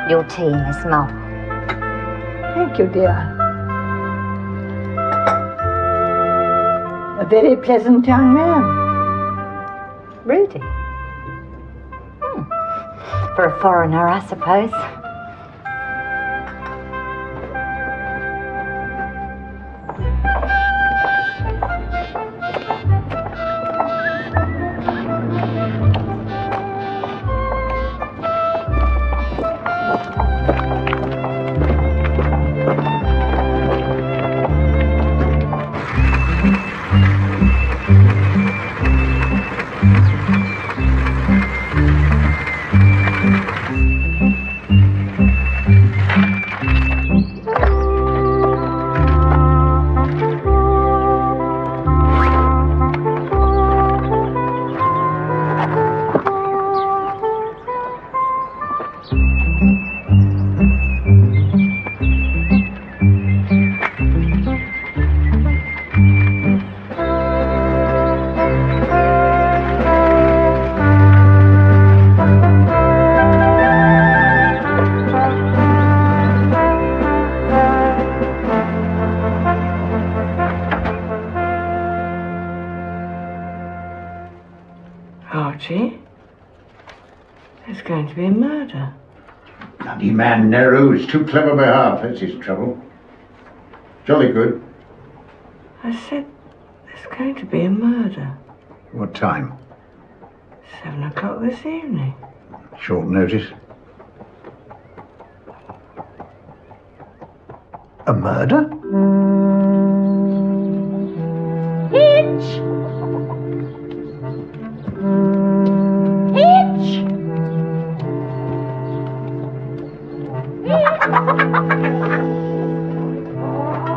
Your tea, Miss Marple. Thank you, dear. A very pleasant young man. Rudy? For a foreigner, I suppose. Archie, there's going to be a murder. Bloody man Nero is too clever by half, that's his trouble. Jolly good. I said there's going to be a murder. What time? 7 o'clock this evening. Short notice. A murder? Hitch! Hitch!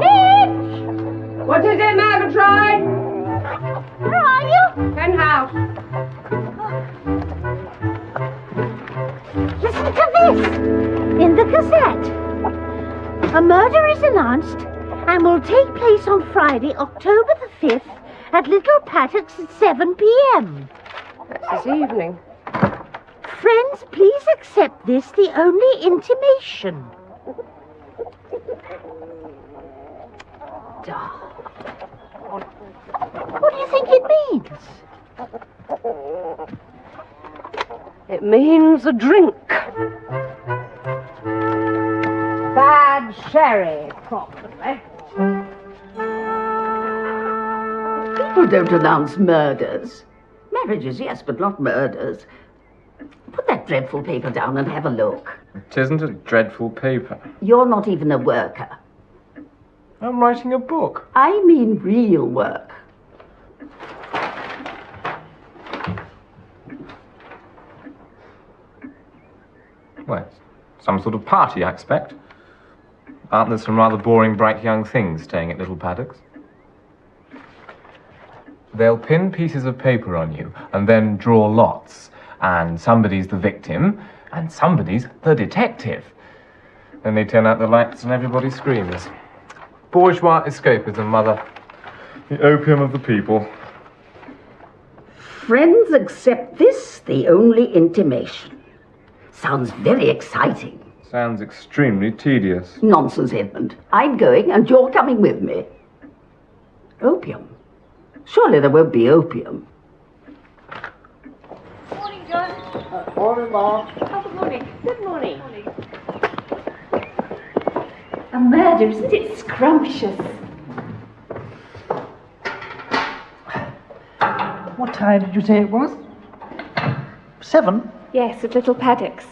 Hitch! What is it, Murgatroyd? Where are you? Penthouse. Listen to this. In the Gazette. A murder is announced and will take place on Friday, October the 5th at Little Paddocks at 7 p.m. That's this evening. Friends, please accept this, the only intimation. What do you think it means? It means a drink. Bad sherry, probably. People don't announce murders. Marriages, yes, but not murders. Put that dreadful paper down and have a look. It isn't a dreadful paper. You're not even a worker. I'm writing a book. I mean real work. Well, it's some sort of party, I expect. Aren't there some rather boring, bright young things staying at Little Paddocks? They'll pin pieces of paper on you and then draw lots. and somebody's the victim, and somebody's the detective. Then they turn out the lights and everybody screams. Bourgeois escapism, Mother. The opium of the people. Friends accept this, the only intimation. Sounds very exciting. Sounds extremely tedious. Nonsense, Edmund. I'm going and you're coming with me. Opium? Surely there won't be opium. Morning, John. Morning, Mom. Oh, good morning. Good morning. A murder, isn't it scrumptious? What time did you say it was? 7? Yes, at Little Paddocks.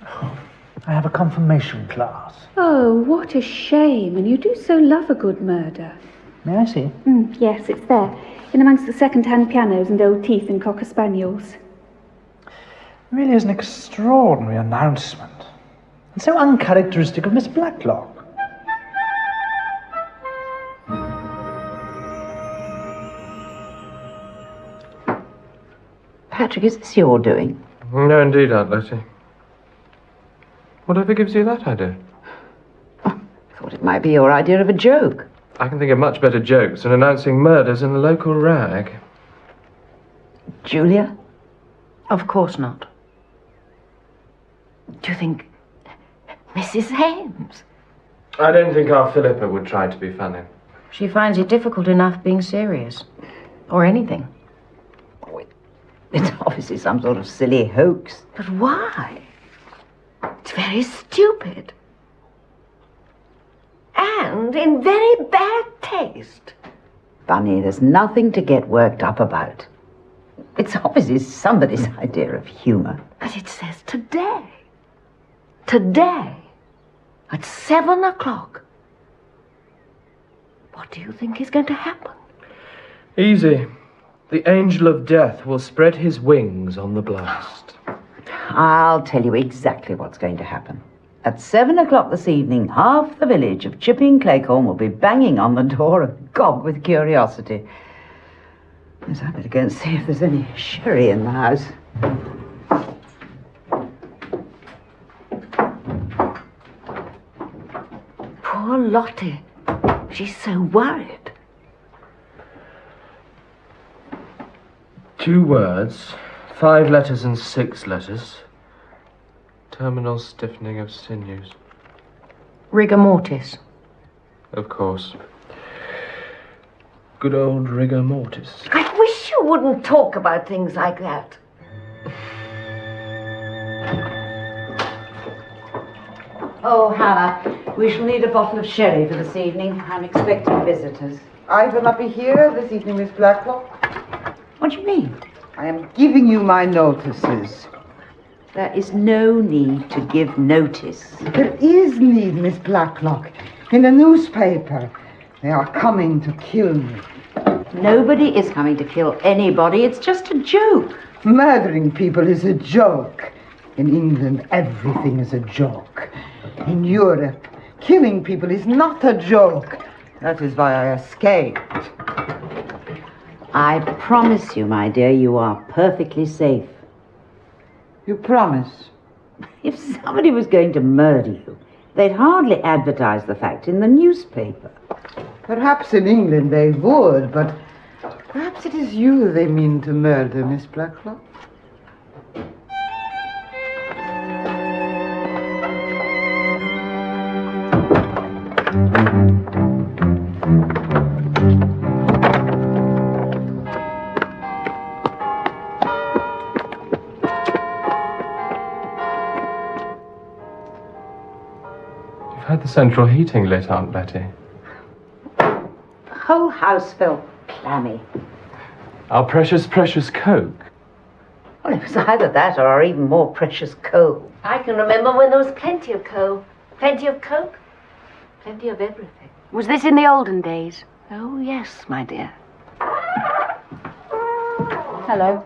I have a confirmation class. Oh, what a shame. And you do so love a good murder. May I see? Yes, it's there. In amongst the second-hand pianos and old teeth and cocker spaniels. It really is an extraordinary announcement. And so uncharacteristic of Miss Blacklock. Patrick, is this your doing? No, indeed, Aunt Letty. Whatever gives you that idea? I thought it might be your idea of a joke. I can think of much better jokes than announcing murders in the local rag. Julia? Of course not. Do you think Mrs. Hames? I don't think our Philippa would try to be funny. She finds it difficult enough being serious. Or anything. It's obviously some sort of silly hoax. But why? It's very stupid. And in very bad taste. Bunny, there's nothing to get worked up about. It's obviously somebody's idea of humour. But it says today. Today. At 7 o'clock. What do you think is going to happen? Easy. The angel of death will spread his wings on the blast. I'll tell you exactly what's going to happen. At 7 o'clock this evening, half the village of Chipping Claycorn will be banging on the door agog with curiosity. Yes, I better go and see if there's any sherry in the house. Poor Lottie. She's so worried. 2 words, 5 letters and 6 letters. Terminal stiffening of sinews. Rigor mortis. Of course. Good old rigor mortis. I wish you wouldn't talk about things like that. Oh, Hannah, we shall need a bottle of sherry for this evening. I'm expecting visitors. I will not be here this evening, Miss Blacklock. What do you mean? I am giving you my notices. There is no need to give notice. There is need, Miss Blacklock. In the newspaper, they are coming to kill me. Nobody is coming to kill anybody. It's just a joke. Murdering people is a joke. In England, everything is a joke. In Europe, killing people is not a joke. That is why I escaped. I promise you, my dear, you are perfectly safe. You promise? If somebody was going to murder you, they'd hardly advertise the fact in the newspaper. Perhaps in England they would, but perhaps it is you they mean to murder, Miss Blacklock. Had the central heating lit, Aunt Letty. The whole house felt clammy. Our precious, precious Coke. Well, it was either that or our even more precious coal. I can remember when there was plenty of coal. Plenty of Coke. Plenty of everything. Was this in the olden days? Oh, yes, my dear. Hello.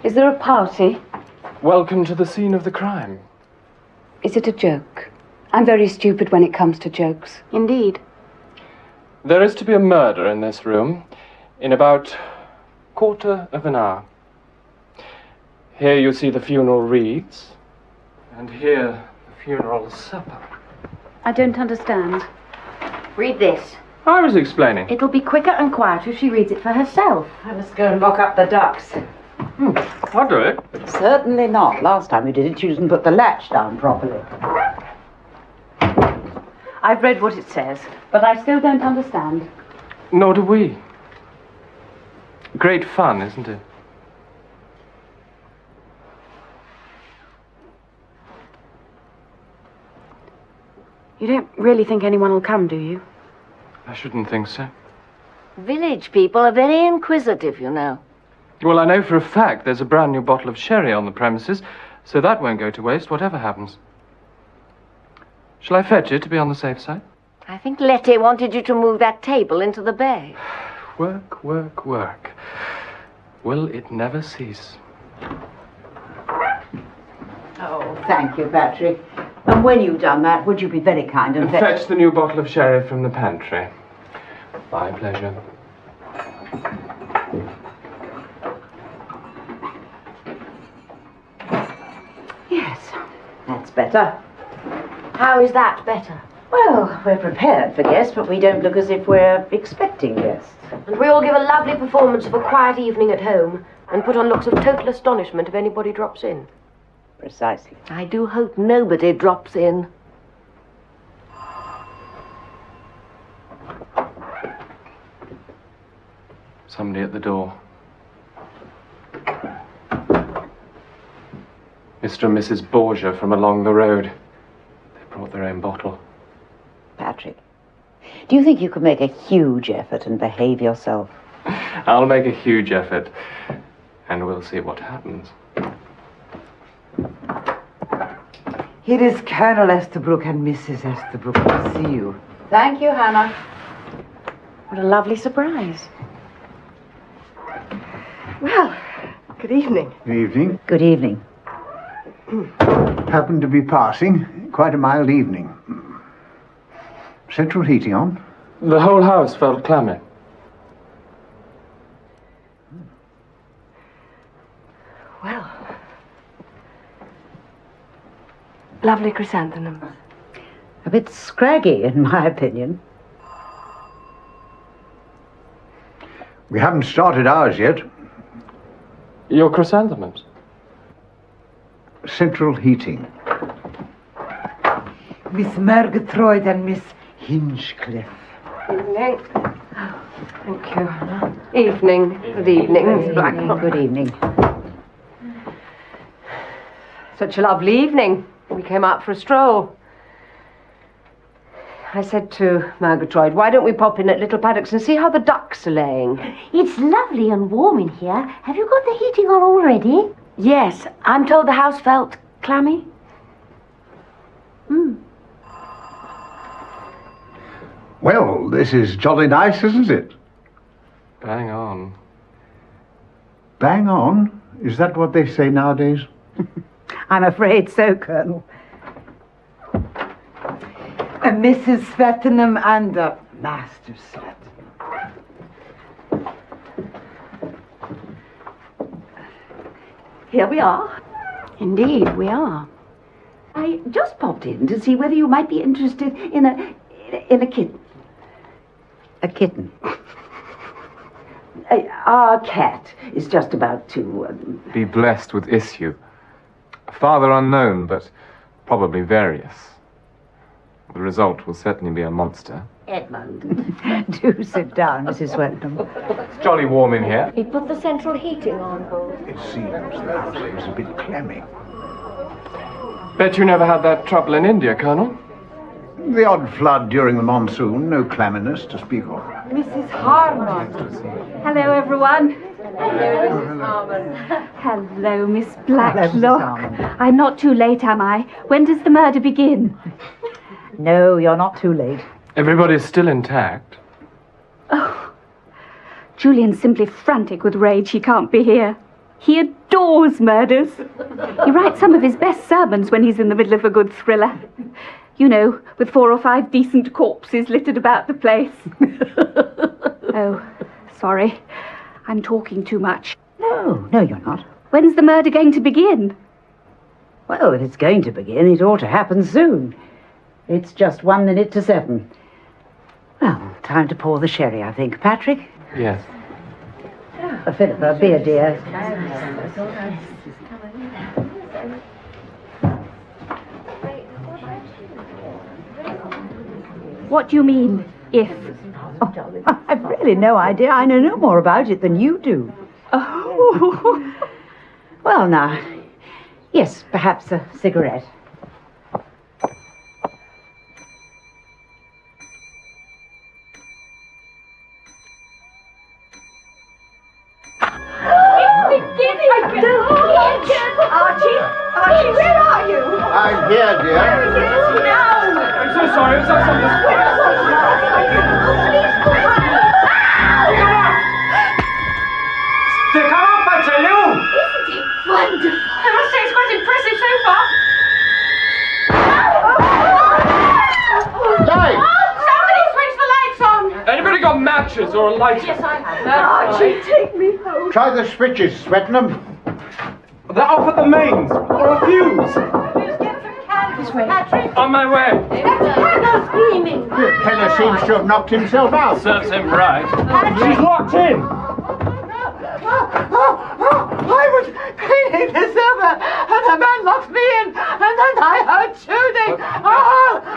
Is there a party? Welcome to the scene of the crime. Is it a joke? I'm very stupid when it comes to jokes. Indeed. There is to be a murder in this room in about quarter of an hour. Here you see the funeral wreaths, and here the funeral supper. I don't understand. Read this. I was explaining. It'll be quicker and quieter if she reads it for herself. I must go and lock up the ducks. I'll do it. Certainly not. Last time you did it, you didn't put the latch down properly. I've read what it says. But I still don't understand. Nor do we. Great fun, isn't it? You don't really think anyone will come, do you? I shouldn't think so. Village people are very inquisitive, you know. Well, I know for a fact there's a brand new bottle of sherry on the premises, so that won't go to waste, whatever happens. Shall I fetch it to be on the safe side? I think Letty wanted you to move that table into the bay. Work, work, work. Will it never cease? Oh, thank you, Patrick. And when you've done that, would you be very kind and fetch the new bottle of sherry from the pantry? My pleasure. Yes, that's better. How is that better? Well, we're prepared for guests, but we don't look as if we're expecting guests. And we all give a lovely performance of a quiet evening at home and put on looks of total astonishment if anybody drops in. Precisely. I do hope nobody drops in. Somebody at the door. Mr. and Mrs. Borgia from along the road. They brought their own bottle. Patrick, do you think you could make a huge effort and behave yourself? I'll make a huge effort, and we'll see what happens. Here is Colonel Estabrook and Mrs. Estabrook to see you. Thank you, Hannah. What a lovely surprise. Well, good evening. Good evening. Good evening. Happened to be passing. Quite a mild evening. Central heating on? The whole house felt clammy. Well, lovely chrysanthemums. A bit scraggy, in my opinion. We haven't started ours yet. Your chrysanthemums? Central heating. Miss Murgatroyd and Miss Hinchcliffe. Evening. Thank you, Hannah. Evening. Good evening, Miss Blacklock. Good evening. Such a lovely evening. We came out for a stroll. I said to Murgatroyd, why don't we pop in at Little Paddocks and see how the ducks are laying? It's lovely and warm in here. Have you got the heating on already? Yes, I'm told the house felt clammy. Well, this is jolly nice, isn't it? Bang on. Bang on? Is that what they say nowadays? I'm afraid so, Colonel. Mrs. Svettenham and Master Svettenham. Here we are. Indeed, we are. I just popped in to see whether you might be interested in a kitten. A kitten. Our cat is just about to... Be blessed with issue. Father unknown, but probably various. The result will certainly be a monster. Edmund. Do sit down, Mrs. Swetnam. It's jolly warm in here. He put the central heating on. It seems the house is a bit clammy. Bet you never had that trouble in India, Colonel. The odd flood during the monsoon, no clamminess to speak of. Mrs. Harmon. Hello, everyone. Hello, Mrs. Harmon. Hello, Miss Hello, Mrs. Blacklock. Harmon. I'm not too late, am I? When does the murder begin? No, you're not too late. Everybody's still intact. Oh, Julian's simply frantic with rage he can't be here. He adores murders. He writes some of his best sermons when he's in the middle of a good thriller. You know, with 4 or 5 decent corpses littered about the place. Oh, sorry. I'm talking too much. No, you're not. When's the murder going to begin? Well, if it's going to begin, it ought to happen soon. It's just 1 minute to 7. Well, time to pour the sherry, I think. Patrick? Yes. Philippa, beer, dear. What do you mean, if? Oh, I've really no idea. I know no more about it than you do. Oh. Well, now, yes, perhaps a cigarette. Archie, where are you? I'm here, dear. I'm so sorry. It's not something. Stick up, I tell you! Isn't it wonderful? I must say it's quite impressive so far. Light! Somebody switch the lights on. Anybody got matches or a lighter? Yes, I have. Archie, take me home. Try the switches, Swetnam. They're off at the mains, or a fuse. This way. Patrick, On my way. that's Hannah screaming. The fella seems to have knocked himself out. Serves him right. She's locked in. I was cleaning the cellar, and a man locked me in, and then I heard shooting.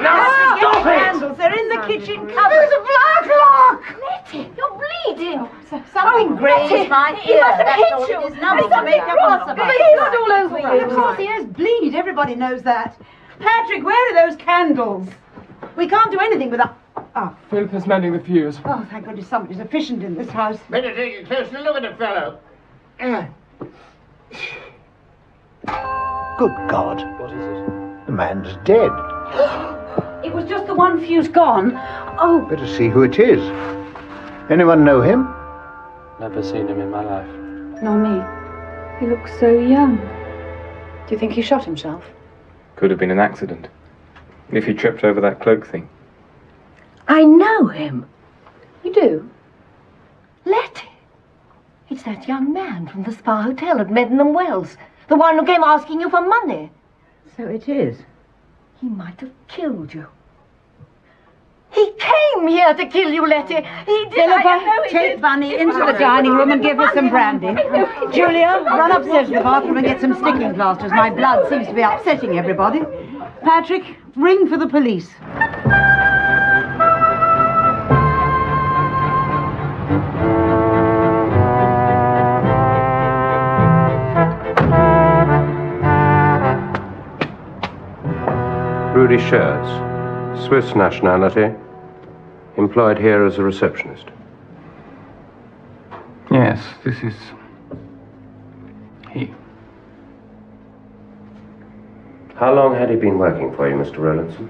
Now stop it! Candles, they're in the kitchen cupboard. There's a black lock. Letty, you're bleeding. Something grazed my ear. That's all it is. Nothing to make up a fuss about. Blood all over you. People's ears bleed. Everybody knows that. Patrick, where are those candles? We can't do anything without... Oh, Philippa's mending the fuse. thank goodness somebody's efficient in this house. Better take a closer look at the fellow. Good God. What is it? The man's dead. It was just the one fuse gone. Oh, Better see who it is. Anyone know him? Never seen him in my life. nor me. He looks so young. Do you think he shot himself? Could have been an accident. If he tripped over that cloak thing. I know him. You do? Letty. It's that young man from the Spa Hotel at Meddenham Wells. The one who came asking you for money. So it is. He might have killed you. He came here to kill you, Letty. He did. Philippa, take Bunny into the dining room and give her some brandy. Julia, run upstairs to the bathroom and get some sticking plasters. My blood seems to be upsetting everybody. Patrick, ring for the police. Rudy Schertz, Swiss nationality, employed here as a receptionist. Yes, this is he. How long had he been working for you, Mr. Rowlandson?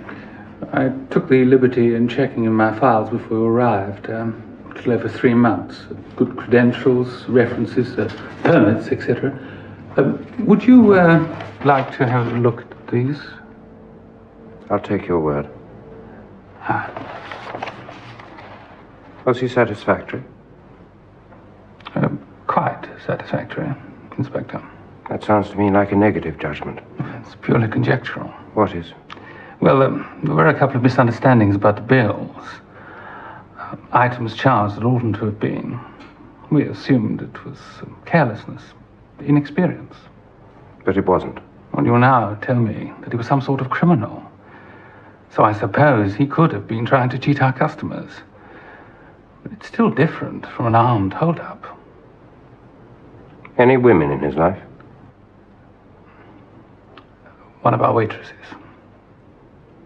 I took the liberty in checking in my files before you arrived. A little over 3 months. Good credentials, references, permits, etc. Would you like to have a look at these? I'll take your word. Was he satisfactory? Quite satisfactory, Inspector. That sounds to me like a negative judgment. It's purely conjectural. What is? Well, there were a couple of misunderstandings about the bills. Items charged that oughtn't to have been. We assumed it was carelessness, inexperience. But it wasn't. Well, you'll now tell me that he was some sort of criminal. So I suppose he could have been trying to cheat our customers. But it's still different from an armed hold-up. Any women in his life? One of our waitresses.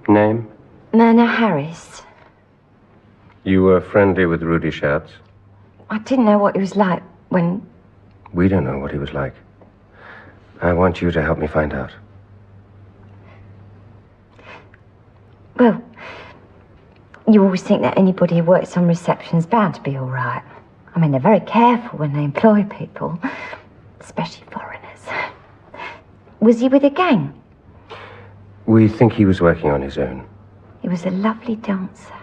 Name? Myrna Harris. You were friendly with Rudy Schertz? I didn't know what he was like when... We don't know what he was like. I want you to help me find out. Well, you always think that anybody who works on reception is bound to be all right. I mean, they're very careful when they employ people, especially foreigners. Was he with a gang? We think he was working on his own. He was a lovely dancer.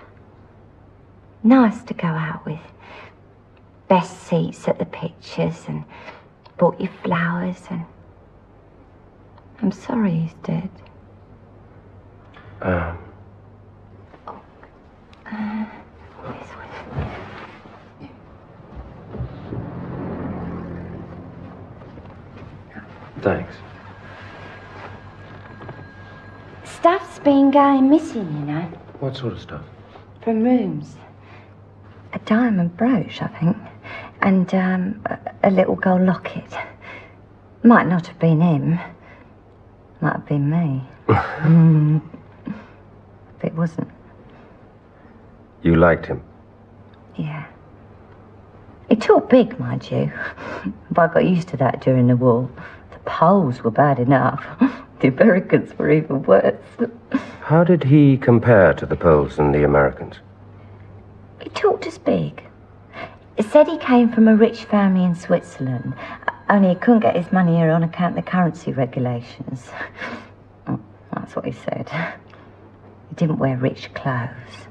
Nice to go out with. best seats at the pictures and bought you flowers, and I'm sorry he's dead. This one. Thanks. Stuff's been going missing, you know, What sort of stuff? from rooms. A diamond brooch, I think, and a little gold locket. Might not have been him. Might have been me. But it wasn't. You liked him? Yeah. He talked big, mind you. But I got used to that during the war. The Poles were bad enough. The Americans were even worse. How did he compare to the Poles and the Americans? He talked as big. He said he came from a rich family in Switzerland, only he couldn't get his money here on account of the currency regulations. That's what he said. He didn't wear rich clothes.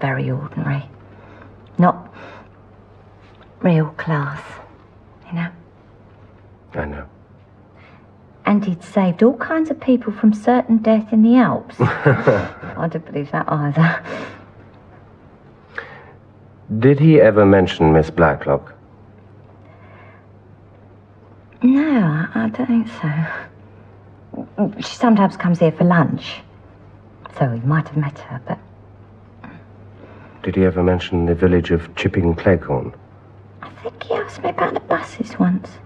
Very ordinary. Not real class, you know? I know. And he'd saved all kinds of people from certain death in the Alps. I don't believe that either. Did he ever mention Miss Blacklock? No, I don't think so. She sometimes comes here for lunch. So he might have met her, but... Did he ever mention the village of Chipping Cleghorn? I think he asked me about the buses once.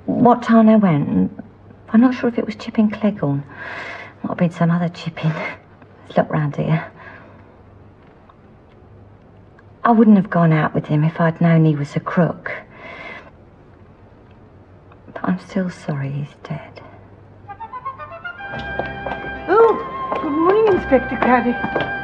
What time they went, and I'm not sure if it was Chipping Cleghorn. Might have been some other Chipping. Let's look round here. I wouldn't have gone out with him if I'd known he was a crook. But I'm still sorry he's dead. Oh, good morning, Inspector Craddock.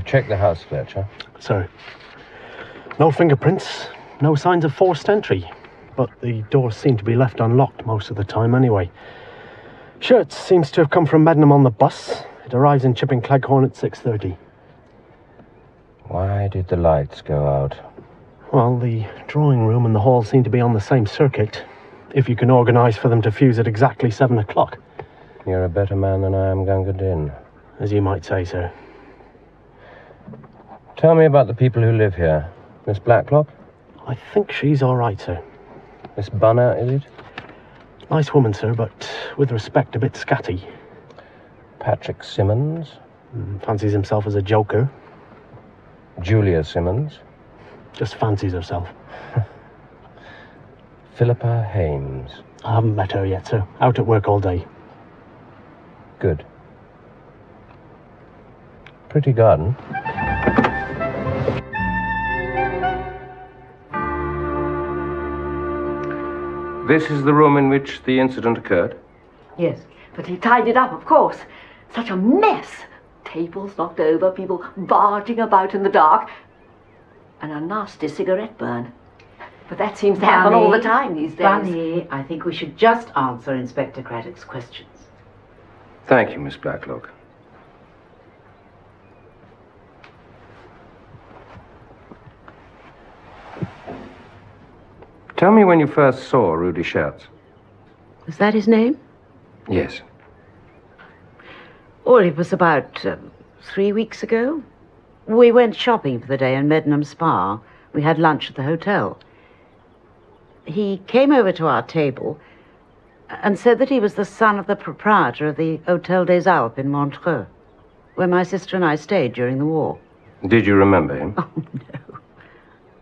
Check the house, Fletcher. So, no fingerprints, no signs of forced entry, but the doors seem to be left unlocked most of the time anyway. Shirt seems to have come from Medmenham on the bus. It arrives in Chipping Cleghorn at 6:30. Why did the lights go out? Well, the drawing room and the hall seem to be on the same circuit, if you can organise for them to fuse at exactly 7 o'clock. You're a better man than I am, Gunga Din. As you might say, sir. Tell me about the people who live here. Miss Blacklock? I think she's all right, sir. Miss Bunner, is it? Nice woman, sir, but with respect, a bit scatty. Patrick Simmons? Fancies himself as a joker. Julia Simmons? Just fancies herself. Philippa Hames? I haven't met her yet, sir. Out at work all day. Good. Pretty garden. This is the room in which the incident occurred? Yes, but he tidied up, of course. Such a mess. Tables knocked over, people barging about in the dark, and a nasty cigarette burn. But that seems to happen all the time these days. Bunny, I think we should just answer Inspector Craddock's questions. Thank you, Miss Blacklock. Tell me when you first saw Rudy Schertz. Was that his name? Yes. Well, it was about 3 weeks ago. We went shopping for the day in Medmenham Spa. We had lunch at the hotel. He came over to our table and said that he was the son of the proprietor of the Hôtel des Alpes in Montreux, where my sister and I stayed during the war. Did you remember him? Oh, no.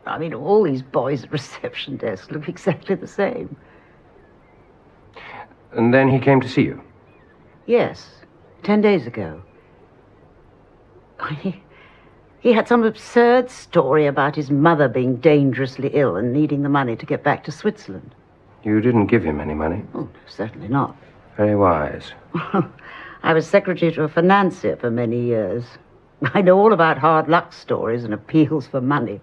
I mean, all these boys at reception desk look exactly the same. And then he came to see you? Yes, 10 days ago. He had some absurd story about his mother being dangerously ill and needing the money to get back to Switzerland. You didn't give him any money? Oh, certainly not. Very wise. I was secretary to a financier for many years. I know all about hard luck stories and appeals for money.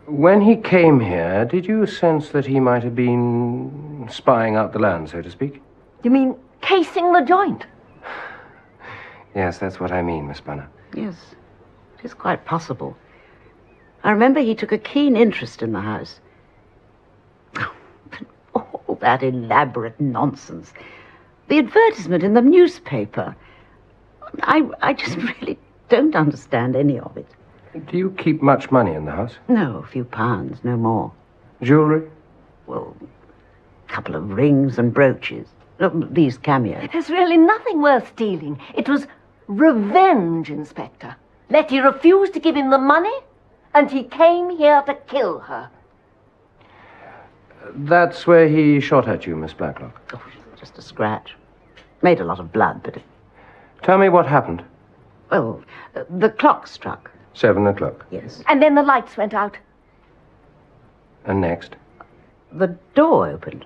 When he came here, did you sense that he might have been spying out the land, so to speak? You mean casing the joint? Yes, that's what I mean, Miss Bunner. Yes, it is quite possible. I remember he took a keen interest in the house. All that elaborate nonsense. The advertisement in the newspaper. I just really don't understand any of it. Do you keep much money in the house? No, a few pounds, no more. Jewelry? Well, a couple of rings and brooches. These cameos. There's really nothing worth stealing. It was revenge, Inspector. Letty refused to give him the money, and he came here to kill her. That's where he shot at you, Miss Blacklock. Oh, just a scratch. Made a lot of blood, but... Tell me what happened. Well, the clock struck. 7 o'clock. Yes. And then the lights went out. And next? The door opened.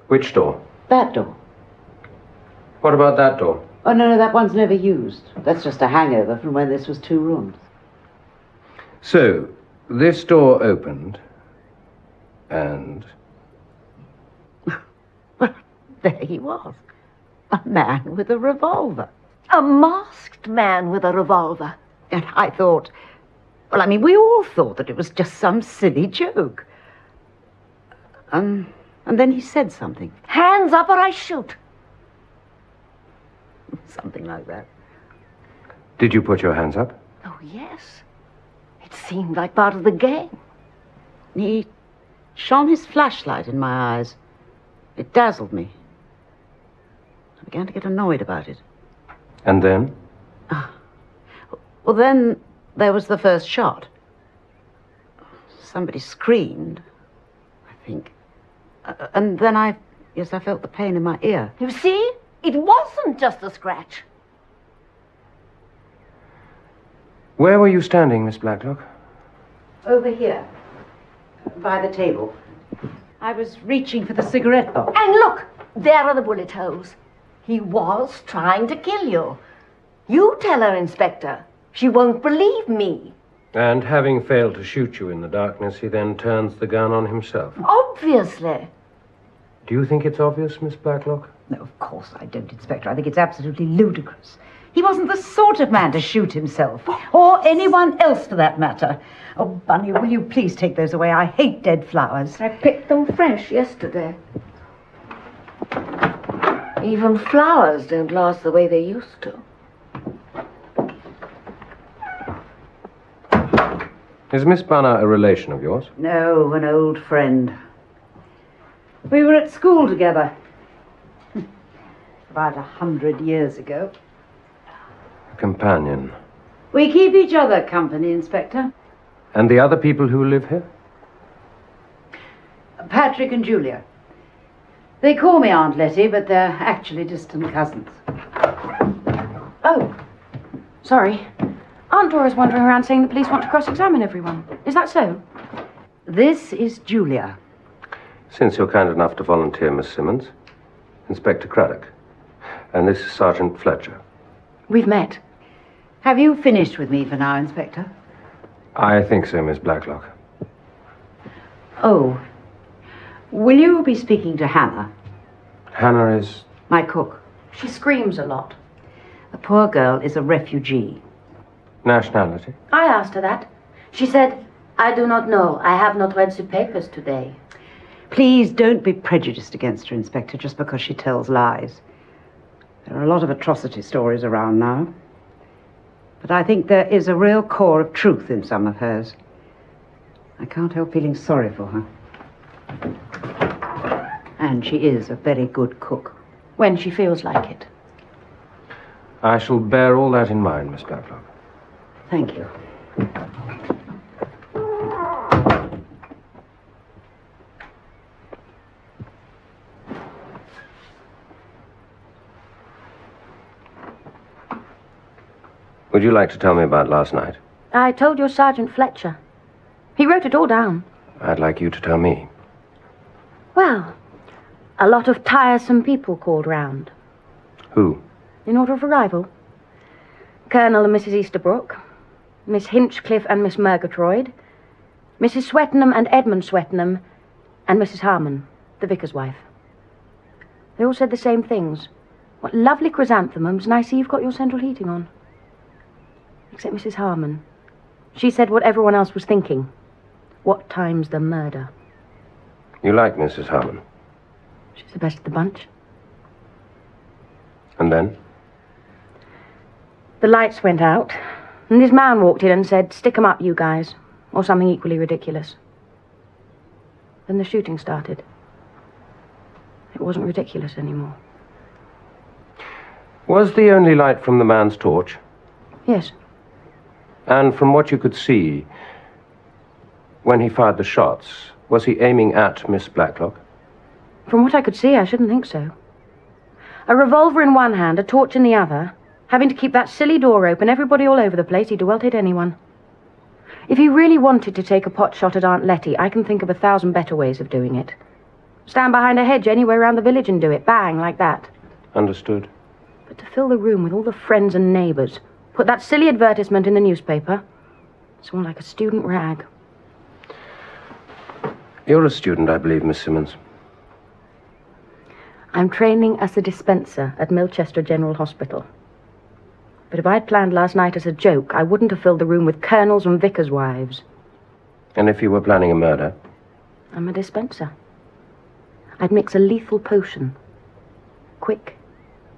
Which door? That door. What about that door? Oh, no, that one's never used. That's just a hangover from when this was 2 rooms. So, this door opened, and... Well, there he was. A man with a revolver. A masked man with a revolver. And I thought... Well, I mean, we all thought that it was just some silly joke. And then he said something. Hands up or I shoot. Something like that. Did you put your hands up? Oh, yes. It seemed like part of the game. He shone his flashlight in my eyes. It dazzled me. I began to get annoyed about it. And then? Well, then there was the first shot. Somebody screamed, I think. And then I felt the pain in my ear. You see? It wasn't just a scratch. Where were you standing, Miss Blacklock? Over here, by the table. I was reaching for the cigarette box. And look, there are the bullet holes. He was trying to kill you. You tell her, Inspector. She won't believe me. And having failed to shoot you in the darkness, he then turns the gun on himself. Obviously. Do you think it's obvious, Miss Blacklock? No, of course I don't, Inspector. I think it's absolutely ludicrous. He wasn't the sort of man to shoot himself. Or anyone else, for that matter. Oh, Bunny, will you please take those away? I hate dead flowers. I picked them fresh yesterday. Even flowers don't last the way they used to. Is Miss Bunner a relation of yours? No, an old friend. We were at school together. About 100 years ago. A companion. We keep each other company, Inspector. And the other people who live here? Patrick and Julia. They call me Aunt Letty, but they're actually distant cousins. Oh, sorry. Aunt Dora's wandering around saying the police want to cross-examine everyone. Is that so? This is Julia. Since you're kind enough to volunteer, Miss Simmons, Inspector Craddock. And this is Sergeant Fletcher. We've met. Have you finished with me for now, Inspector? I think so, Miss Blacklock. Oh. Will you be speaking to Hannah? Hannah is... my cook. She screams a lot. The poor girl is a refugee. Nationality? I asked her that. She said, I do not know. I have not read the papers today. Please don't be prejudiced against her, Inspector, just because she tells lies. There are a lot of atrocity stories around now. But I think there is a real core of truth in some of hers. I can't help feeling sorry for her. And she is a very good cook. When she feels like it. I shall bear all that in mind, Miss Blacklock. Thank you. Would you like to tell me about last night? I told your Sergeant Fletcher. He wrote it all down. I'd like you to tell me. Well, a lot of tiresome people called round. Who? In order of arrival. Colonel and Mrs. Easterbrook, Miss Hinchcliffe and Miss Murgatroyd, Mrs. Swettenham and Edmund Swettenham, and Mrs. Harmon, the vicar's wife. They all said the same things. What lovely chrysanthemums, and I see you've got your central heating on. Except Mrs. Harmon. She said what everyone else was thinking. What time's the murder? You like Mrs. Harmon? She's the best of the bunch. And then? The lights went out, and this man walked in and said, "Stick 'em up, you guys," or something equally ridiculous. Then the shooting started. It wasn't ridiculous anymore. Was the only light from the man's torch? Yes. And from what you could see, when he fired the shots, was he aiming at Miss Blacklock? From what I could see, I shouldn't think so. A revolver in one hand, a torch in the other, having to keep that silly door open, everybody all over the place, he'd well hit anyone. If he really wanted to take a pot shot at Aunt Letty, I can think of 1,000 better ways of doing it. Stand behind a hedge anywhere around the village and do it, bang, like that. Understood. But to fill the room with all the friends and neighbours, put that silly advertisement in the newspaper, it's more like a student rag. You're a student, I believe, Miss Simmons. I'm training as a dispenser at Milchester General Hospital. But if I'd planned last night as a joke, I wouldn't have filled the room with colonels and vicars' wives. And if you were planning a murder? I'm a dispenser. I'd mix a lethal potion. Quick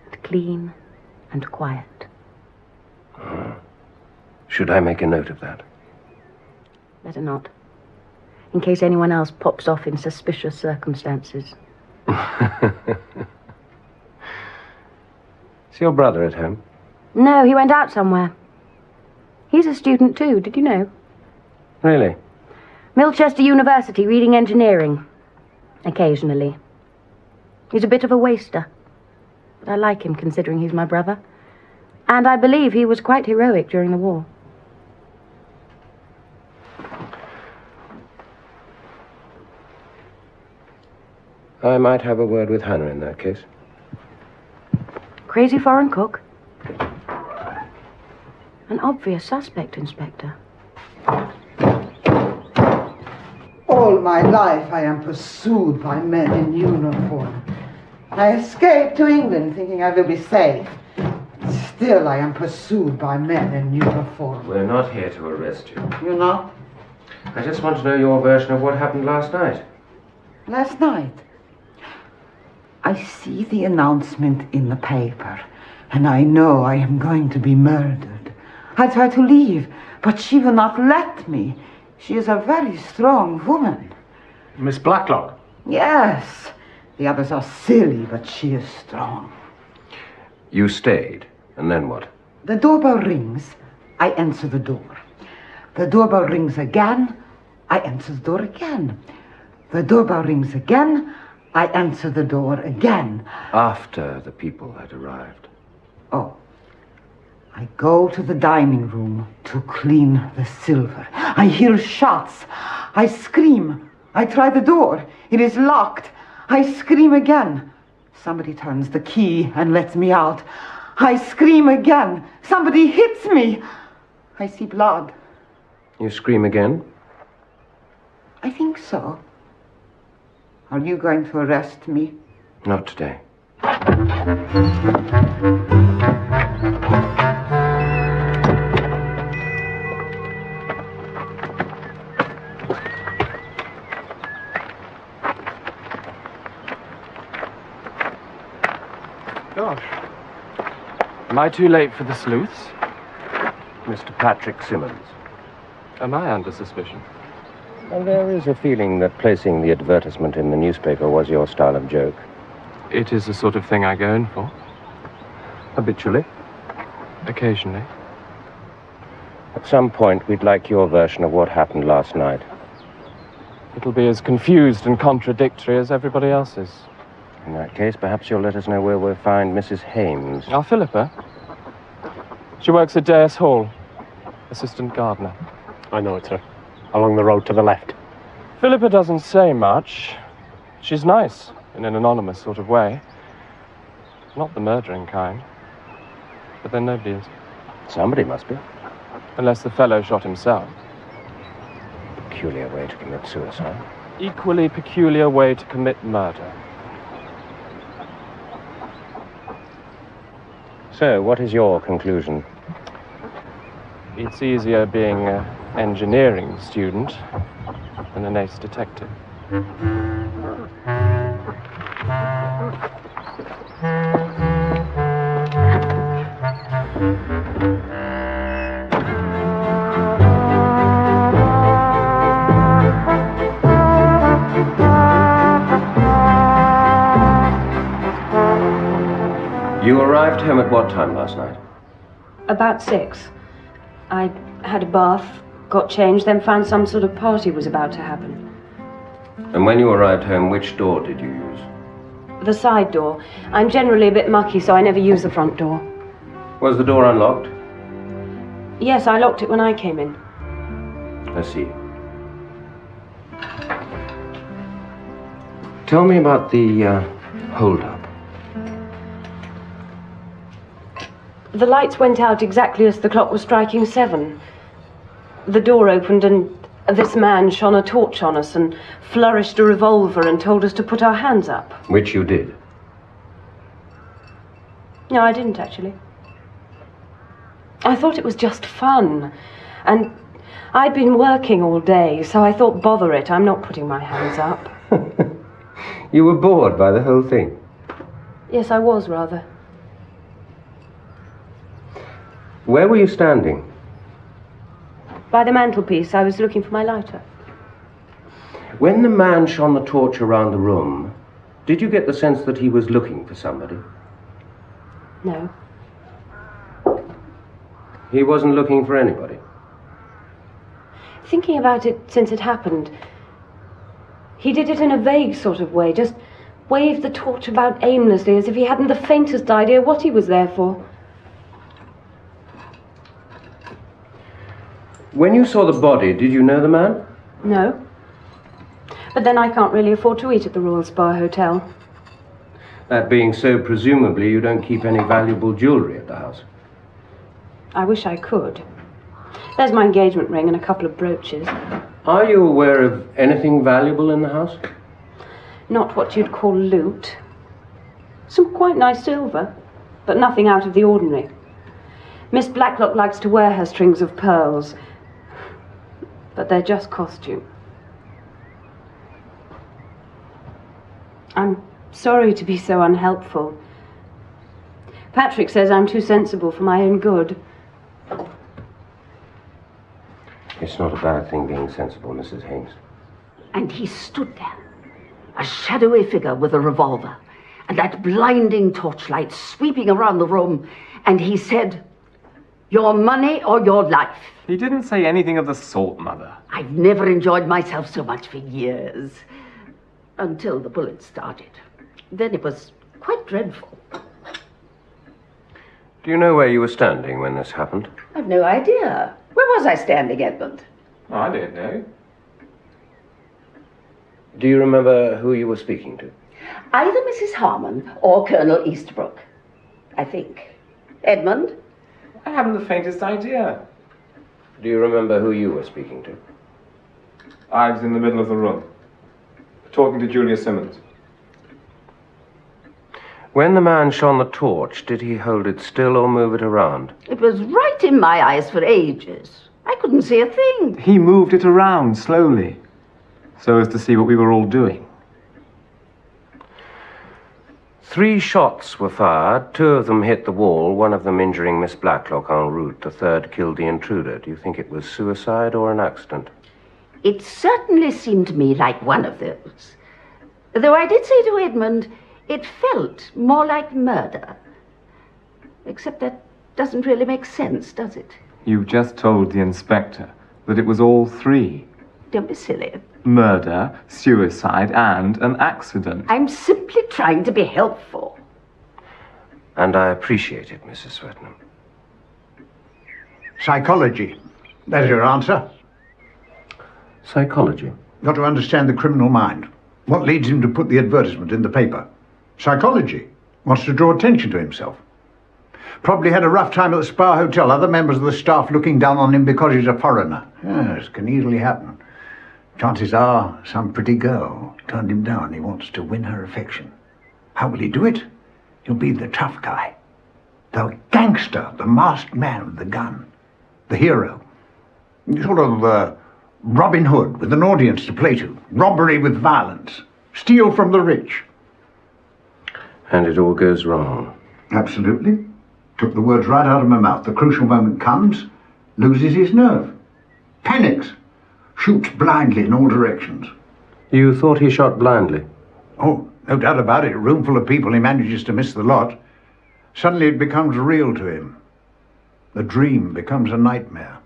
and clean and quiet. Should I make a note of that? Better not. In case anyone else pops off in suspicious circumstances. Is your brother at home? No, he went out somewhere. He's a student too, did you know? Really? Milchester University, reading engineering. Occasionally. He's a bit of a waster. But I like him, considering he's my brother. And I believe he was quite heroic during the war. I might have a word with Hannah in that case. Crazy foreign cook? An obvious suspect, Inspector. All my life I am pursued by men in uniform. I escaped to England thinking I will be safe. Still I am pursued by men in uniform. We're not here to arrest you. You're not? I just want to know your version of what happened last night. Last night? I see the announcement in the paper, and I know I am going to be murdered. I try to leave, but she will not let me. She is a very strong woman. Miss Blacklock? Yes. The others are silly, but she is strong. You stayed, and then what? The doorbell rings. I answer the door. The doorbell rings again. I answer the door again. The doorbell rings again. I answer the door again. After the people had arrived. Oh. I go to the dining room to clean the silver. I hear shots. I scream. I try the door. It is locked. I scream again. Somebody turns the key and lets me out. I scream again. Somebody hits me. I see blood. You scream again? I think so. Are you going to arrest me? Not today. Gosh. Am I too late for the sleuths? Mr. Patrick Simmons. Am I under suspicion? Well, there is a feeling that placing the advertisement in the newspaper was your style of joke. It is the sort of thing I go in for. Habitually? Occasionally. At some point, we'd like your version of what happened last night. It'll be as confused and contradictory as everybody else's. In that case, perhaps you'll let us know where we'll find Mrs. Hames. Philippa. She works at Deas Hall. Assistant gardener. I know it's her. Along the road to the left. Philippa doesn't say much. She's nice, in an anonymous sort of way. Not the murdering kind. But then nobody is. Somebody must be. Unless the fellow shot himself. Peculiar way to commit suicide. Equally peculiar way to commit murder. So, what is your conclusion? It's easier being an engineering student than an ace detective. You arrived home at what time last night? About 6. I had a bath, got changed, then found some sort of party was about to happen. And when you arrived home, which door did you use? The side door. I'm generally a bit mucky, so I never use the front door. Was the door unlocked? Yes, I locked it when I came in. I see. Tell me about the hold-up. The lights went out exactly as the clock was striking 7. The door opened and this man shone a torch on us and flourished a revolver and told us to put our hands up. Which you did. No, I didn't actually. I thought it was just fun. And I'd been working all day, so I thought, bother it, I'm not putting my hands up. You were bored by the whole thing? Yes, I was, rather. Where were you standing? By the mantelpiece, I was looking for my lighter. When the man shone the torch around the room, did you get the sense that he was looking for somebody? No. He wasn't looking for anybody? Thinking about it since it happened, he did it in a vague sort of way, just waved the torch about aimlessly as if he hadn't the faintest idea what he was there for. When you saw the body, did you know the man? No. But then I can't really afford to eat at the Royal Spa Hotel. That being so, presumably you don't keep any valuable jewellery at the house. I wish I could. There's my engagement ring and a couple of brooches. Are you aware of anything valuable in the house? Not what you'd call loot. Some quite nice silver, but nothing out of the ordinary. Miss Blacklock likes to wear her strings of pearls, but they're just costume. I'm sorry to be so unhelpful. Patrick says I'm too sensible for my own good. It's not a bad thing being sensible, Mrs. Haynes. And he stood there, a shadowy figure with a revolver, and that blinding torchlight sweeping around the room, and he said, "Your money or your life." He didn't say anything of the sort, Mother. I've never enjoyed myself so much for years. Until the bullets started. Then it was quite dreadful. Do you know where you were standing when this happened? I've no idea. Where was I standing, Edmund? Oh, I don't know. Do you remember who you were speaking to? Either Mrs. Harmon or Colonel Easterbrook, I think. Edmund? I haven't the faintest idea. Do you remember who you were speaking to? I was in the middle of the room, talking to Julia Simmons. When the man shone the torch, did he hold it still or move it around? It was right in my eyes for ages. I couldn't see a thing. He moved it around slowly, so as to see what we were all doing. 3 shots were fired. 2 of them hit the wall, one of them injuring Miss Blacklock en route. The third killed the intruder. Do you think it was suicide or an accident? It certainly seemed to me like one of those. Though I did say to Edmund, it felt more like murder. Except that doesn't really make sense, does it? You just told the inspector that it was all 3. Don't be silly. Murder, suicide, and an accident. I'm simply trying to be helpful. And I appreciate it, Mrs. Swetnam. Psychology. There's your answer. Psychology? Got to understand the criminal mind. What leads him to put the advertisement in the paper? Psychology. Wants to draw attention to himself. Probably had a rough time at the Spa Hotel. Other members of the staff looking down on him because he's a foreigner. Yes, can easily happen. Chances are some pretty girl turned him down. He wants to win her affection. How will he do it? He'll be the tough guy. The gangster, the masked man with the gun. The hero. Sort of Robin Hood with an audience to play to. Robbery with violence. Steal from the rich. And it all goes wrong. Absolutely. Took the words right out of my mouth. The crucial moment comes, loses his nerve. Panics. Shoots blindly in all directions. You thought he shot blindly? Oh, no doubt about it. A room full of people, he manages to miss the lot. Suddenly it becomes real to him. The dream becomes a nightmare.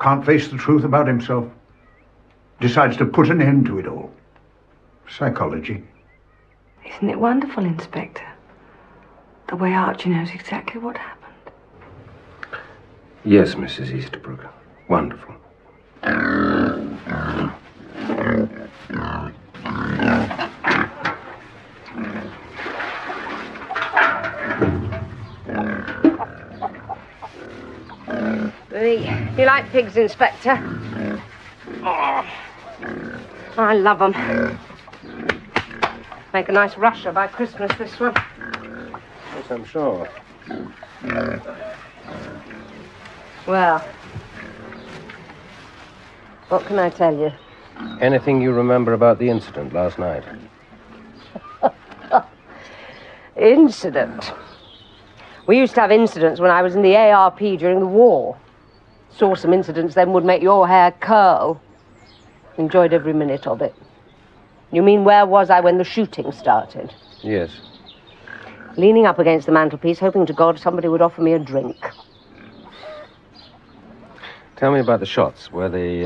Can't face the truth about himself. Decides to put an end to it all. Psychology. Isn't it wonderful, Inspector? The way Archie knows exactly what happened. Yes, Mrs. Easterbrook. Wonderful. You like pigs, Inspector? Oh, I love them. Make a nice rusher by Christmas, this one. Yes, I'm sure. Well, what can I tell you? Anything you remember about the incident last night? Incident? We used to have incidents when I was in the ARP during the war. Saw some incidents then would make your hair curl. Enjoyed every minute of it. You mean where was I when the shooting started? Yes. Leaning up against the mantelpiece, hoping to God somebody would offer me a drink. Tell me about the shots. Were they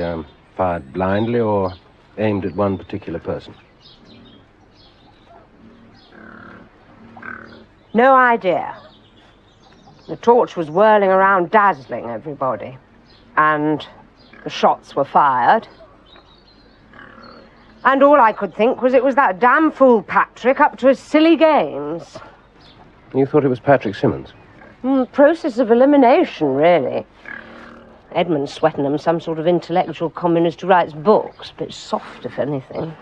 fired blindly or aimed at one particular person? No idea. The torch was whirling around, dazzling everybody. And the shots were fired. And all I could think was it was that damn fool Patrick up to his silly games. You thought it was Patrick Simmons? Process of elimination, really. Edmund Swettenham, some sort of intellectual communist who writes books. Bit soft, if anything.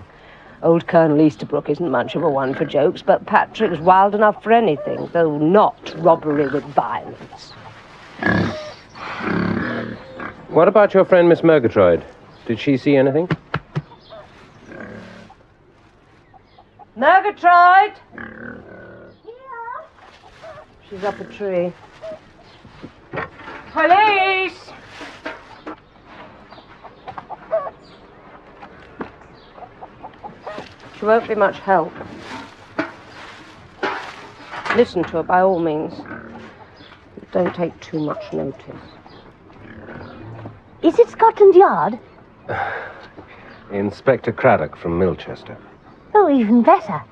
Old Colonel Easterbrook isn't much of a one for jokes, but Patrick's wild enough for anything, though not robbery with violence. What about your friend Miss Murgatroyd? Did she see anything? Murgatroyd! She's up a tree. Police! She won't be much help. Listen to her by all means. Don't take too much notice. Is it Scotland Yard? Inspector Craddock from Milchester. Oh, even better.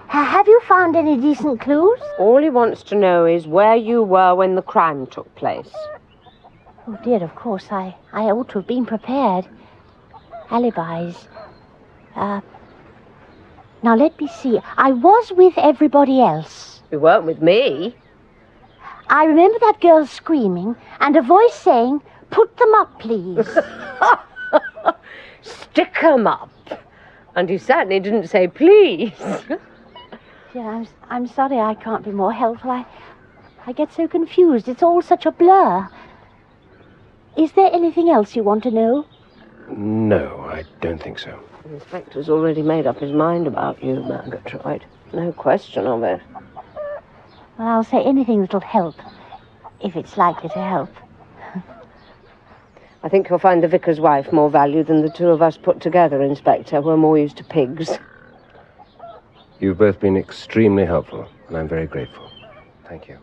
Have you found any decent clues? All he wants to know is where you were when the crime took place. Oh, dear, of course. I ought to have been prepared. Alibis. Now, let me see. I was with everybody else. You weren't with me. I remember that girl screaming and a voice saying, "Put them up, please." Stick 'em up. And you certainly didn't say please. Yeah, I'm sorry I can't be more helpful. I get so confused. It's all such a blur. Is there anything else you want to know? No, I don't think so. The inspector's already made up his mind about you, Murgatroyd. No question of it. Well, I'll say anything that'll help, if it's likely to help. I think you'll find the vicar's wife more value than the two of us put together, Inspector. We're more used to pigs. You've both been extremely helpful, and I'm very grateful. Thank you.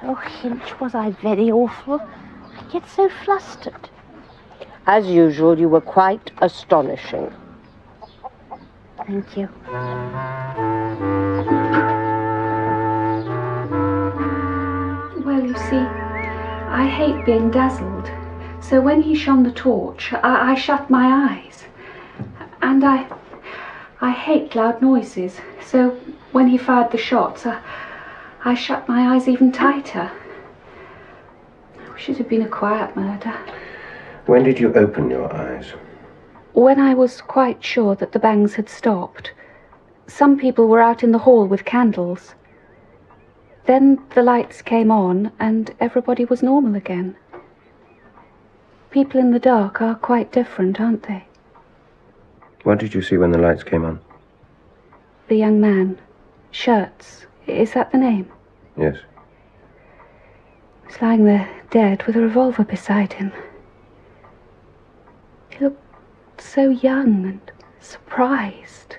Oh, Hinch, was I very awful? I get so flustered. As usual, you were quite astonishing. Thank you. You see, I hate being dazzled. So when he shone the torch, I shut my eyes. And I hate loud noises. So when he fired the shots, I shut my eyes even tighter. I wish it had been a quiet murder. When did you open your eyes? When I was quite sure that the bangs had stopped. Some people were out in the hall with candles. Then the lights came on and everybody was normal again. People in the dark are quite different, aren't they? What did you see when the lights came on? The young man. Shirts. Is that the name? Yes. He's lying there dead with a revolver beside him. He looked so young and surprised.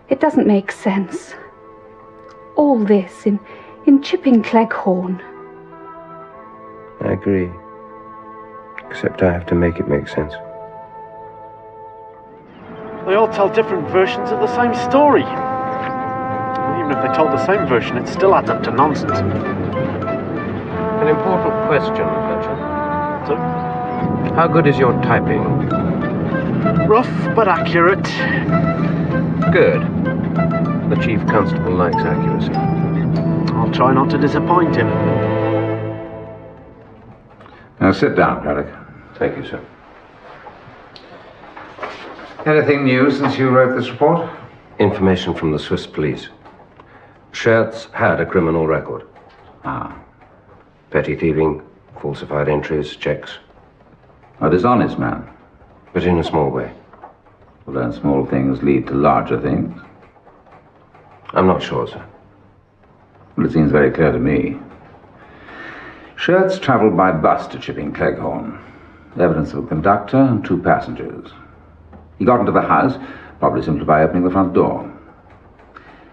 It doesn't make sense. All this in Chipping Cleghorn. I agree. Except I have to make it make sense. They all tell different versions of the same story. And even if they told the same version, it still adds up to nonsense. An important question, Fletcher. So? How good is your typing? Rough but accurate. Good. The Chief Constable likes accuracy. I'll try not to disappoint him. Now sit down, Craddock. Thank you, sir. Anything new since you wrote this report? Information from the Swiss police. Schertz had a criminal record. Ah. Petty thieving, falsified entries, checks. A dishonest man. But in a small way. Well, then small things lead to larger things. I'm not sure, sir. Well, it seems very clear to me. Schertz travelled by bus to Chipping Cleghorn. Evidence of a conductor and 2 passengers. He got into the house, probably simply by opening the front door.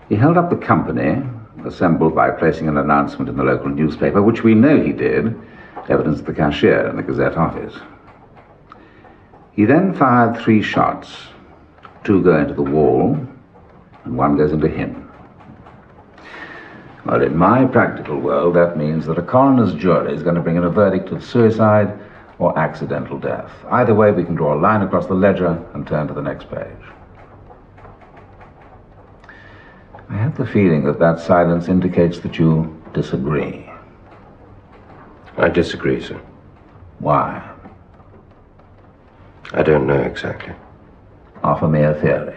He held up the company, assembled by placing an announcement in the local newspaper, which we know he did, evidence of the cashier in the Gazette office. He then fired 3 shots. 2 go into the wall, and 1 goes into him. Well, in my practical world, that means that a coroner's jury is going to bring in a verdict of suicide or accidental death. Either way, we can draw a line across the ledger and turn to the next page. I have the feeling that that silence indicates that you disagree. I disagree, sir. Why? I don't know exactly. Offer me a theory.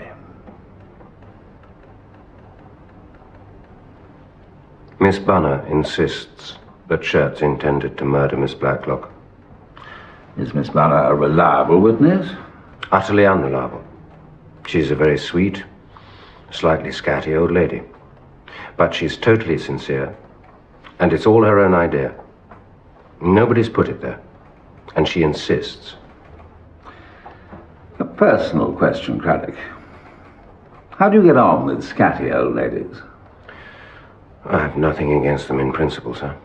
Miss Bunner insists that Schertz intended to murder Miss Blacklock. Is Miss Bunner a reliable witness? Utterly unreliable. She's a very sweet, slightly scatty old lady. But she's totally sincere, and it's all her own idea. Nobody's put it there, and she insists. A personal question, Craddock. How do you get on with scatty old ladies? I have nothing against them in principle, sir.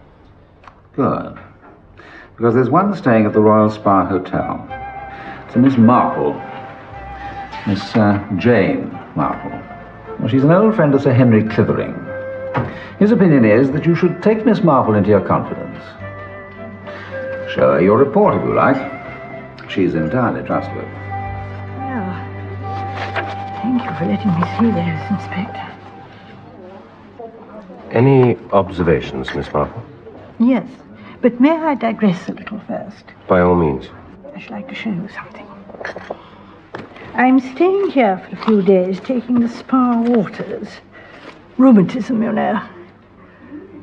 Good. Because there's one staying at the Royal Spa Hotel. It's a Miss Marple. Miss Jane Marple. Well, she's an old friend of Sir Henry Clithering. His opinion is that you should take Miss Marple into your confidence. Show her your report, if you like. She's entirely trustworthy. Well, thank you for letting me see those, Inspector. Any observations, Miss Marple? Yes, but may I digress a little first? By all means. I should like to show you something. I'm staying here for a few days, taking the spa waters. Rheumatism, you know.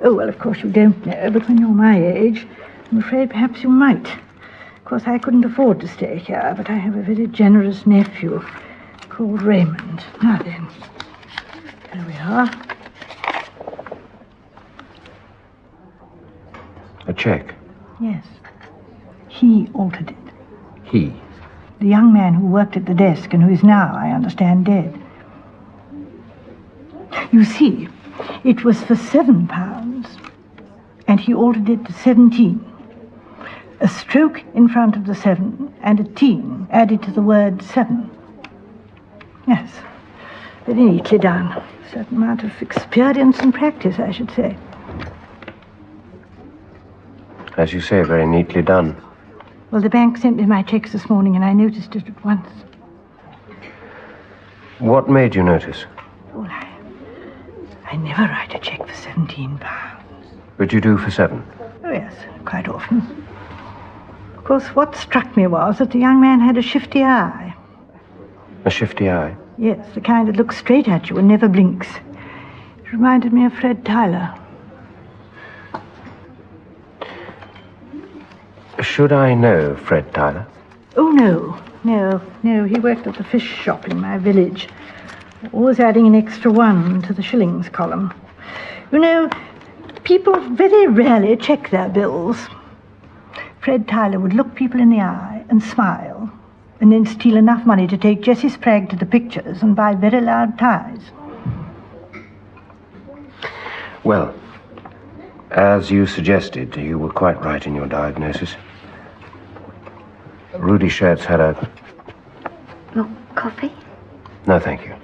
Oh, well, of course you don't know, but when you're my age, I'm afraid perhaps you might. Of course, I couldn't afford to stay here, but I have a very generous nephew called Raymond. Now then, here we are. A check? Yes. He altered it. He? The young man who worked at the desk and who is now, I understand, dead. You see, it was for £7, and he altered it to 17. A stroke in front of the 7 and a teen added to the word 7. Yes. Very neatly done. A certain amount of experience and practice, I should say. As you say, very neatly done. Well, the bank sent me my checks this morning and I noticed it at once. What made you notice? Well, I never write a check for £17. But you do for 7. Oh, yes, quite often. Of course, what struck me was that the young man had a shifty eye. A shifty eye? Yes, the kind that looks straight at you and never blinks. It reminded me of Fred Tyler. Should I know Fred Tyler? Oh, no. He worked at the fish shop in my village. Always adding an extra 1 to the shillings column. You know, people very rarely check their bills. Fred Tyler would look people in the eye and smile, and then steal enough money to take Jessie Spragg to the pictures and buy very loud ties. Well, as you suggested, you were quite right in your diagnosis. Rudy Schertz had a... More coffee? No, thank you.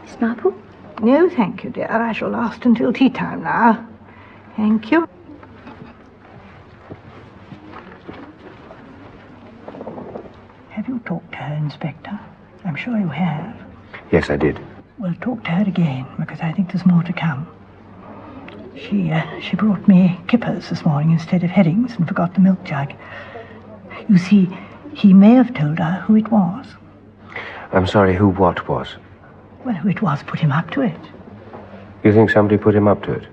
Miss Marple? No, thank you, dear. I shall last until tea time now. Thank you. Have you talked to her, Inspector? I'm sure you have. Yes, I did. Well, talk to her again, because I think there's more to come. She brought me kippers this morning instead of herrings and forgot the milk jug. You see, he may have told her who it was. I'm sorry, who what was? Well, who it was put him up to it. You think somebody put him up to it?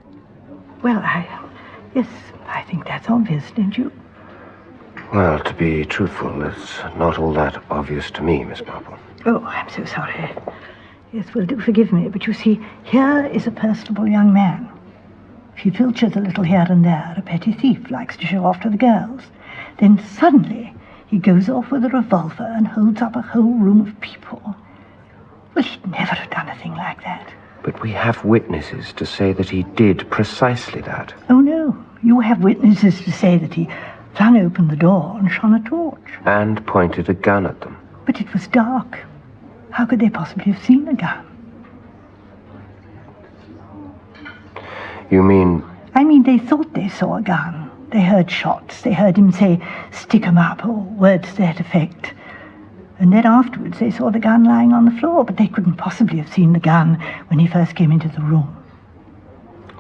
Well, yes, I think that's obvious, don't you? Well, to be truthful, it's not all that obvious to me, Miss Marple. Oh, I'm so sorry. Yes, well, do forgive me, but you see, here is a personable young man. If he filches a little here and there, a petty thief likes to show off to the girls. Then suddenly he goes off with a revolver and holds up a whole room of people. Well, he'd never have done a thing like that. But we have witnesses to say that he did precisely that. Oh, no. You have witnesses to say that he flung open the door and shone a torch. And pointed a gun at them. But it was dark. How could they possibly have seen a gun? You mean... I mean, they thought they saw a gun. They heard shots. They heard him say, "Stick 'em up," or words to that effect. And then afterwards they saw the gun lying on the floor, but they couldn't possibly have seen the gun when he first came into the room.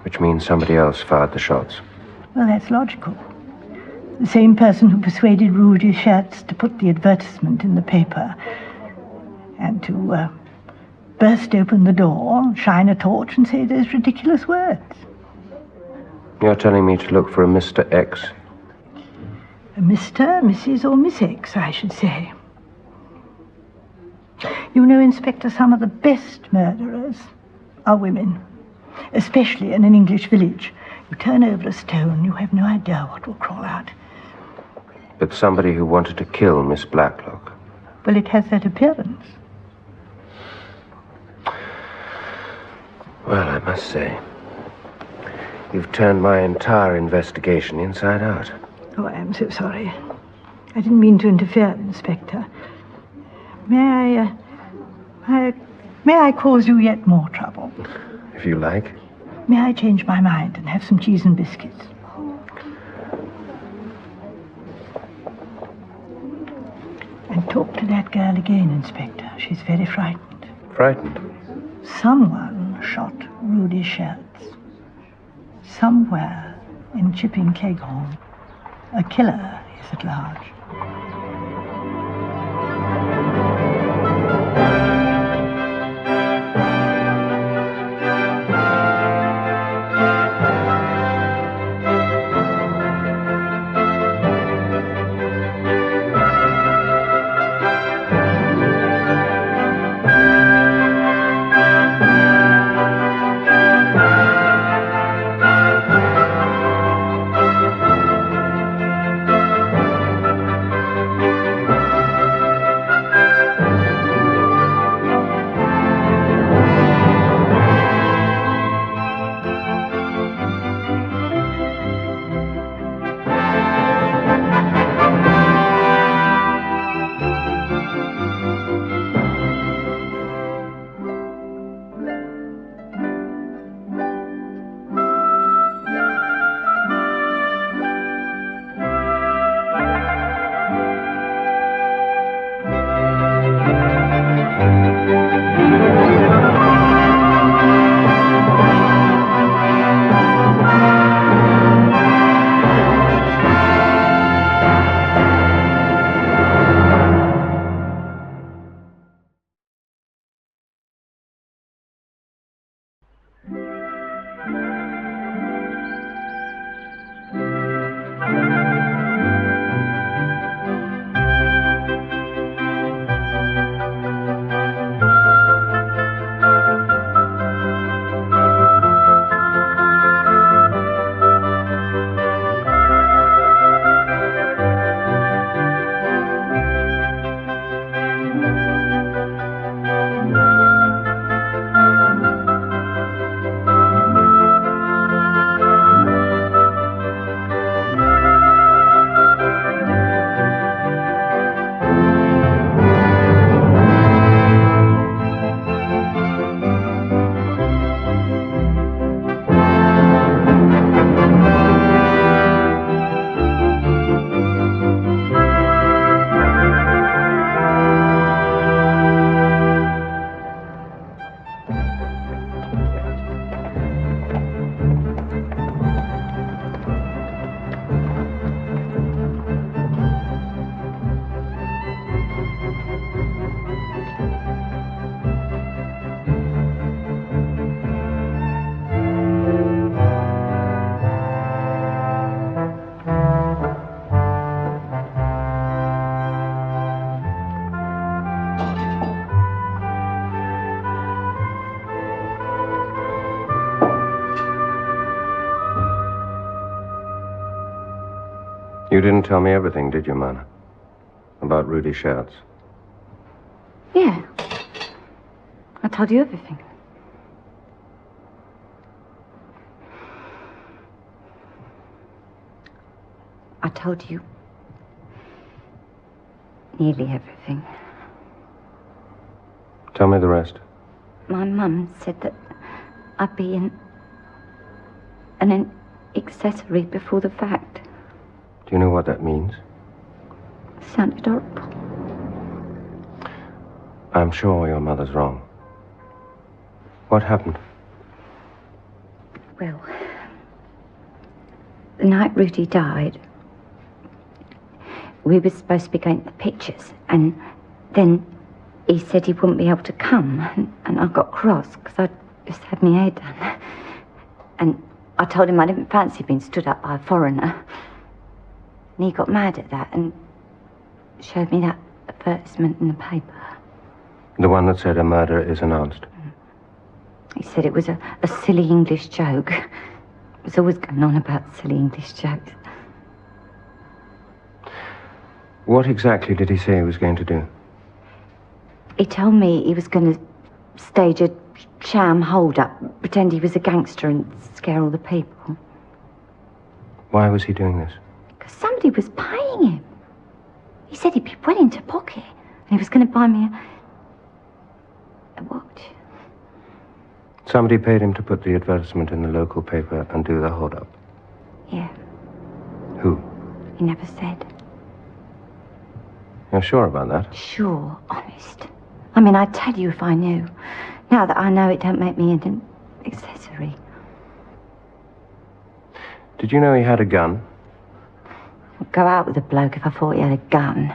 Which means somebody else fired the shots. Well, that's logical. The same person who persuaded Rudy Schertz to put the advertisement in the paper and to burst open the door, shine a torch and say those ridiculous words. You're telling me to look for a Mr. X? A Mr., Mrs. or Miss X, I should say. You know, Inspector, some of the best murderers are women, especially in an English village. You turn over a stone, you have no idea what will crawl out. But somebody who wanted to kill Miss Blacklock. Well, it has that appearance. Well, I must say, you've turned my entire investigation inside out. Oh, I am so sorry. I didn't mean to interfere, Inspector. May I cause you yet more trouble? If you like. May I change my mind and have some cheese and biscuits? And talk to that girl again, Inspector. She's very frightened. Frightened? Someone shot Rudy Schertz. Somewhere in Chipping Cleghorn. A killer is at large. didn't tell me everything, did you, Myrna? About Rudy Schertz. Yeah. I told you everything. I told you nearly everything. Tell me the rest. My mum said that I'd be an accessory before the fact. Do you know what that means? Sounded horrible. I'm sure your mother's wrong. What happened? Well, the night Rudy died, we were supposed to be going to the pictures, and then he said he wouldn't be able to come, and I got cross because I just had my hair done. And I told him I didn't fancy being stood up by a foreigner. And he got mad at that and showed me that advertisement in the paper. The one that said a murder is announced. He said it was a silly English joke. It was always going on about silly English jokes. What exactly did he say he was going to do? He told me he was going to stage a sham hold-up, pretend he was a gangster and scare all the people. Why was he doing this? Because somebody was paying him. He said he'd be well into pocket, and he was going to buy me a watch. Somebody paid him to put the advertisement in the local paper and do the hold-up. Yeah. Who? He never said. You're sure about that? Sure, honest. I mean, I'd tell you if I knew. Now that I know, it don't make me an accessory. Did you know he had a gun? I'd go out with a bloke if I thought he had a gun.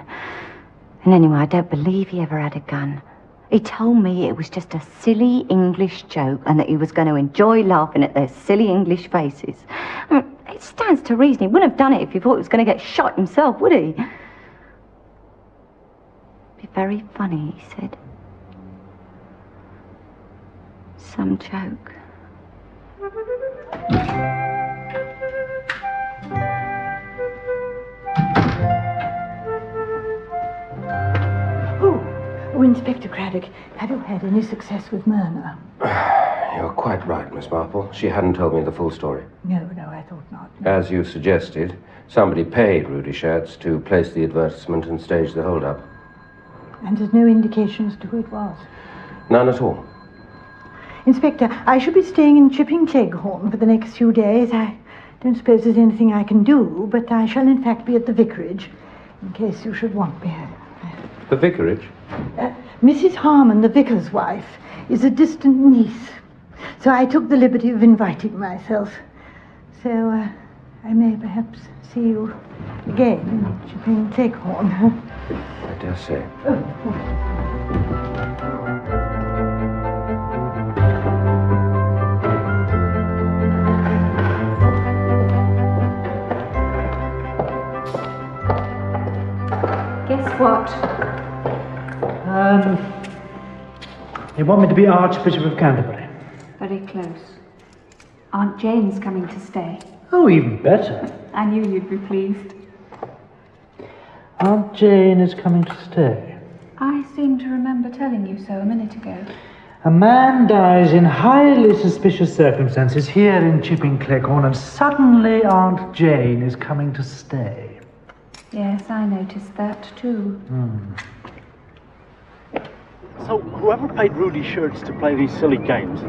And anyway, I don't believe he ever had a gun. He told me it was just a silly English joke and that he was going to enjoy laughing at their silly English faces. I mean, it stands to reason he wouldn't have done it if he thought he was going to get shot himself, would he? Be very funny, he said. Some joke. Oh, Inspector Craddock, have you had any success with Myrna? You're quite right, Miss Marple. She hadn't told me the full story. No, I thought not. No. As you suggested, somebody paid Rudy Schertz to place the advertisement and stage the hold-up. And there's no indication as to who it was? None at all. Inspector, I shall be staying in Chipping Cleghorn for the next few days. I don't suppose there's anything I can do, but I shall in fact be at the vicarage, in case you should want me. The vicarage? Mrs. Harmon, the vicar's wife, is a distant niece, so I took the liberty of inviting myself. So I may perhaps see you again in Chipping Cleghorn. I dare say. Guess what? You want me to be Archbishop of Canterbury? Very close. Aunt Jane's coming to stay. Oh, even better. I knew you'd be pleased. Aunt Jane is coming to stay. I seem to remember telling you so a minute ago. A man dies in highly suspicious circumstances here in Chipping Cleghorn, and suddenly Aunt Jane is coming to stay. Yes, I noticed that too. So, whoever paid Rudy Schertz to play these silly games,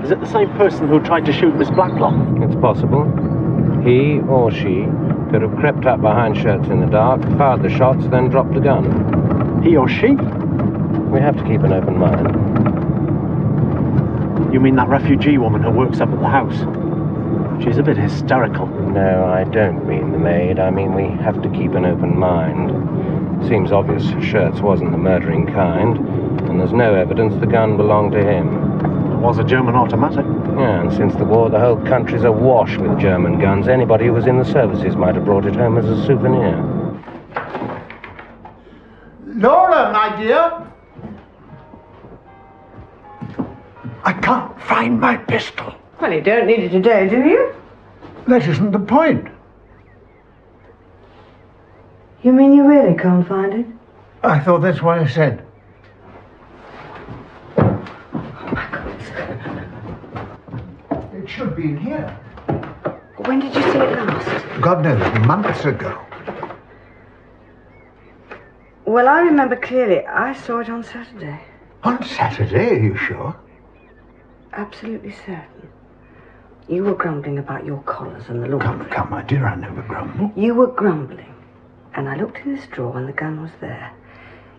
is it the same person who tried to shoot Miss Blacklock? It's possible. He or she could have crept up behind Schertz in the dark, fired the shots, then dropped the gun. He or she? We have to keep an open mind. You mean that refugee woman who works up at the house? She's a bit hysterical. No, I don't mean the maid. I mean we have to keep an open mind. Seems obvious Schertz wasn't the murdering kind, and there's no evidence the gun belonged to him. It was a German automatic. Yeah, and since the war, the whole country's awash with German guns. Anybody who was in the services might have brought it home as a souvenir. Laura, my dear! I can't find my pistol. Well, you don't need it today, do you? That isn't the point. You mean you really can't find it? I thought that's what I said. It should be in here. When did you see it last? God knows, months ago. Well, I remember clearly. I saw it on Saturday. On Saturday, are you sure? Absolutely certain. You were grumbling about your collars and the laundry. Come, my dear, I never grumble. You were grumbling. And I looked in this drawer and the gun was there.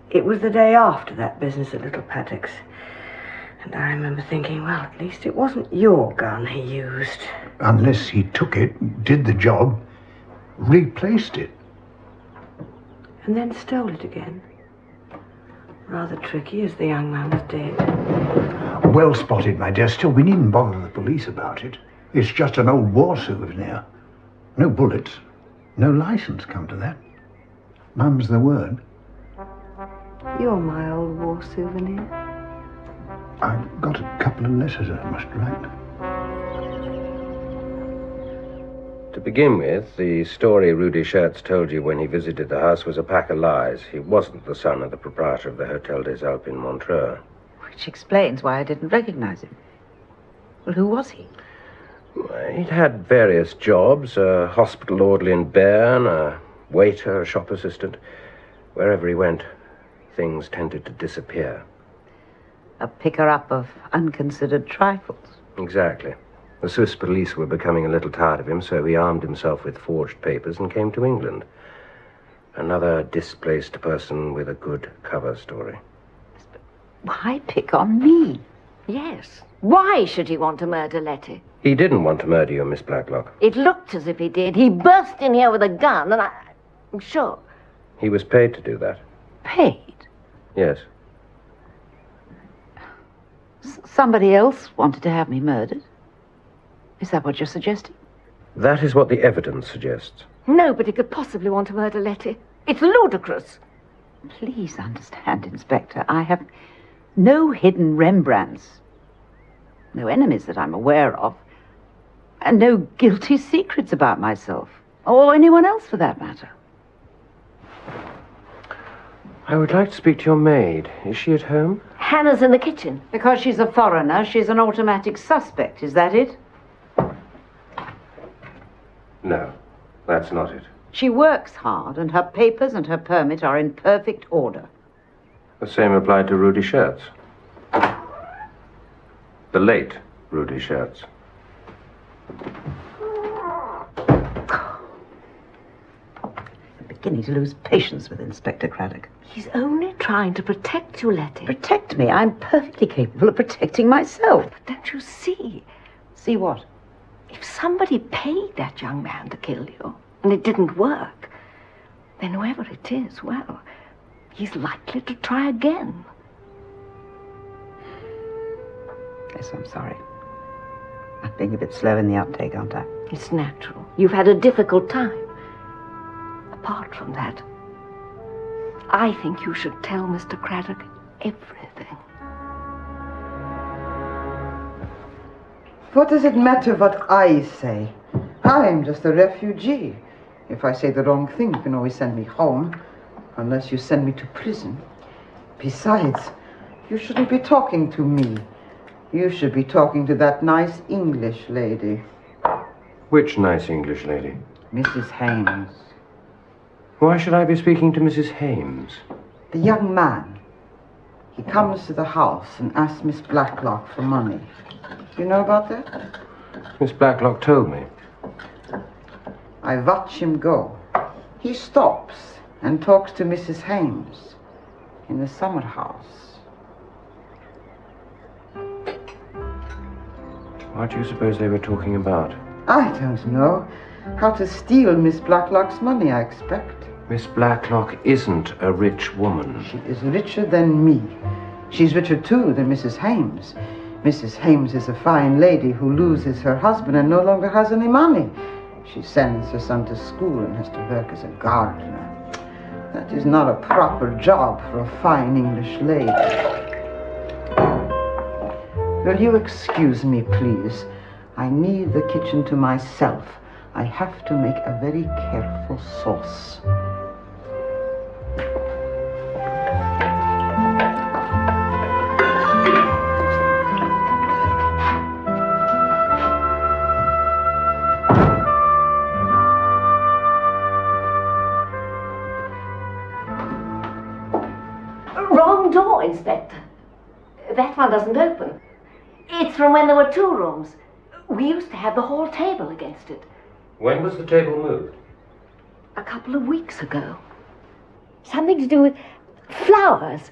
It was the day after that business at Little Paddock's. And I remember thinking, well, at least it wasn't your gun he used. Unless he took it, did the job, replaced it. And then stole it again. Rather tricky, as the young man was dead. Well spotted, my dear. Still, we needn't bother the police about it. It's just an old war souvenir. No bullets, no license, come to that. Mum's the word. You're my old war souvenir. I've got a couple of letters I must write. To begin with, the story Rudy Schertz told you when he visited the house was a pack of lies. He wasn't the son of the proprietor of the Hotel des Alpes in Montreux. Which explains why I didn't recognize him. Well, who was he? He'd had various jobs, a hospital orderly in Bern, a waiter, a shop assistant. Wherever he went, things tended to disappear. A picker-up of unconsidered trifles. Exactly. The Swiss police were becoming a little tired of him, so he armed himself with forged papers and came to England. Another displaced person with a good cover story. Why pick on me? Yes. Why should he want to murder Letty? He didn't want to murder you, Miss Blacklock. It looked as if he did. He burst in here with a gun, and I'm sure. He was paid to do that. Paid? Yes. Somebody else wanted to have me murdered? Is that what you're suggesting? That is what the evidence suggests. Nobody could possibly want to murder Letty. It's ludicrous. Please understand, Inspector, I have no hidden Rembrandts, no enemies that I'm aware of, and no guilty secrets about myself, or anyone else for that matter. I would like to speak to your maid. Is she at home? Hannah's in the kitchen. Because she's a foreigner, she's an automatic suspect, is that it? No, that's not it. She works hard, and her papers and her permit are in perfect order. The same applied to Rudy Schertz. The late Rudy Schertz. I'm beginning to lose patience with Inspector Craddock. He's only trying to protect you, Letty. Protect me? I'm perfectly capable of protecting myself. But don't you see? See what? If somebody paid that young man to kill you, and it didn't work, then whoever it is, well, he's likely to try again. Yes, I'm sorry. I'm being a bit slow in the uptake, aren't I? It's natural. You've had a difficult time. Apart from that, I think you should tell Mr. Craddock everything. What does it matter what I say? I am just a refugee. If I say the wrong thing, you can always send me home, unless you send me to prison. Besides, you shouldn't be talking to me. You should be talking to that nice English lady. Which nice English lady? Mrs. Hames. Why should I be speaking to Mrs. Hames? The young man. He comes to the house and asks Miss Blacklock for money. You know about that? Miss Blacklock told me. I watch him go. He stops and talks to Mrs. Hames in the summer house. What do you suppose they were talking about? I don't know. How to steal Miss Blacklock's money, I expect. Miss Blacklock isn't a rich woman. She is richer than me. She's richer, too, than Mrs. Hames. Mrs. Hames is a fine lady who loses her husband and no longer has any money. She sends her son to school and has to work as a gardener. That is not a proper job for a fine English lady. Will you excuse me, please? I need the kitchen to myself. I have to make a very careful sauce. Inspector. That one doesn't open. It's from when there were 2 rooms. We used to have the hall table against it. When was the table moved? A couple of weeks ago. Something to do with flowers.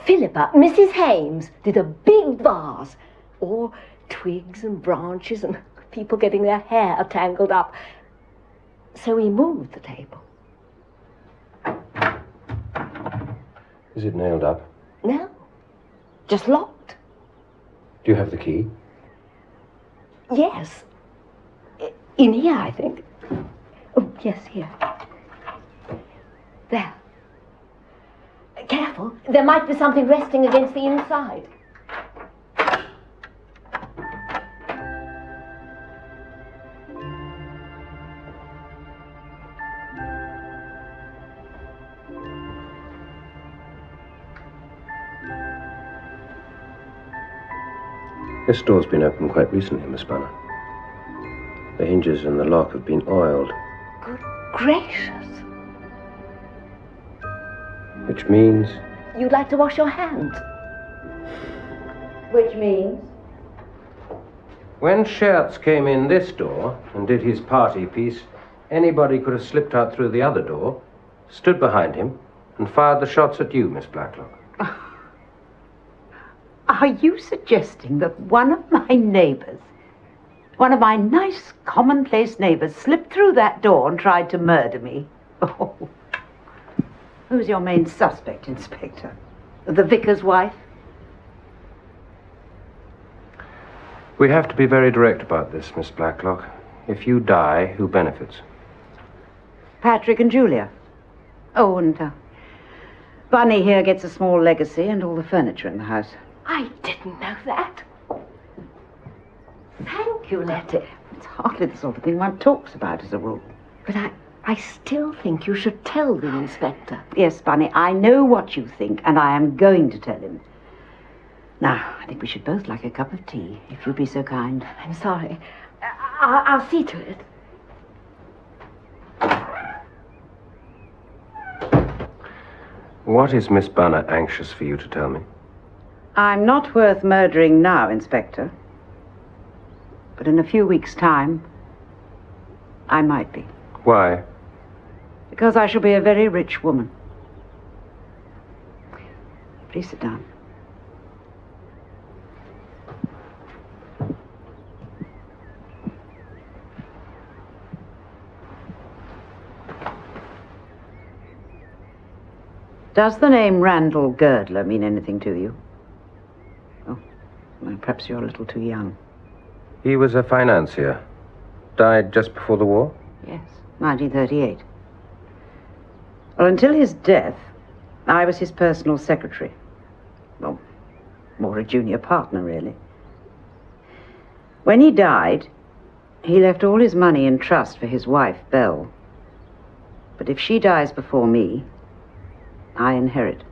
Philippa, Mrs. Hames, did a big vase. All twigs and branches and people getting their hair tangled up. So we moved the table. Is it nailed up? No, just locked. Do you have the key? Yes. In here, I think. Oh, yes, here. There. Careful. There might be something resting against the inside. This door's been opened quite recently, Miss Bunner. The hinges and the lock have been oiled. Good gracious. Which means... You'd like to wash your hands. Which means? When Schertz came in this door and did his party piece, anybody could have slipped out through the other door, stood behind him, and fired the shots at you, Miss Blacklock. Are you suggesting that one of my neighbours, one of my nice, commonplace neighbours, slipped through that door and tried to murder me? Oh. Who's your main suspect, Inspector? The vicar's wife? We have to be very direct about this, Miss Blacklock. If you die, who benefits? Patrick and Julia. Oh, and Bunny here gets a small legacy and all the furniture in the house. I didn't know that. Thank you, Letty. It's hardly the sort of thing one talks about as a rule. But I still think you should tell the Inspector. Yes, Bunny, I know what you think, and I am going to tell him. Now, I think we should both like a cup of tea, if you'd be so kind. I'm sorry. I'll see to it. What is Miss Bunner anxious for you to tell me? I'm not worth murdering now, Inspector. But in a few weeks' time, I might be. Why? Because I shall be a very rich woman. Please sit down. Does the name Randall Girdler mean anything to you? Oh, well, perhaps you're a little too young. He was a financier. Died just before the war? Yes, 1938. Well, until his death, I was his personal secretary. Well, more a junior partner, really. When he died, he left all his money in trust for his wife, Belle. But if she dies before me, I inherit.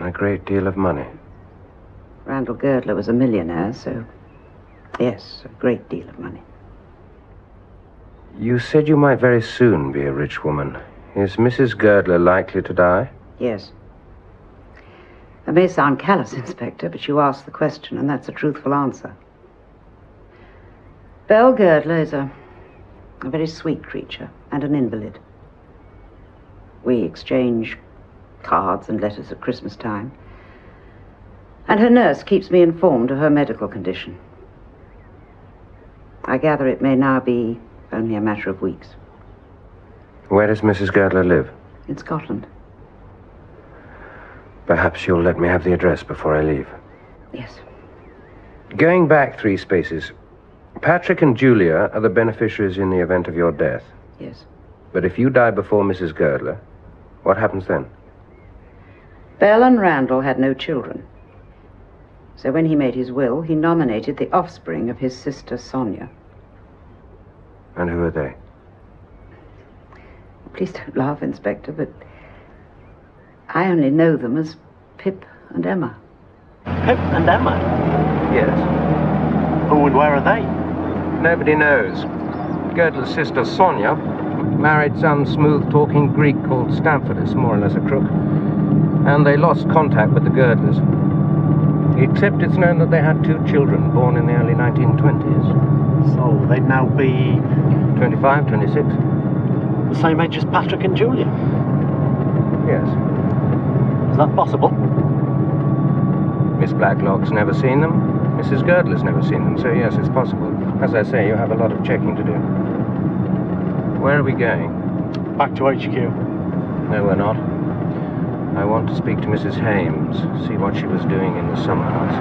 A great deal of money. Randall Girdler was a millionaire, so yes, a great deal of money. You said you might very soon be a rich woman. Is Mrs. Girdler likely to die? Yes. That may sound callous, Inspector, but you asked the question, and that's a truthful answer. Belle Girdler is a very sweet creature and an invalid. We exchange cards and letters at Christmas time, and her nurse keeps me informed of her medical condition. I gather it may now be only a matter of weeks. Where does Mrs. Girdler live? In Scotland. Perhaps you'll let me have the address before I leave. Yes. Going back 3 spaces, Patrick and Julia are the beneficiaries in the event of your death. Yes. But if you die before Mrs. Girdler, what happens then? Belle and Randall had no children. So when he made his will, he nominated the offspring of his sister Sonia. And who are they? Please don't laugh, Inspector, but I only know them as Pip and Emma. Pip and Emma? Yes. Who and where are they? Nobody knows. Girdler's sister Sonia married some smooth-talking Greek called Stamfordus, more or less a crook. And they lost contact with the Girdlers. Except it's known that they had 2 children born in the early 1920s. So they'd now be... 25, 26. The same age as Patrick and Julia? Yes. Is that possible? Miss Blacklock's never seen them. Mrs. Girdler's never seen them, so yes, it's possible. As I say, you have a lot of checking to do. Where are we going? Back to HQ. No, we're not. I want to speak to Mrs. Hames, see what she was doing in the summer house.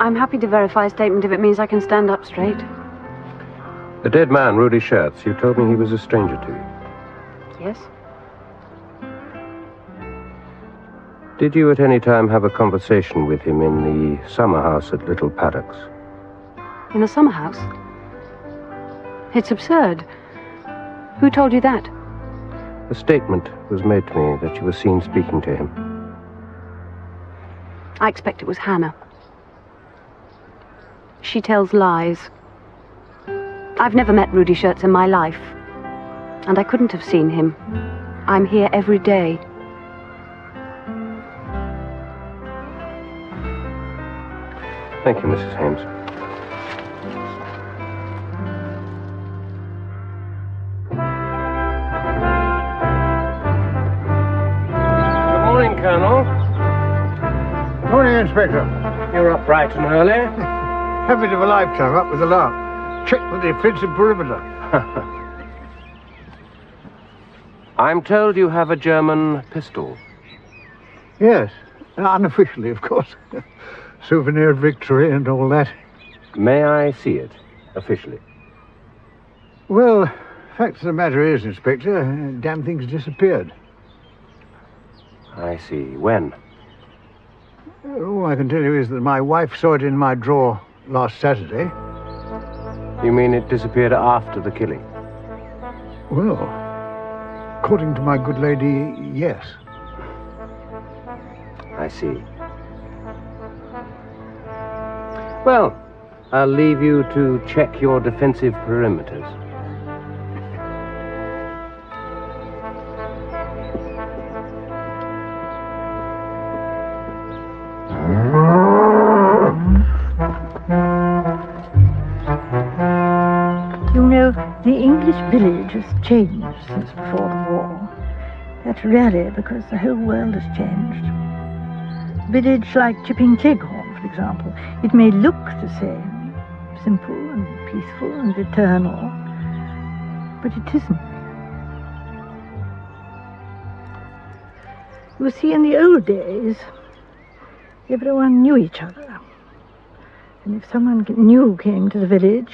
I'm happy to verify a statement if it means I can stand up straight. The dead man, Rudy Schertz, you told me he was a stranger to you. Yes? Did you at any time have a conversation with him in the summer house at Little Paddocks? In the summer house? It's absurd. Who told you that? A statement was made to me that you were seen speaking to him. I expect it was Hannah. She tells lies. I've never met Rudy Schertz in my life, and I couldn't have seen him. I'm here every day. Thank you, Mrs. Hames. Good morning, Colonel. Good morning, Inspector. You're up bright and early. Habit of a lifetime, up with alarm. Check the defensive perimeter. I'm told you have a German pistol. Yes, unofficially, of course. Souvenir of victory and all that. May I see it, officially? Well, fact of the matter is, Inspector, damn thing's disappeared. I see. When? All I can tell you is that my wife saw it in my drawer last Saturday. You mean it disappeared after the killing? Well, according to my good lady, yes. I see. Well, I'll leave you to check your defensive perimeters. You know, the English village has changed since before the war. That's really because the whole world has changed. A village like Chipping Cleghorn, for example, it may look the same, simple and peaceful and eternal, but it isn't. You see, in the old days, everyone knew each other. And if someone new came to the village,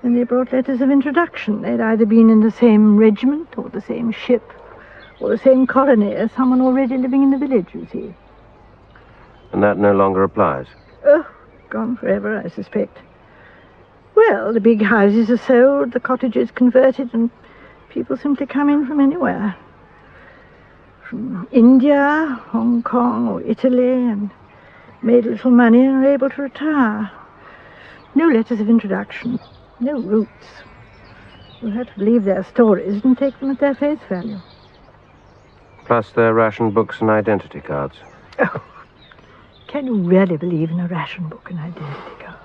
then they brought letters of introduction. They'd either been in the same regiment or the same ship or the same colony as someone already living in the village, you see. And that no longer applies? Oh, gone forever, I suspect. Well, the big houses are sold, the cottages converted, and people simply come in from anywhere. From India, Hong Kong, or Italy, and made a little money and are able to retire. No letters of introduction, no roots. You have to believe their stories and take them at their face value. Plus their ration books and identity cards. Oh, can you really believe in a ration book and identity card?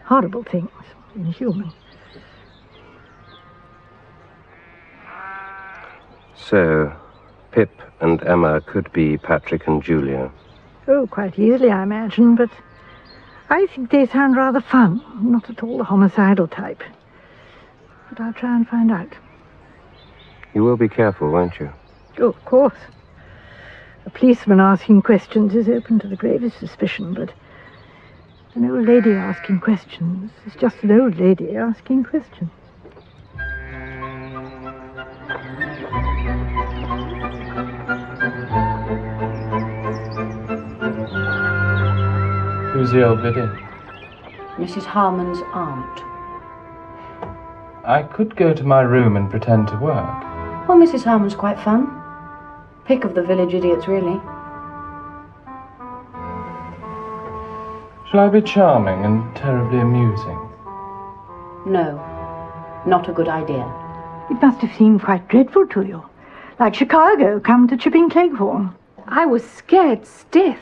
Horrible things, inhuman. So, Pip and Emma could be Patrick and Julia. Oh, quite easily, I imagine, but I think they sound rather fun, not at all the homicidal type. But I'll try and find out. You will be careful, won't you? Oh, of course. A policeman asking questions is open to the gravest suspicion, but an old lady asking questions is just an old lady asking questions. Who's the old biddy? Mrs. Harmon's aunt. I could go to my room and pretend to work. Well, Mrs. Harmon's quite fun. Pick of the village idiots, really. Shall I be charming and terribly amusing? No, not a good idea. It must have seemed quite dreadful to you. Like Chicago come to Chipping Cleghorn. I was scared stiff.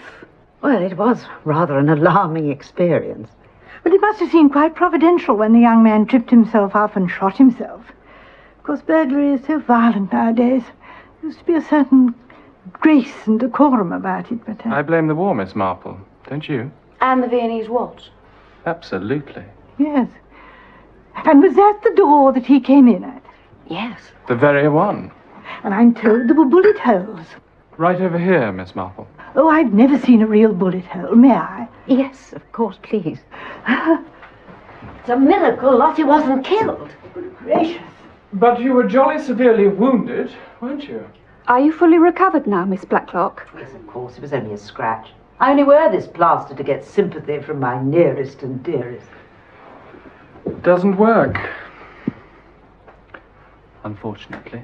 Well, it was rather an alarming experience. But it must have seemed quite providential when the young man tripped himself up and shot himself. Of course, burglary is so violent nowadays. There used to be a certain grace and decorum about it, but... I blame the war, Miss Marple, don't you? And the Viennese waltz. Absolutely. Yes. And was that the door that he came in at? Yes. The very one. And I'm told there were bullet holes. Right over here, Miss Marple. Oh, I've never seen a real bullet hole, may I? Yes, of course, please. It's a miracle Lottie wasn't killed. Good gracious. But you were jolly severely wounded, weren't you? Are you fully recovered now, Miss Blacklock? Yes, of course, it was only a scratch. I only wear this plaster to get sympathy from my nearest and dearest. It doesn't work. Unfortunately.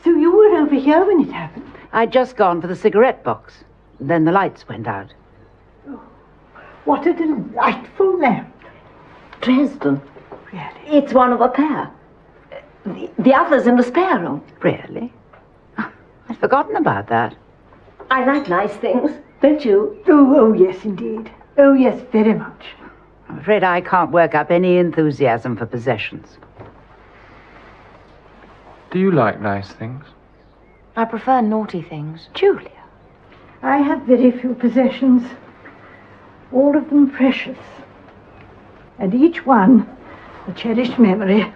So you were over here when it happened? I'd just gone for the cigarette box. Then the lights went out. Oh, what a delightful lamp. Dresden. Really? It's one of a pair. The other's in the spare room. Really? Oh, I'd forgotten about that. I like nice things, don't you? Oh, yes, indeed. Oh, yes, very much. I'm afraid I can't work up any enthusiasm for possessions. Do you like nice things? I prefer naughty things. Julia. I have very few possessions. All of them precious. And each one a cherished memory.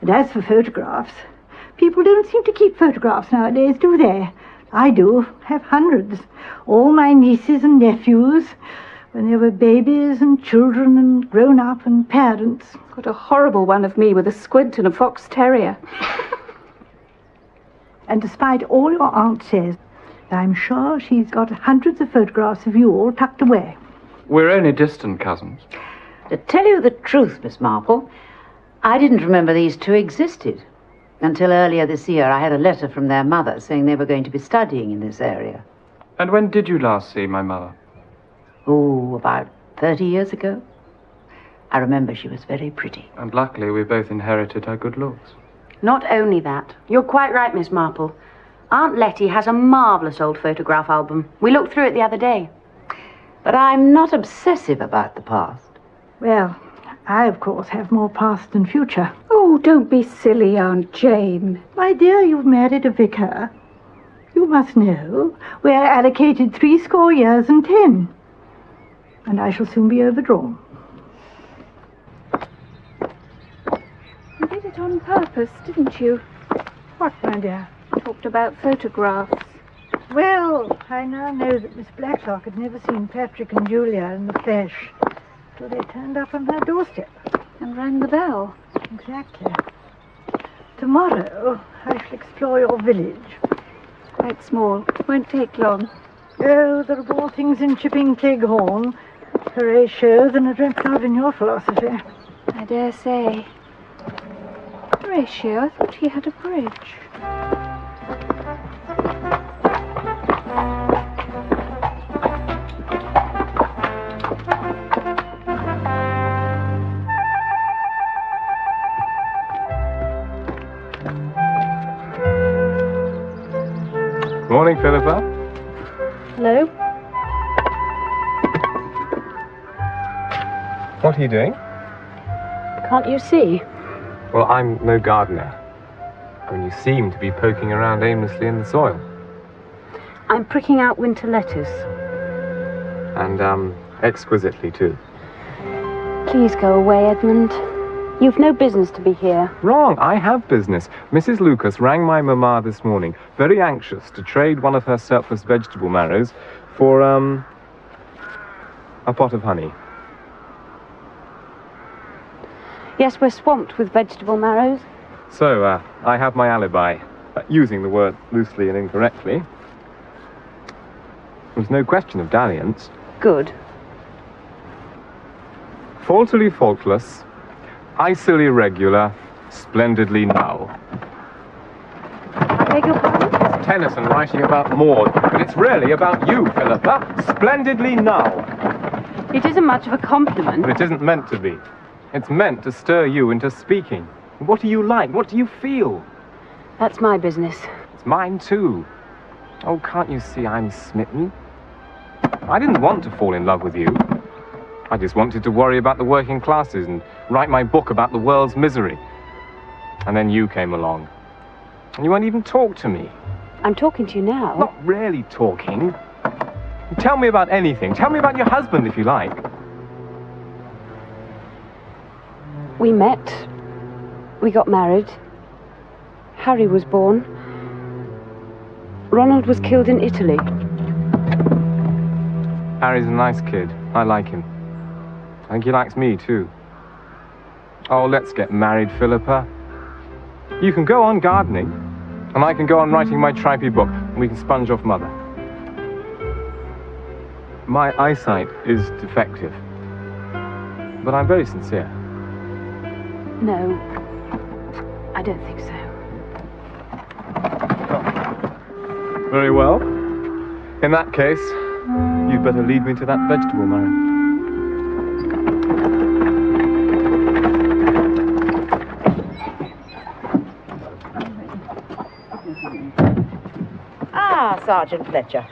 And as for photographs, people don't seem to keep photographs nowadays, do they? I do, have hundreds. All my nieces and nephews, when they were babies and children and grown up and parents. Got a horrible one of me with a squint and a fox terrier. And despite all your aunt says, I'm sure she's got hundreds of photographs of you all tucked away. We're only distant cousins. To tell you the truth, Miss Marple, I didn't remember these two existed. Until earlier this year, I had a letter from their mother saying they were going to be studying in this area. And when did you last see my mother? Oh, about 30 years ago. I remember she was very pretty. And luckily, we both inherited her good looks. Not only that, you're quite right, Miss Marple. Aunt Letty has a marvellous old photograph album. We looked through it the other day. But I'm not obsessive about the past. Well, I, of course, have more past than future. Oh, don't be silly, Aunt Jane. My dear, you've married a vicar. You must know we're allocated 70 years and 10. And I shall soon be overdrawn. You did it on purpose, didn't you? What, my dear? Talked about photographs. Well, I now know that Miss Blacklock had never seen Patrick and Julia in the flesh till they turned up on her doorstep. And rang the bell. Exactly. Tomorrow I shall explore your village. It's quite small. Won't take long. Oh, there are more things in Chipping Cleghorn, Horatio, than I dreamt of in your philosophy. I dare say. Horatio, I thought he had a bridge. Morning, Philippa. Hello. What are you doing? Can't you see? Well, I'm no gardener. I mean, you seem to be poking around aimlessly in the soil. I'm pricking out winter lettuce. And, exquisitely, too. Please go away, Edmund. You've no business to be here. Wrong. I have business. Mrs. Lucas rang my mamma this morning, very anxious to trade one of her surplus vegetable marrows for, a pot of honey. Yes, we're swamped with vegetable marrows. So, I have my alibi, using the word loosely and incorrectly. There's no question of dalliance. Good. Faultily faultless, icily regular, splendidly null. I beg your pardon? Tennyson writing about Maud, but it's really about you, Philippa. Splendidly null. It isn't much of a compliment. But it isn't meant to be. It's meant to stir you into speaking. What do you like? What do you feel? That's my business. It's mine too. Oh, can't you see I'm smitten? I didn't want to fall in love with you. I just wanted to worry about the working classes and write my book about the world's misery. And then you came along. And you won't even talk to me. I'm talking to you now. Not really talking. Tell me about anything. Tell me about your husband, if you like. We met. We got married. Harry was born. Ronald was killed in Italy. Harry's a nice kid. I like him. I think he likes me, too. Oh, let's get married, Philippa. You can go on gardening, and I can go on writing my tripy book, and we can sponge off Mother. My eyesight is defective, but I'm very sincere. No, I don't think so. Very well. In that case, you'd better lead me to that vegetable, Mary. Ah, Sergeant Fletcher.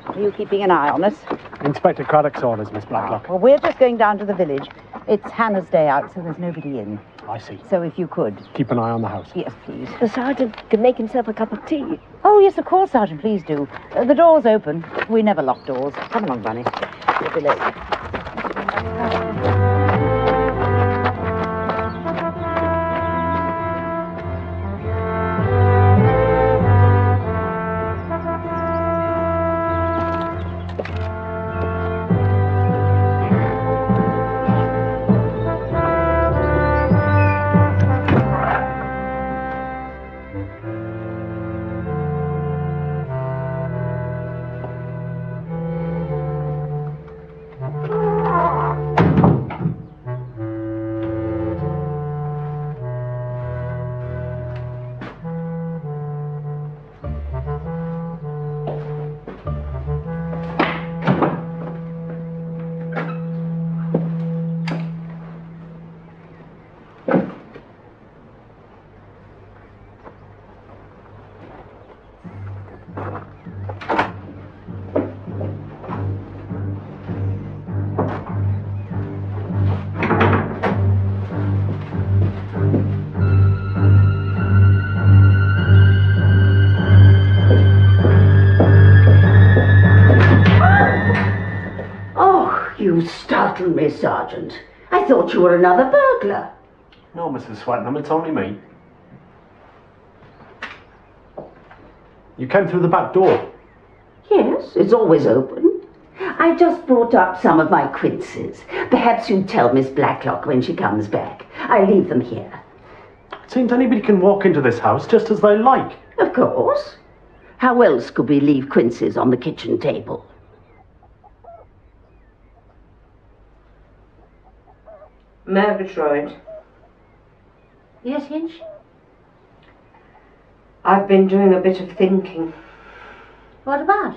Are you keeping an eye on us? Inspector Craddock's orders, Miss Blacklock. Well, we're just going down to the village. It's Hannah's day out, so there's nobody in. I see. So if you could... Keep an eye on the house. Yes, please. The sergeant can make himself a cup of tea. Oh, yes, of course, Sergeant, please do. The door's open. We never lock doors. Come along, Bunny. You'll be late. You startled me, Sergeant. I thought you were another burglar. No, Mrs. Swetnam, it's only me. You came through the back door. Yes, it's always open. I just brought up some of my quinces. Perhaps you'd tell Miss Blacklock when she comes back. I leave them here. It seems anybody can walk into this house just as they like. Of course. How else could we leave quinces on the kitchen table? Murgatroyd. Yes, Hinch? I've been doing a bit of thinking. What about?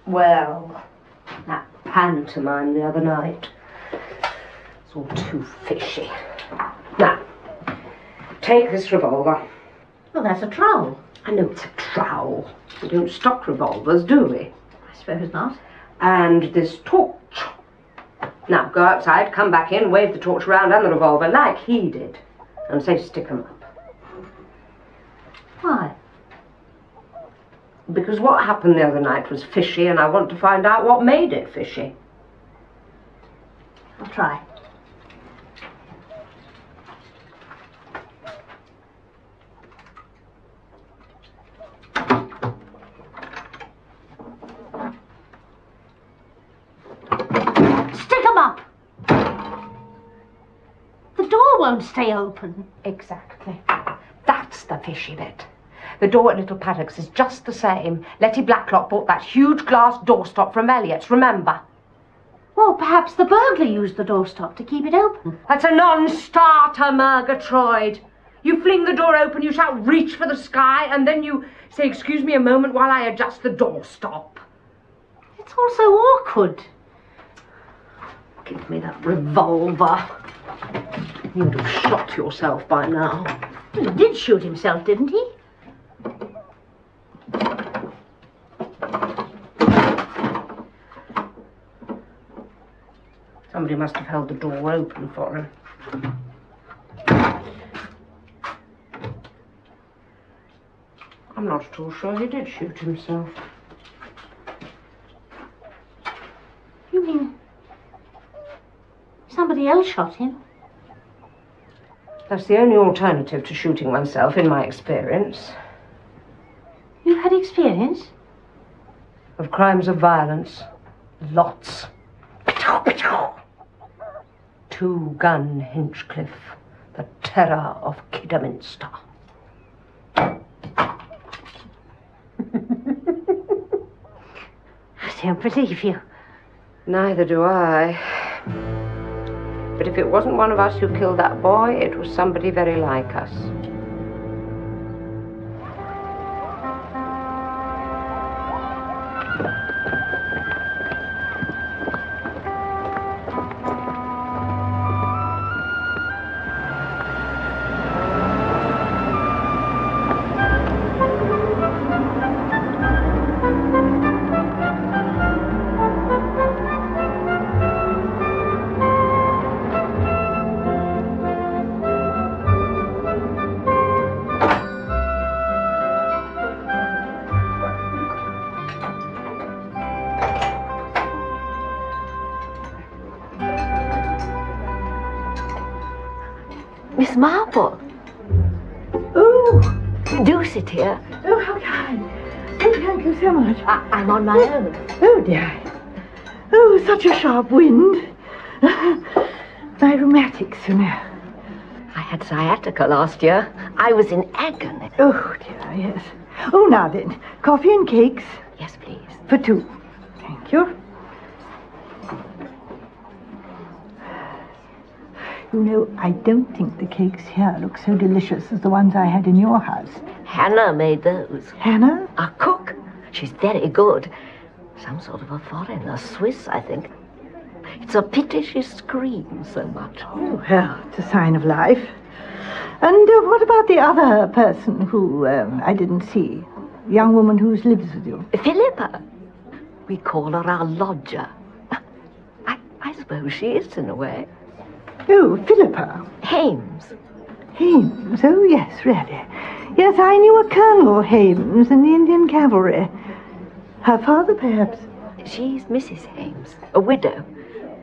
Well, that pantomime the other night. It's all too fishy. Now, take this revolver. Well, that's a trowel. I know it's a trowel. We don't stock revolvers, do we? I suppose not. And this torch. Now, go outside, come back in, wave the torch around and the revolver like he did. And say stick 'em up. Why? Because what happened the other night was fishy, and I want to find out what made it fishy. I'll try. Stick 'em up! The door won't stay open. Exactly. That's the fishy bit. The door at Little Paddock's is just the same. Letty Blacklock bought that huge glass doorstop from Elliott's, remember? Well, perhaps the burglar used the doorstop to keep it open. That's a non-starter, Murgatroyd. You fling the door open, you shout, reach for the sky, and then you say, excuse me a moment while I adjust the doorstop. It's all so awkward. Give me that revolver. You'd have shot yourself by now. He did shoot himself, didn't he? Somebody must have held the door open for him. I'm not at all sure he did shoot himself. You mean somebody else shot him? That's the only alternative to shooting oneself, in my experience. You've had experience? Of crimes of violence. Lots. Two-gun Hinchcliffe, the terror of Kidderminster. I don't believe you. Neither do I. But if it wasn't one of us who killed that boy, it was somebody very like us. Miss Marple. Oh. Do sit here. Oh, how kind. Oh, thank you so much. I'm on my own. Oh, dear. Oh, such a sharp wind. My rheumatics, you know. I had sciatica last year. I was in agony. Oh, dear, yes. Oh, now then, coffee and cakes. Yes, please. For two. Thank you. You know, I don't think the cakes here look so delicious as the ones I had in your house. Hannah made those. Hannah? Our cook. She's very good. Some sort of a foreigner, Swiss, I think. It's a pity she screams so much. Oh, well, it's a sign of life. And what about the other person who I didn't see? The young woman who lives with you? Philippa. We call her our lodger. I suppose she is, in a way. Oh, Philippa. Hames. Hames? Oh, yes, really. Yes, I knew a Colonel Hames in the Indian Cavalry. Her father, perhaps? She's Mrs. Hames, a widow.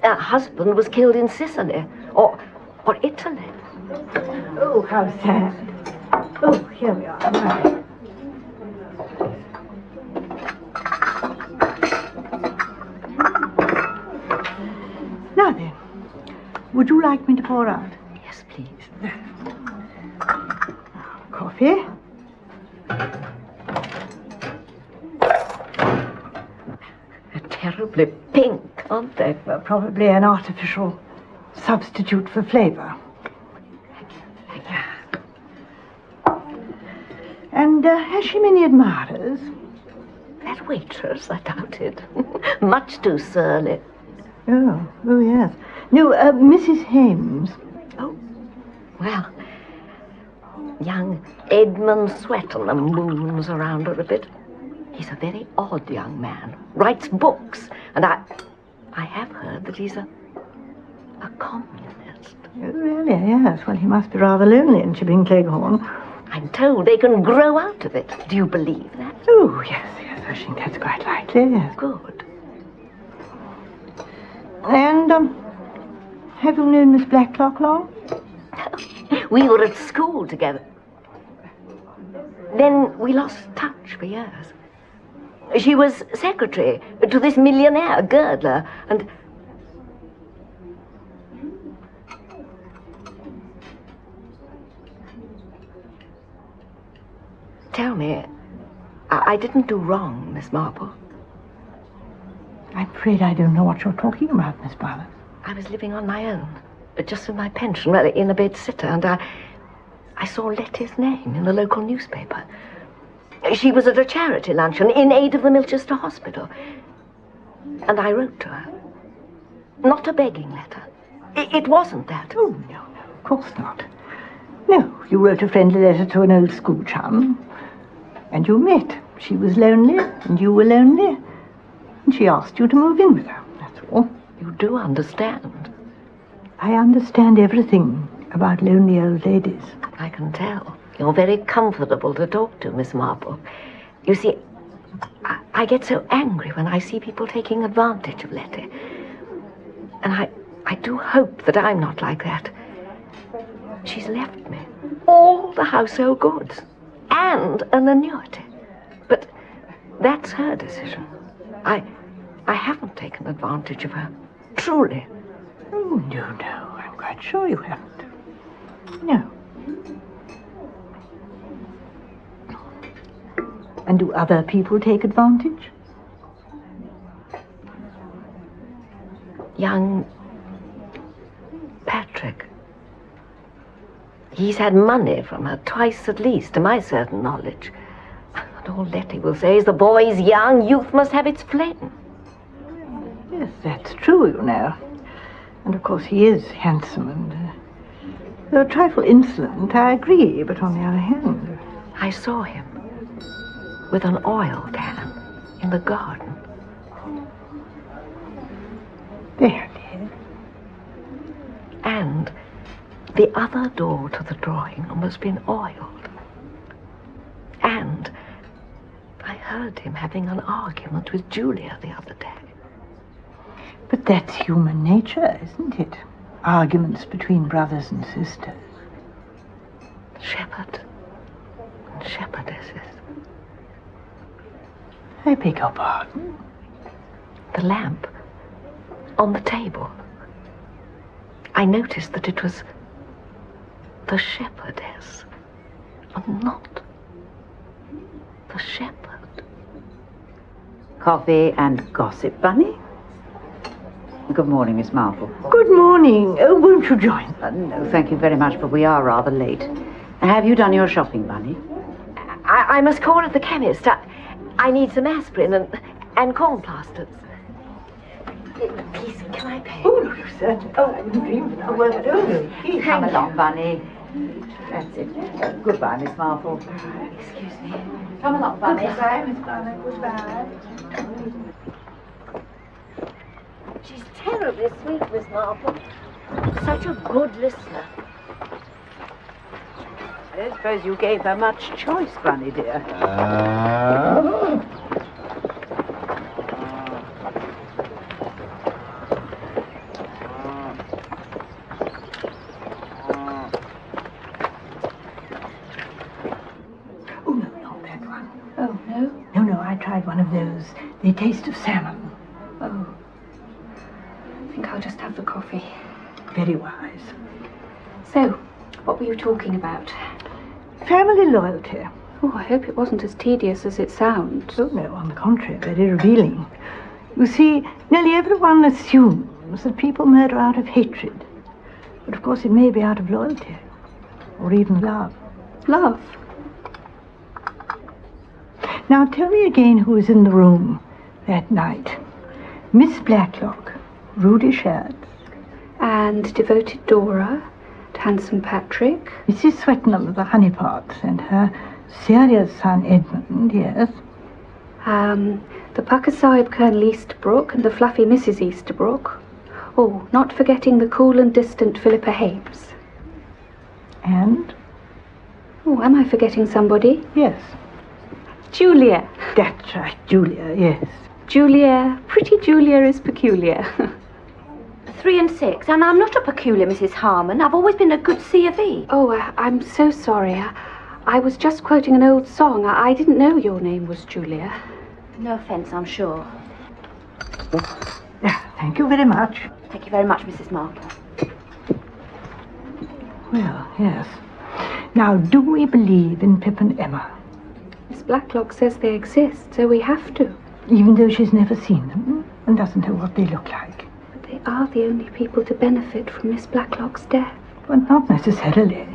Her husband was killed in Sicily, or Italy. Oh, how sad. Oh, here we are. Right. Now then, would you like me to pour out? Yes, please. Coffee. Terribly pink, aren't they? Well, probably an artificial substitute for flavour. And has she many admirers? That waitress, I doubt it. Much too surly. Oh, yes. No, Mrs. Hames. Oh, well, young Edmund Swettenham moons around her a bit. He's a very odd young man, writes books, and I have heard that he's a communist. Oh, really, yes. Well, he must be rather lonely in Chipping Cleghorn. I'm told they can grow out of it. Do you believe that? Oh, yes, I think that's quite likely, yes. Good. And, have you known Miss Blacklock long? We were at school together. Then we lost touch for years. She was secretary to this millionaire girdler, and... Tell me, I didn't do wrong, Miss Marple. I'm afraid I don't know what you're talking about, Miss Barlow. I was living on my own, just with my pension, well, in a bed sitter, and I saw Letty's name in the local newspaper. She was at a charity luncheon in aid of the Milchester Hospital. And I wrote to her. Not a begging letter. It wasn't that. Oh, no, of course not. No, you wrote a friendly letter to an old school chum. And you met. She was lonely, and you were lonely. And she asked you to move in with her, that's all. You do understand. I understand everything about lonely old ladies. I can tell. You're very comfortable to talk to, Miss Marple. You see, I get so angry when I see people taking advantage of Letty. And I do hope that I'm not like that. She's left me all the household goods and an annuity. But that's her decision. I haven't taken advantage of her. Truly. Oh, no, I'm quite sure you haven't. No. And do other people take advantage? Young Patrick. He's had money from her twice at least, to my certain knowledge. And all Letty will say is the boy's young, youth must have its fling. Yes, that's true, you know. And of course he is handsome and, though a trifle insolent, I agree, but on the other hand... I saw him with an oil can in the garden. There, dear. And the other door to the drawing room has been oiled. And I heard him having an argument with Julia the other day. But that's human nature, isn't it? Arguments between brothers and sisters. Shepherd and shepherdesses. I beg your pardon? The lamp on the table. I noticed that it was the shepherdess and not the shepherd. Coffee and gossip, Bunny? Good morning, Miss Marple. Good morning. Oh, won't you join? No, thank you very much, but we are rather late. Have you done your shopping, Bunny? I must call at the chemist. I need some aspirin and corn plasters. Please, can I pay? Oh, no, you certainly. Oh, I wouldn't dream of it. Well, no. Come along, Bunny. That's it. Goodbye, Miss Marple. Excuse me. Come along, Bunny. Goodbye, Miss Barnett. Goodbye. She's terribly sweet, Miss Marple. Such a good listener. I don't suppose you gave her much choice, Bunny, dear. Oh, no, not that one. Oh, no? No, I tried one of those. They taste of salmon. Oh. I think I'll just have the coffee. Very wise. So, what were you talking about? Family loyalty. Oh, I hope it wasn't as tedious as it sounds. Oh, no, on the contrary, very revealing. You see, nearly everyone assumes that people murder out of hatred. But of course it may be out of loyalty. Or even love. Love? Now tell me again who was in the room that night. Miss Blacklock, Rudy Schertz. And devoted Dora, handsome Patrick. Mrs. Swettenham of the Honeypots and her serious son Edmund, yes. The pucker sahib Colonel Easterbrook and the fluffy Mrs. Easterbrook. Oh, not forgetting the cool and distant Philippa Hapes. And? Oh, am I forgetting somebody? Yes. Julia. That's right, Julia, yes. Julia, pretty Julia is peculiar. 3 and 6, and I'm not a peculiar Mrs. Harmon. I've always been a good C of E. Oh, I'm so sorry. I was just quoting an old song. I didn't know your name was Julia. No offence, I'm sure. Thank you very much. Thank you very much, Mrs. Marple. Well, yes. Now, do we believe in Pip and Emma? Miss Blacklock says they exist, so we have to. Even though she's never seen them and doesn't know what they look like. But they are the only people to benefit from Miss Blacklock's death. Well, not necessarily.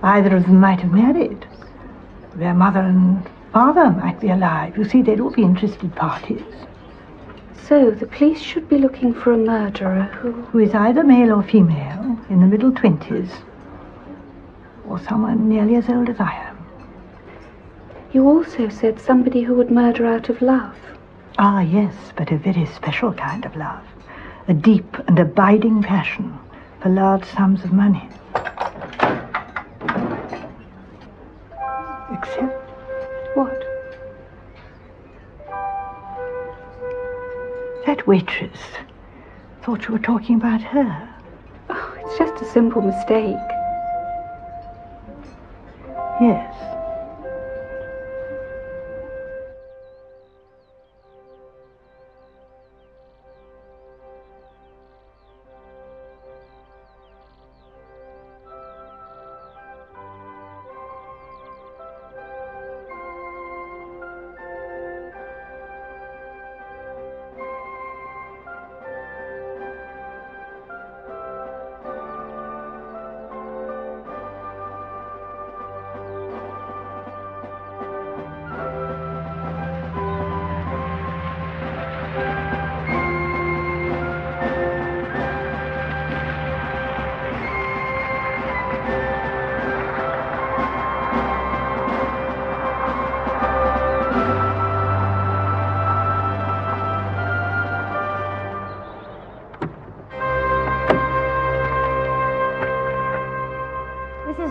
Either of them might have married. Their mother and father might be alive. You see, they'd all be interested parties. So, the police should be looking for a murderer who is either male or female, in the middle 20s, or someone nearly as old as I am. You also said somebody who would murder out of love. Ah, yes, but a very special kind of love. A deep and abiding passion for large sums of money. Except... What? That waitress. Thought you were talking about her. Oh, it's just a simple mistake. Yes.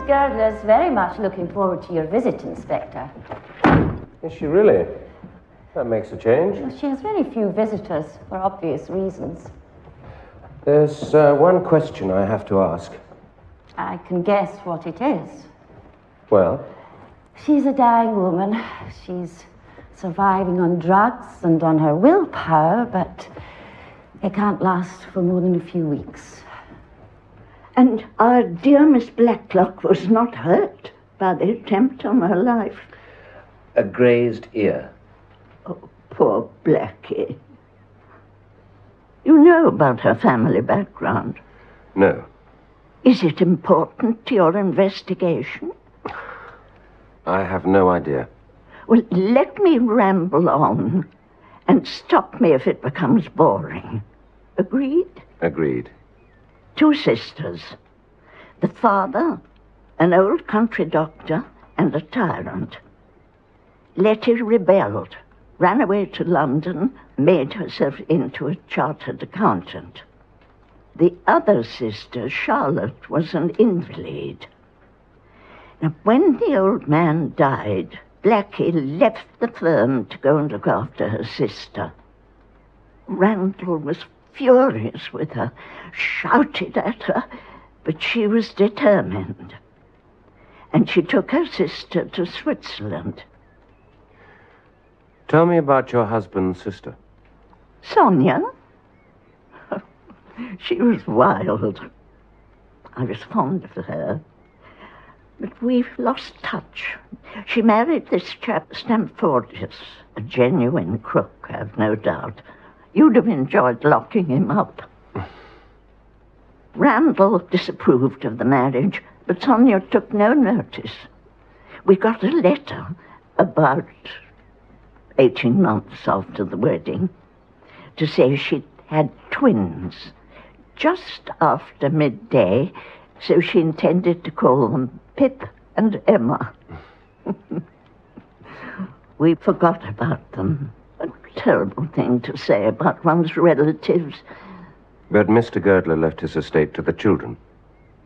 Girdler's very much looking forward to your visit, Inspector. Is she really? That makes a change. Well, she has very few visitors, for obvious reasons. There's one question I have to ask. I can guess what it is. Well? She's a dying woman. She's surviving on drugs and on her willpower, but it can't last for more than a few weeks. And our dear Miss Blacklock was not hurt by the attempt on her life. A grazed ear. Oh, poor Blackie. You know about her family background? No. Is it important to your investigation? I have no idea. Well, let me ramble on and stop me if it becomes boring. Agreed? Agreed. 2 sisters. The father, an old country doctor and a tyrant. Letty rebelled, ran away to London, made herself into a chartered accountant. The other sister, Charlotte, was an invalid. Now, when the old man died, Blackie left the firm to go and look after her sister. Randall was furious with her, shouted at her, but she was determined. And she took her sister to Switzerland. Tell me about your husband's sister. Sonia? She was wild. I was fond of her. But we've lost touch. She married this chap, Stamfordius, a genuine crook, I've no doubt. You'd have enjoyed locking him up. Randall disapproved of the marriage, but Sonia took no notice. We got a letter about 18 months after the wedding to say she'd had twins just after midday, so she intended to call them Pip and Emma. We forgot about them. A terrible thing to say about one's relatives. But Mr. Girdler left his estate to the children,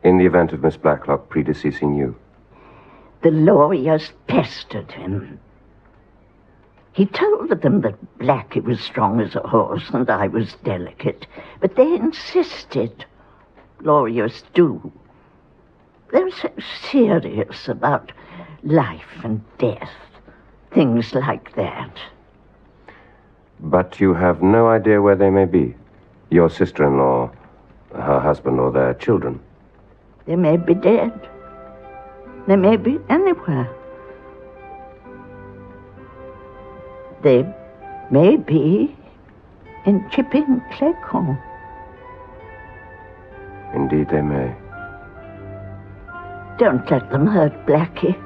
in the event of Miss Blacklock predeceasing you. The lawyers pestered him. He told them that Blackie was strong as a horse and I was delicate, but they insisted. Lawyers do. They're so serious about life and death, things like that. But you have no idea where they may be? Your sister-in-law, her husband, or their children? They may be dead. They may be anywhere. They may be in Chipping Cleghorn. Indeed they may. Don't let them hurt Blackie.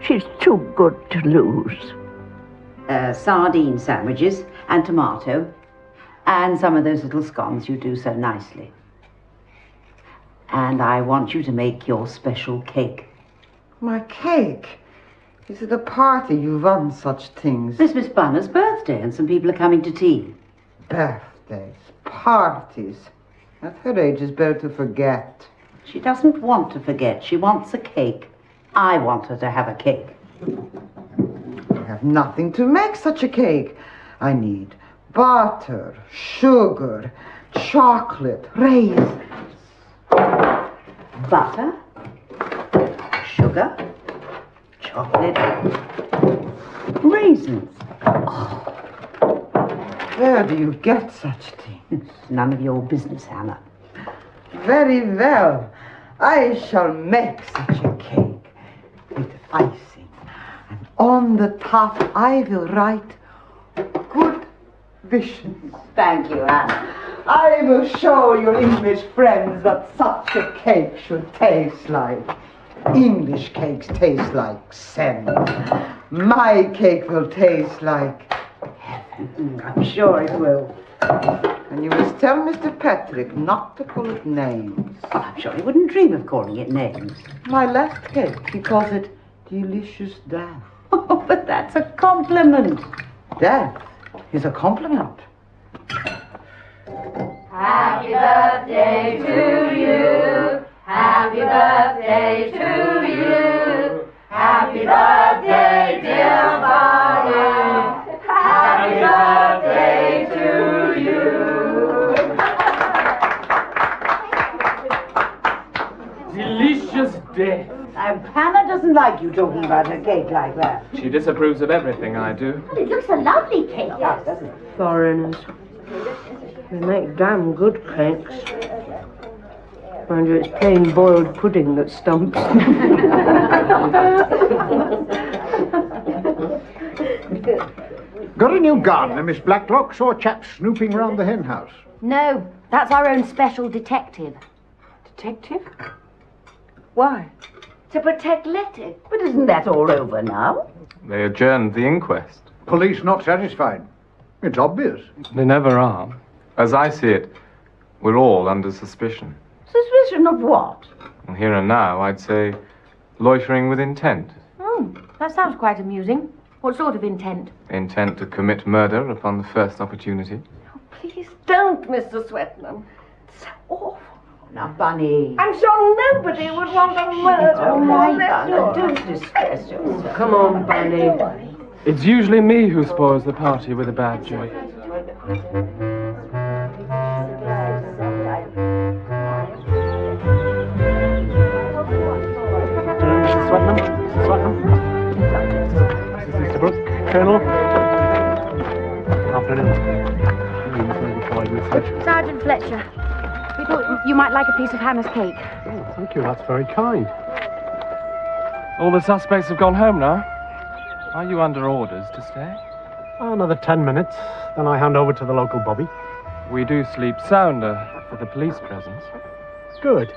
She's too good to lose. Sardine sandwiches and tomato. And some of those little scones you do so nicely. And I want you to make your special cake. My cake? Is it a party you run such things? It's Miss Bunner's birthday and some people are coming to tea. Birthdays, parties. At her age, it's better to forget. She doesn't want to forget. She wants a cake. I want her to have a cake. I have nothing to make such a cake. I need butter, sugar, chocolate, raisins. Butter, sugar, chocolate, raisins. Oh. Where do you get such things? None of your business, Hannah. Very well. I shall make such a cake with icing. And on the top I will write good wishes. Thank you, Hannah. I will show your English friends what such a cake should taste like. English cakes taste like sand. My cake will taste like heaven. I'm sure it will. And you must tell Mr. Patrick not to call it names. Well, I'm sure he wouldn't dream of calling it names. My last cake, he calls it delicious death. Oh, but that's a compliment. Death is a compliment. Happy birthday to you. Happy birthday to you. Happy birthday, dear Barney. Happy birthday to you. Delicious death. Hannah doesn't like you talking about her cake like that. She disapproves of everything I do. It looks a lovely cake. Yes, doesn't it? Foreigners. They make damn good cakes. Mind you, it's plain boiled pudding that stumps. Got a new gardener, Miss Blacklock? Saw a chap snooping round the hen house. No, that's our own special detective. Detective? Why? To protect Letty. But isn't that all over now? They adjourned the inquest. Police not satisfied. It's obvious. They never are. As I see it, we're all under suspicion. Suspicion of what? And here and now, I'd say loitering with intent. Oh, that sounds quite amusing. What sort of intent? Intent to commit murder upon the first opportunity. Please don't, Mr. Swetnam. It's so awful. Now, Bunny. I'm sure nobody would want a murder. Oh, my darling, don't distress yourself. Come on, Bunny. It's usually me who spoils the party with a bad joke. Mrs. Swetnam? Mrs. Swetnam? Mrs. Easterbrook? Colonel? Afternoon. Sergeant Fletcher. We thought you might like a piece of Hannah's cake. Oh, thank you, that's very kind. All the suspects have gone home now. Are you under orders to stay? Another 10 minutes, then I hand over to the local bobby. We do sleep sounder for the police presence. Good.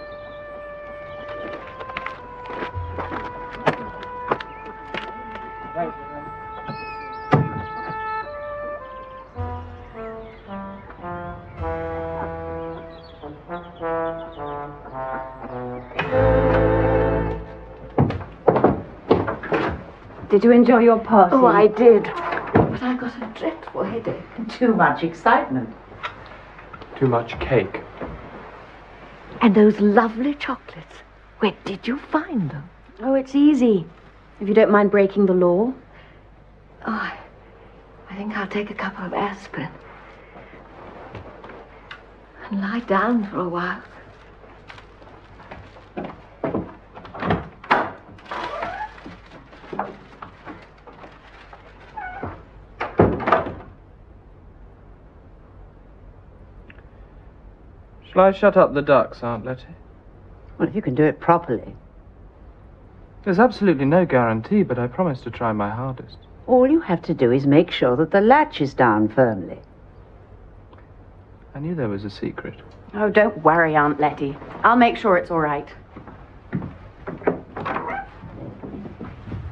Did you enjoy your party? Oh, I did. But I got a dreadful headache. Too much excitement. Too much cake. And those lovely chocolates. Where did you find them? Oh, it's easy. If you don't mind breaking the law. Oh, I think I'll take a couple of aspirin. And lie down for a while. Shall I shut up the ducks, Aunt Letty? Well, if you can do it properly. There's absolutely no guarantee, but I promise to try my hardest. All you have to do is make sure that the latch is down firmly. I knew there was a secret. Oh, don't worry, Aunt Letty. I'll make sure it's all right.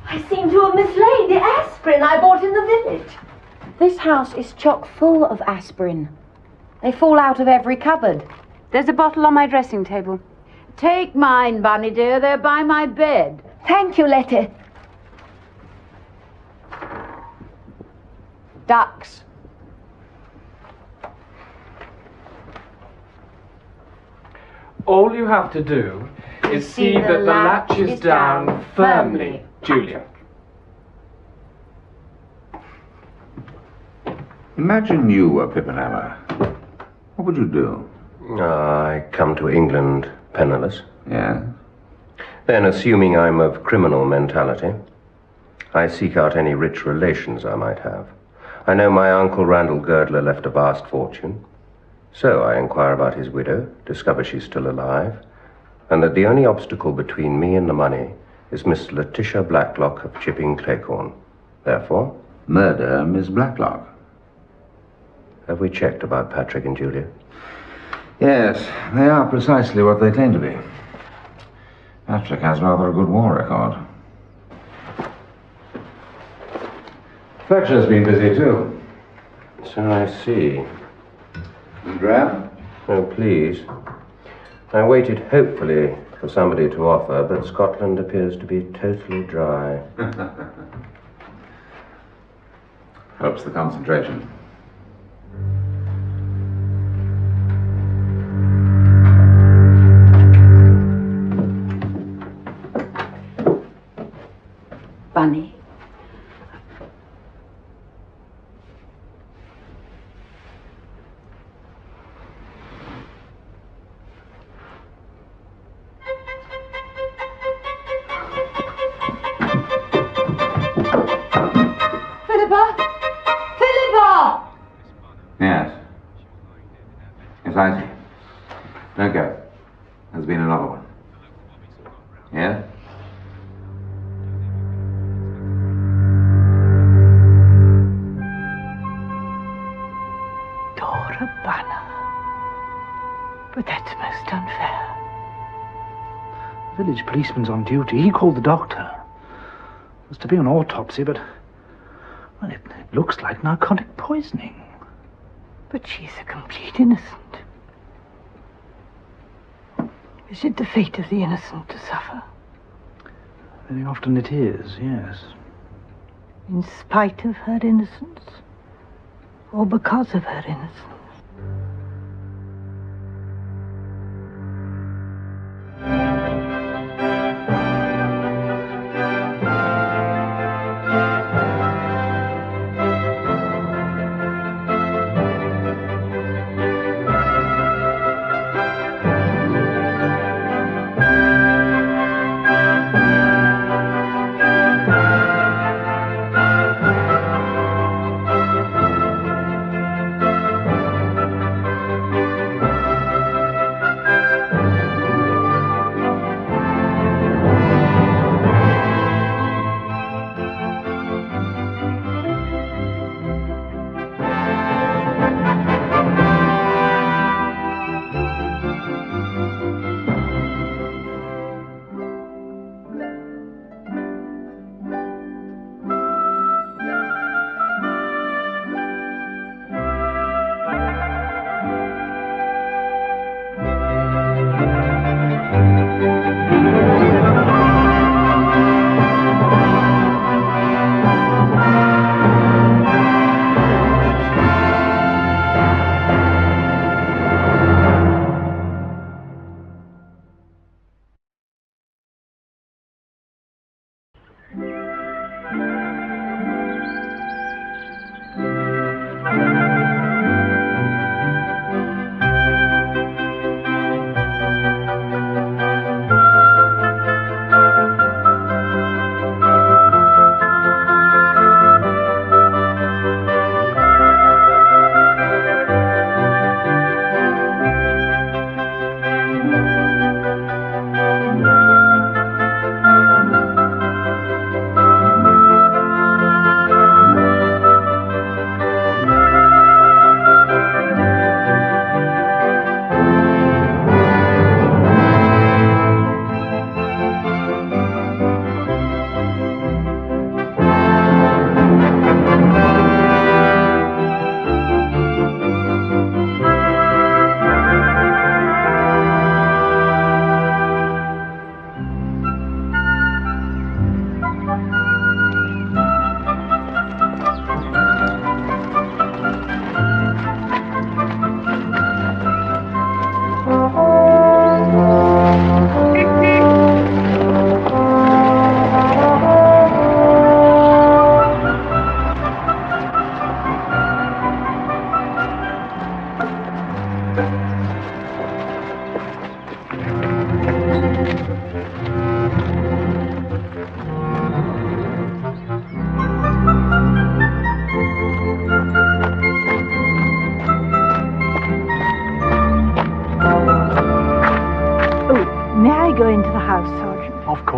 I seem to have mislaid the aspirin I bought in the village. This house is chock full of aspirin. They fall out of every cupboard. There's a bottle on my dressing table. Take mine, Bunny dear. They're by my bed. Thank you, Letty. Ducks. All you have to do is see that the latch is down firmly, Julia. Imagine you were Pippinhammer. What would you do? I come to England penniless. Yeah? Then, assuming I'm of criminal mentality, I seek out any rich relations I might have. I know my uncle Randall Girdler left a vast fortune, so I inquire about his widow, discover she's still alive, and that the only obstacle between me and the money is Miss Letitia Blacklock of Chipping Cleghorn. Therefore... Murder Miss Blacklock. Have we checked about Patrick and Julia? Yes, they are precisely what they claim to be. Patrick has rather a good war record. Fletcher's been busy too. So I see. Grab? Oh, please. I waited hopefully for somebody to offer, but Scotland appears to be totally dry. Helps the concentration. Bunny. Yes. Yes, I see. Don't go. There's been another one. Yes? Dora Banner. But that's most unfair. The village policeman's on duty. He called the doctor. Was to be an autopsy, but... well, it looks like narcotic poisoning. But she's a complete innocent. Is it the fate of the innocent to suffer? Very often it is, yes. In spite of her innocence? Or because of her innocence?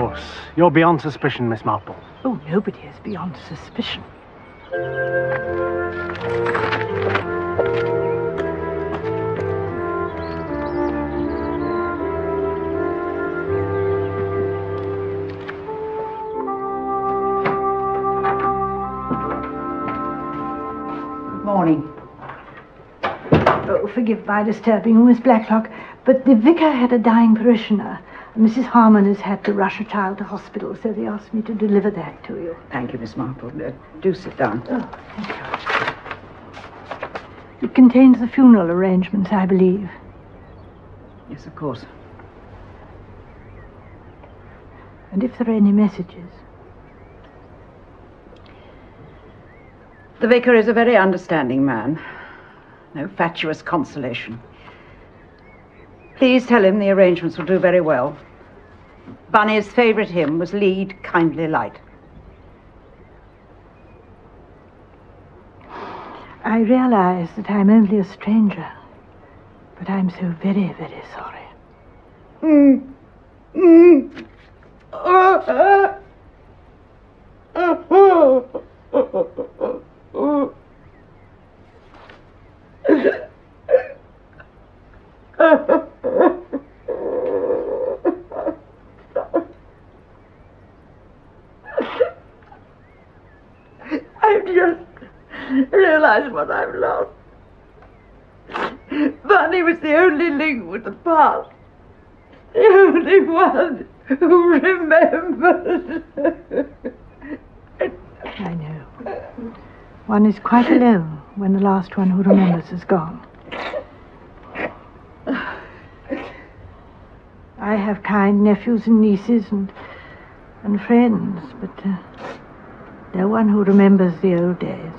course. You're beyond suspicion, Miss Marple. Oh, nobody is beyond suspicion. Morning. Oh, forgive my disturbing you, Miss Blacklock, but the vicar had a dying parishioner. Mrs. Harmon has had to rush a child to hospital, so they asked me to deliver that to you. Thank you, Miss Marple. Do sit down. Oh, thank you. It contains the funeral arrangements, I believe. Yes, of course. And if there are any messages? The vicar is a very understanding man. No fatuous consolation. Please tell him the arrangements will do very well. Bunny's favourite hymn was Lead, Kindly Light. I realize that I'm only a stranger, but I'm so very, very sorry. I've just realized what I've lost. Bunny was the only link with the past. The only one who remembers. I know. One is quite alone when the last one who remembers is gone. I have kind nephews and nieces and friends, but no one who remembers the old days.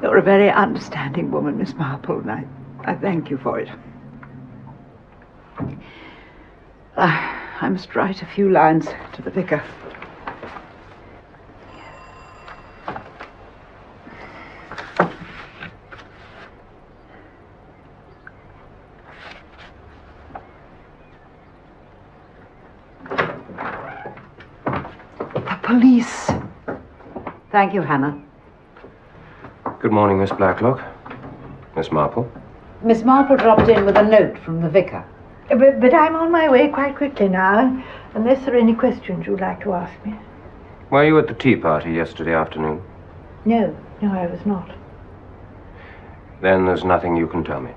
You're a very understanding woman, Miss Marple, and I thank you for it. I must write a few lines to the vicar. The police. Thank you, Hannah. Good morning, Miss Blacklock. Miss Marple. Miss Marple dropped in with a note from the vicar. But I'm on my way quite quickly now, unless there are any questions you'd like to ask me. Were you at the tea party yesterday afternoon? No, I was not. Then there's nothing you can tell me.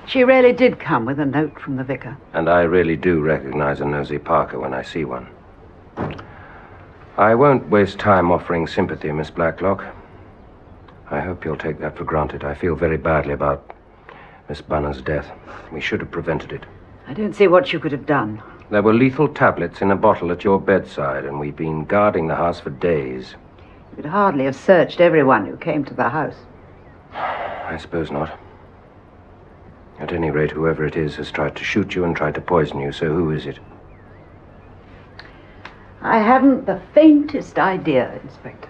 She really did come with a note from the vicar. And I really do recognize a nosy Parker when I see one. I won't waste time offering sympathy, Miss Blacklock. I hope you'll take that for granted. I feel very badly about Miss Bunner's death. We should have prevented it. I don't see what you could have done. There were lethal tablets in a bottle at your bedside, and we've been guarding the house for days. You could hardly have searched everyone who came to the house. I suppose not. At any rate, whoever it is has tried to shoot you and tried to poison you, so who is it? I haven't the faintest idea, Inspector.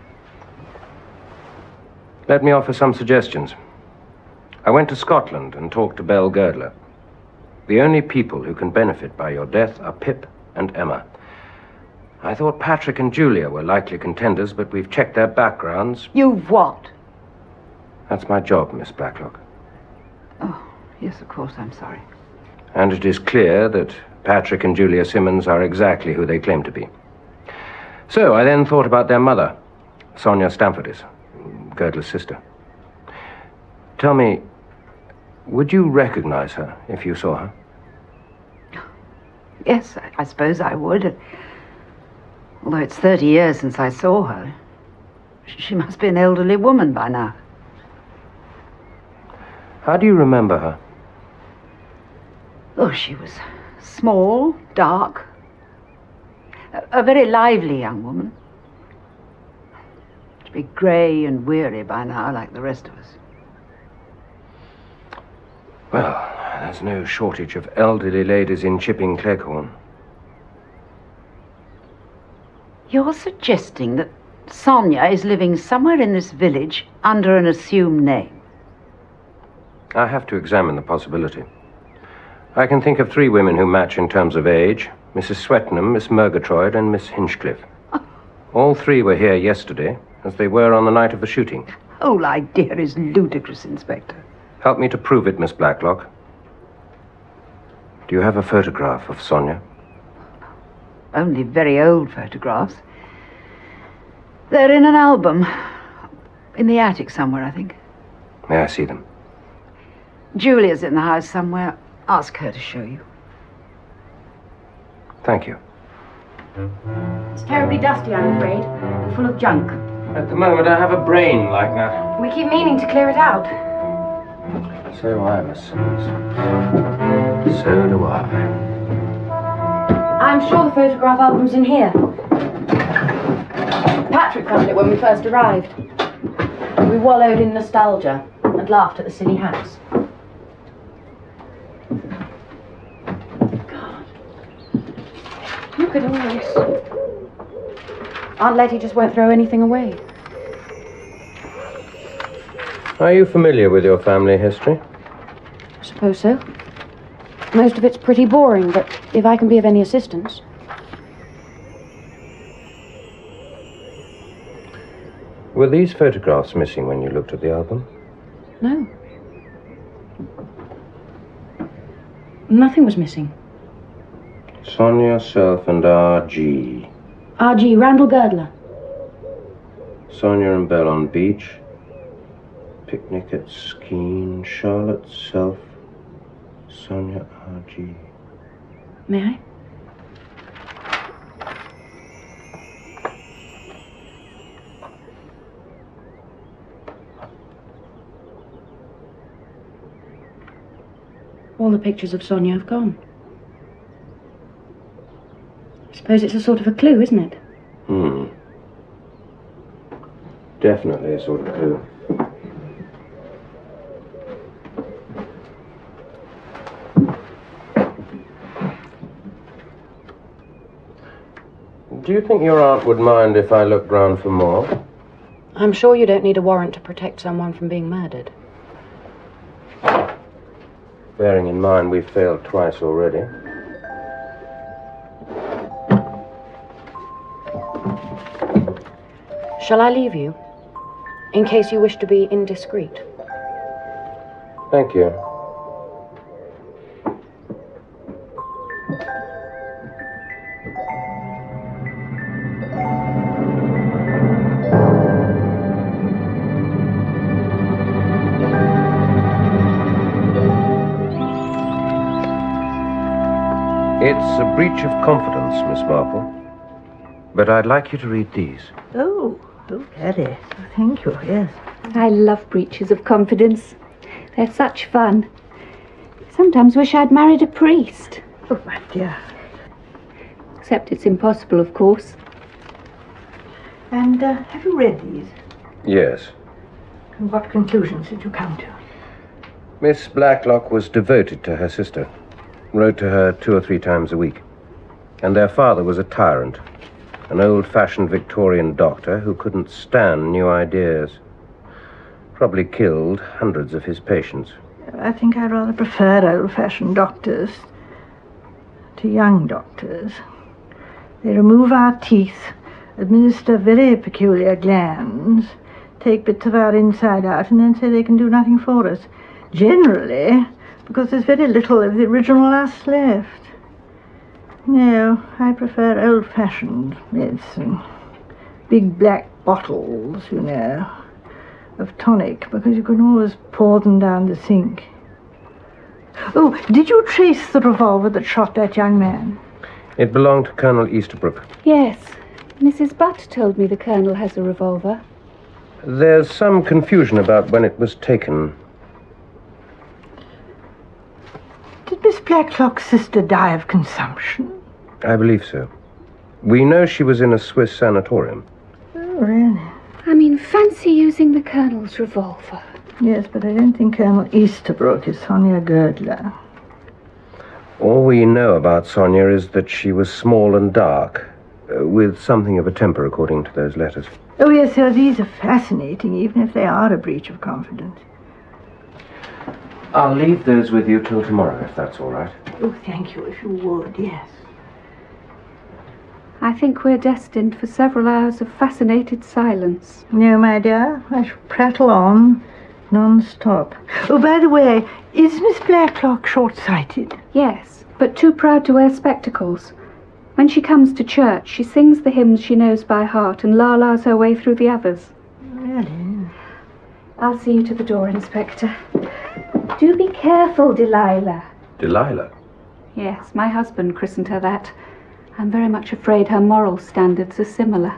Let me offer some suggestions. I went to Scotland and talked to Belle Girdler. The only people who can benefit by your death are Pip and Emma. I thought Patrick and Julia were likely contenders, but we've checked their backgrounds. You've what? That's my job, Miss Blacklock. Oh, yes, of course, I'm sorry. And it is clear that Patrick and Julia Simmons are exactly who they claim to be. So I then thought about their mother, Sonia Stamfordis, Girdler's sister. Tell me, would you recognize her if you saw her? Yes, I suppose I would. Although it's 30 years since I saw her. She must be an elderly woman by now. How do you remember her? Oh, she was small, dark, a very lively young woman. She'd be grey and weary by now, like the rest of us. Well, there's no shortage of elderly ladies in Chipping Cleghorn. You're suggesting that Sonia is living somewhere in this village under an assumed name? I have to examine the possibility. I can think of 3 women who match in terms of age: Mrs. Swettenham, Miss Murgatroyd, and Miss Hinchcliffe. All 3 were here yesterday, as they were on the night of the shooting. The whole idea is ludicrous, Inspector. Help me to prove it, Miss Blacklock. Do you have a photograph of Sonia? Only very old photographs. They're in an album. In the attic somewhere, I think. May I see them? Julia's in the house somewhere. Ask her to show you. Thank you. It's terribly dusty, I'm afraid. Full of junk. At the moment, I have a brain like that. We keep meaning to clear it out. So do I, Miss Simmons. So do I. I'm sure the photograph album's in here. Patrick found it when we first arrived. We wallowed in nostalgia and laughed at the silly house. God. Look at all this. Aunt Letty just won't throw anything away. Are you familiar with your family history? I suppose so. Most of it's pretty boring, but if I can be of any assistance. Were these photographs missing when you looked at the album? No. Nothing was missing. Sonia, Self, and R.G. R.G. Randall Girdler. Sonia and Belle on beach. Picnic at Skene. Charlotte, Self. Sonia, R.G. May I? All the pictures of Sonia have gone. I suppose it's a sort of a clue, isn't it? Definitely a sort of clue. Do you think your aunt would mind if I looked round for more? I'm sure you don't need a warrant to protect someone from being murdered. Bearing in mind we've failed twice already. Shall I leave you? In case you wish to be indiscreet. Thank you. It's a breach of confidence, Miss Marple. But I'd like you to read these. Oh, Harry. Thank you, yes. I love breaches of confidence. They're such fun. Sometimes wish I'd married a priest. Oh, my dear. Except it's impossible, of course. And have you read these? Yes. And what conclusions did you come to? Miss Blacklock was devoted to her sister. Wrote to her 2 or 3 times a week. And their father was a tyrant. An old-fashioned Victorian doctor who couldn't stand new ideas. Probably killed hundreds of his patients. I think I rather prefer old-fashioned doctors to young doctors. They remove our teeth, administer very peculiar glands, take bits of our inside out, and then say they can do nothing for us. Generally, because there's very little of the original us left. No, I prefer old-fashioned medicine. Big black bottles, you know, of tonic, because you can always pour them down the sink. Oh, did you trace the revolver that shot that young man? It belonged to Colonel Easterbrook. Yes. Mrs. Butt told me the Colonel has a revolver. There's some confusion about when it was taken. Did Miss Blacklock's sister die of consumption? I believe so. We know she was in a Swiss sanatorium. Oh, really? I mean, fancy using the Colonel's revolver. Yes, but I don't think Colonel Easterbrook is Sonia Girdler. All we know about Sonia is that she was small and dark, With something of a temper, according to those letters. Oh, yes, sir, these are fascinating, even if they are a breach of confidence. I'll leave those with you till tomorrow, if that's all right. Oh, thank you, if you would, yes. I think we're destined for several hours of fascinated silence. No, my dear, I shall prattle on non-stop. Oh, by the way, is Miss Blacklock short-sighted? Yes, but too proud to wear spectacles. When she comes to church, she sings the hymns she knows by heart and la-las her way through the others. Really? I'll see you to the door, Inspector. Do be careful, Delilah. Delilah? Yes, my husband christened her that. I'm very much afraid her moral standards are similar.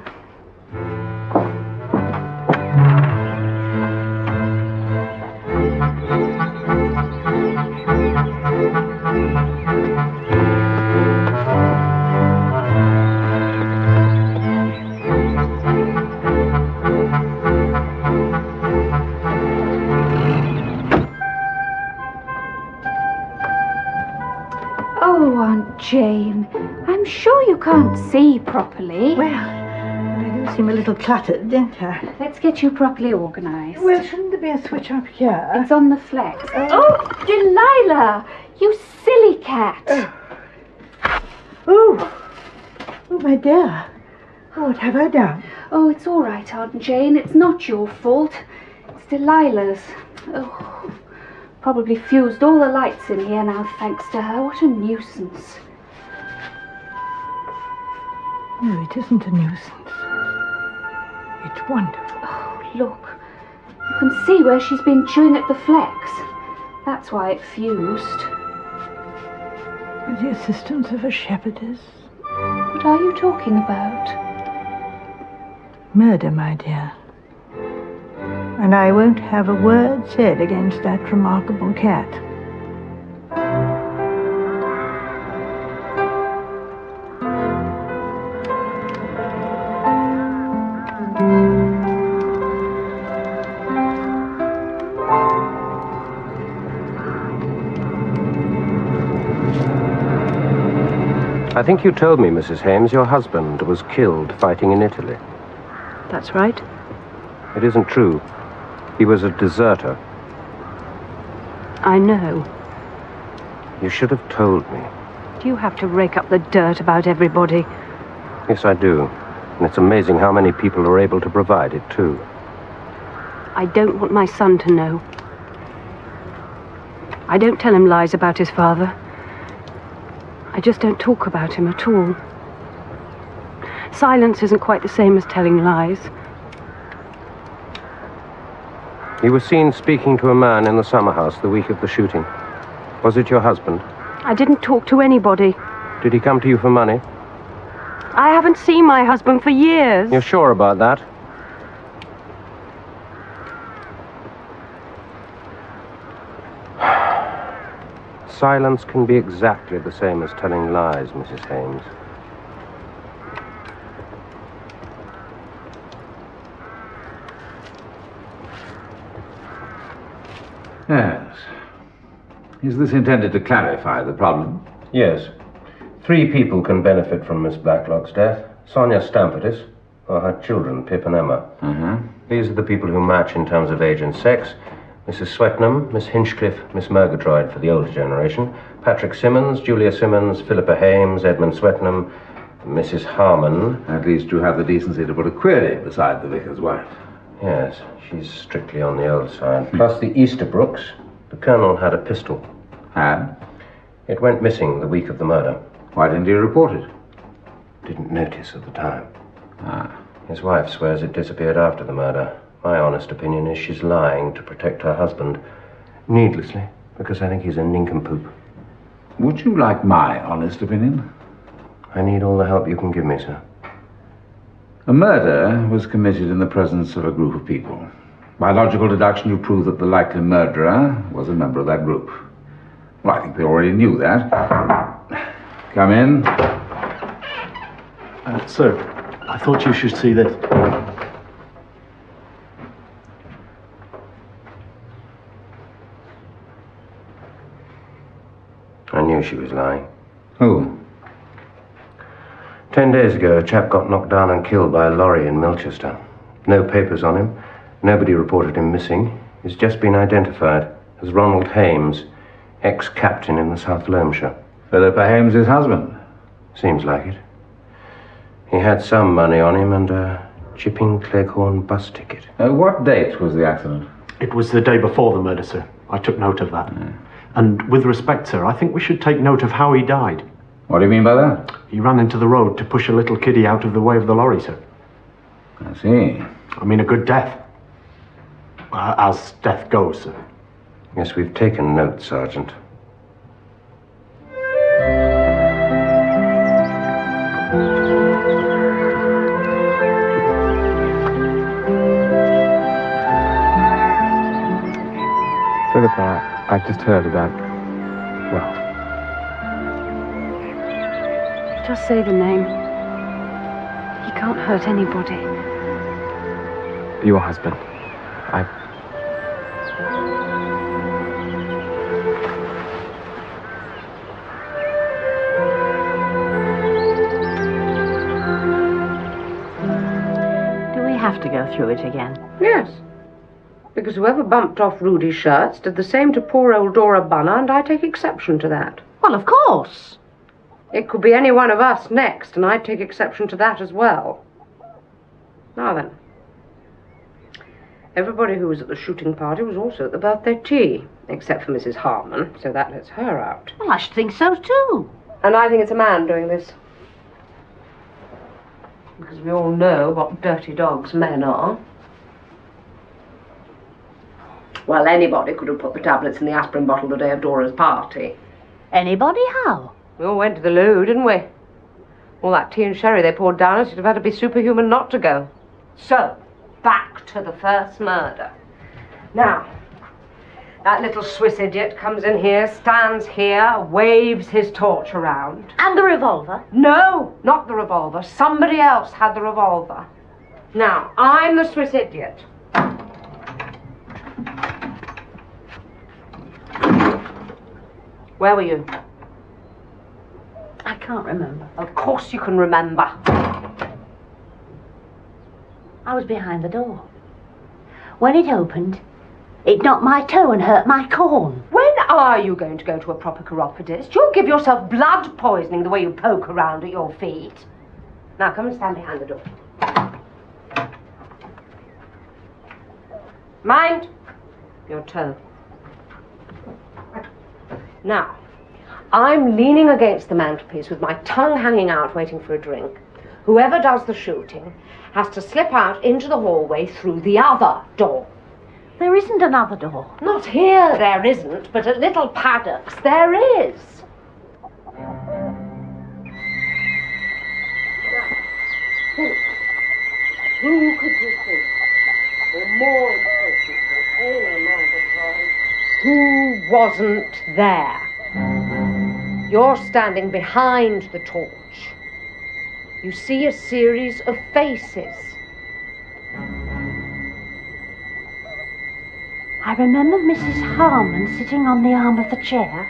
Oh, Aunt Jane, I'm sure you can't see properly. Well, I do seem a little cluttered, don't I? Let's get you properly organised. Well, shouldn't there be a switch up here? It's on the flex. Oh, Delilah! You silly cat! Oh, my dear. Oh, what have I done? Oh, it's all right, Aunt Jane. It's not your fault. It's Delilah's. Oh, probably fused all the lights in here now, thanks to her. What a nuisance. No, it isn't a nuisance. It's wonderful. Oh, look. You can see where she's been chewing at the flex. That's why it fused. With the assistance of a shepherdess. What are you talking about? Murder, my dear. And I won't have a word said against that remarkable cat. I think you told me, Mrs. Hames, your husband was killed fighting in Italy. That's right. It isn't true. He was a deserter. I know. You should have told me. Do you have to rake up the dirt about everybody? Yes, I do. And it's amazing how many people are able to provide it, too. I don't want my son to know. I don't tell him lies about his father. I just don't talk about him at all. Silence isn't quite the same as telling lies. He was seen speaking to a man in the summer house the week of the shooting. Was it your husband? I didn't talk to anybody. Did he come to you for money? I haven't seen my husband for years. You're sure about that? Silence can be exactly the same as telling lies, Mrs. Hames. Yes. Is this intended to clarify the problem? Yes. 3 people can benefit from Miss Blacklock's death. Sonia Stamfortis, or her children, Pip and Emma. These are the people who match in terms of age and sex. Mrs. Swetnam, Miss Hinchcliffe, Miss Murgatroyd for the older generation, Patrick Simmons, Julia Simmons, Philippa Hames, Edmund Swetnam, Mrs. Harmon. At least you have the decency to put a query beside the vicar's wife. Yes, she's strictly on the old side. Plus the Easterbrooks. The colonel had a pistol. Had? It went missing the week of the murder. Why didn't you report it? Didn't notice at the time. Ah. His wife swears it disappeared after the murder. My honest opinion is she's lying to protect her husband. Needlessly, because I think he's a nincompoop. Would you like my honest opinion? I need all the help you can give me, sir. A murder was committed in the presence of a group of people. By logical deduction, you prove that the likely murderer was a member of that group. Well, I think we already knew that. Come in. Sir, I thought you should see this. I knew she was lying. Who? 10 days ago, a chap got knocked down and killed by a lorry in Milchester. No papers on him. Nobody reported him missing. He's just been identified as Ronald Hames, ex-captain in the South Loamshire. Philippa Hames' husband? Seems like it. He had some money on him and a Chipping Cleghorn bus ticket. What date was the accident? It was the day before the murder, sir. I took note of that. And with respect, sir, I think we should take note of how he died. What do you mean by that? He ran into the road to push a little kiddie out of the way of the lorry, sir. I see. I mean, a good death. As death goes, sir. Yes, we've taken note, Sergeant. Philippa, I've just heard about... well... Just say the name. He can't hurt anybody. Your husband. Do we have to go through it again? Yes. Because whoever bumped off Rudy's shirts did the same to poor old Dora Bunner, and I take exception to that. Well, of course. It could be any one of us next, and I'd take exception to that as well. Now then. Everybody who was at the shooting party was also at the birthday tea, except for Mrs. Harmon, so that lets her out. Well, I should think so too. And I think it's a man doing this. Because we all know what dirty dogs men are. Well, anybody could have put the tablets in the aspirin bottle the day of Dora's party. Anybody? How? We all went to the loo, didn't we? All that tea and sherry they poured down us, you'd have had to be superhuman not to go. So, back to the first murder. Now, that little Swiss idiot comes in here, stands here, waves his torch around. And the revolver? No, not the revolver. Somebody else had the revolver. Now, I'm the Swiss idiot. Where were you? I can't remember. Of course you can remember. I was behind the door. When it opened, it knocked my toe and hurt my corn. When are you going to go to a proper chiropodist? You'll give yourself blood poisoning the way you poke around at your feet. Now come and stand behind the door. Mind your toe. Now, I'm leaning against the mantelpiece with my tongue hanging out waiting for a drink. Whoever does the shooting has to slip out into the hallway through the other door. There isn't another door. Not here there isn't, but at Little Paddocks there is. Who could you think? Or more importantly, who wasn't there? You're standing behind the torch. You see a series of faces. I remember Mrs. Harmon sitting on the arm of the chair.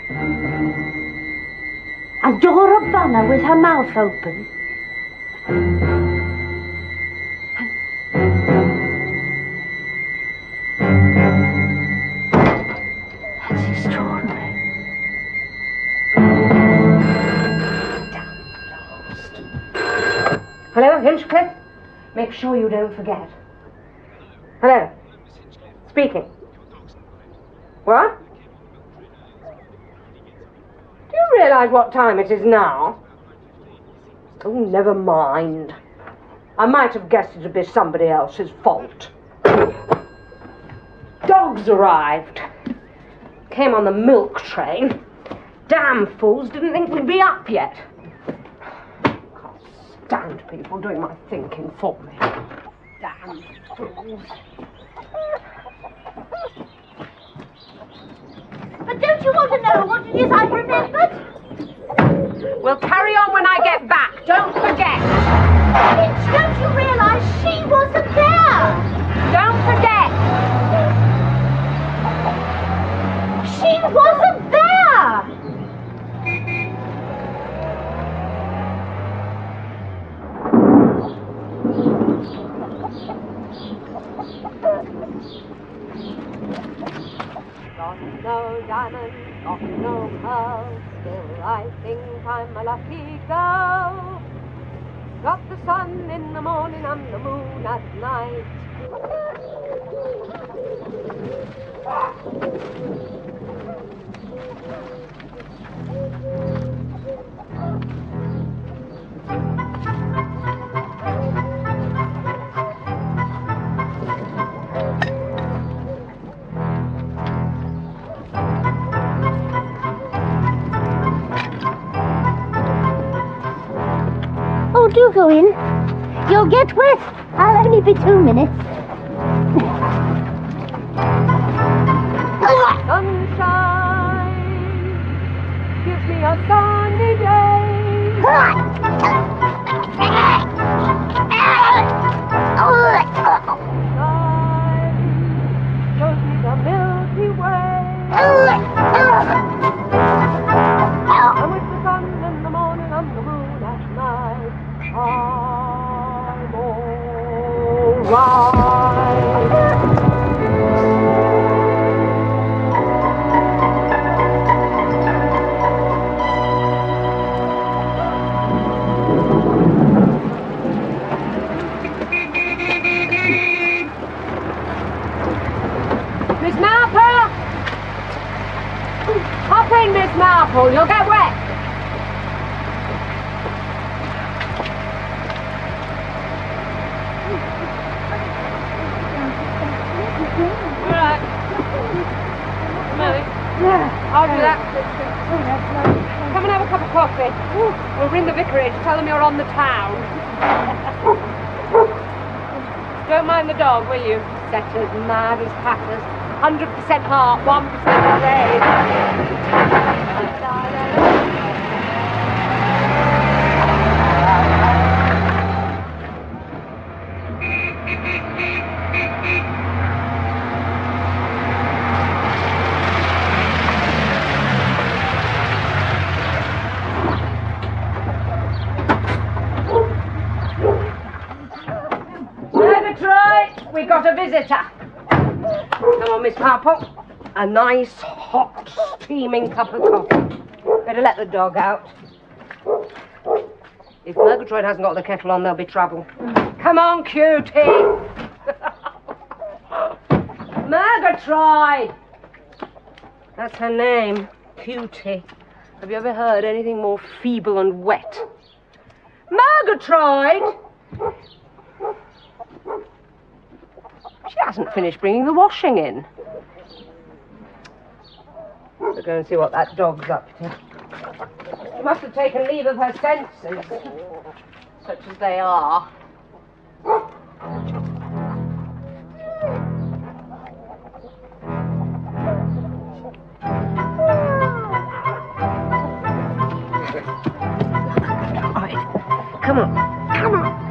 And Dora Bunner with her mouth open. That's extraordinary. Hello, Hinchcliffe? Make sure you don't forget. Hello. Speaking. What? Do you realise what time it is now? Oh, never mind. I might have guessed it'd be somebody else's fault. Dogs arrived. Came on the milk train. Damn fools didn't think we'd be up yet. Can't stand people doing my thinking for me. Damn fools. But don't you want to know what it is I've remembered? We'll carry on when I get back. Don't forget. Bitch, don't you realise she wasn't there? Don't forget. She wasn't there! Got no diamonds, got no pearls, still I think I'm a lucky girl. Got the sun in the morning and the moon at night. Oh, do go in. You'll get wet. I'll only be 2 minutes. Sunshine gives me a sunny shows me the Milky Way. And with the sun in the morning and the moon at night, I'm alright. Miss Marple! Hop in, Miss Marple, you'll get wet. Alright. Millie? Yeah. I'll do that. Come and have a cup of coffee. We'll ring the vicarage, tell them you're on the town. Don't mind the dog, will you? Setters, mad as hatters. 100% heart, 1% brain. Troy, we got a visitor. Come on, Miss Marple. A nice, hot, steaming cup of coffee. Better let the dog out. If Murgatroyd hasn't got the kettle on, there'll be trouble. Come on, cutie. Murgatroyd! That's her name, Cutie. Have you ever heard anything more feeble and wet? Murgatroyd! She hasn't finished bringing the washing in. We'll go and see what that dog's up to. She must have taken leave of her senses, such as they are. All right, come on, come on.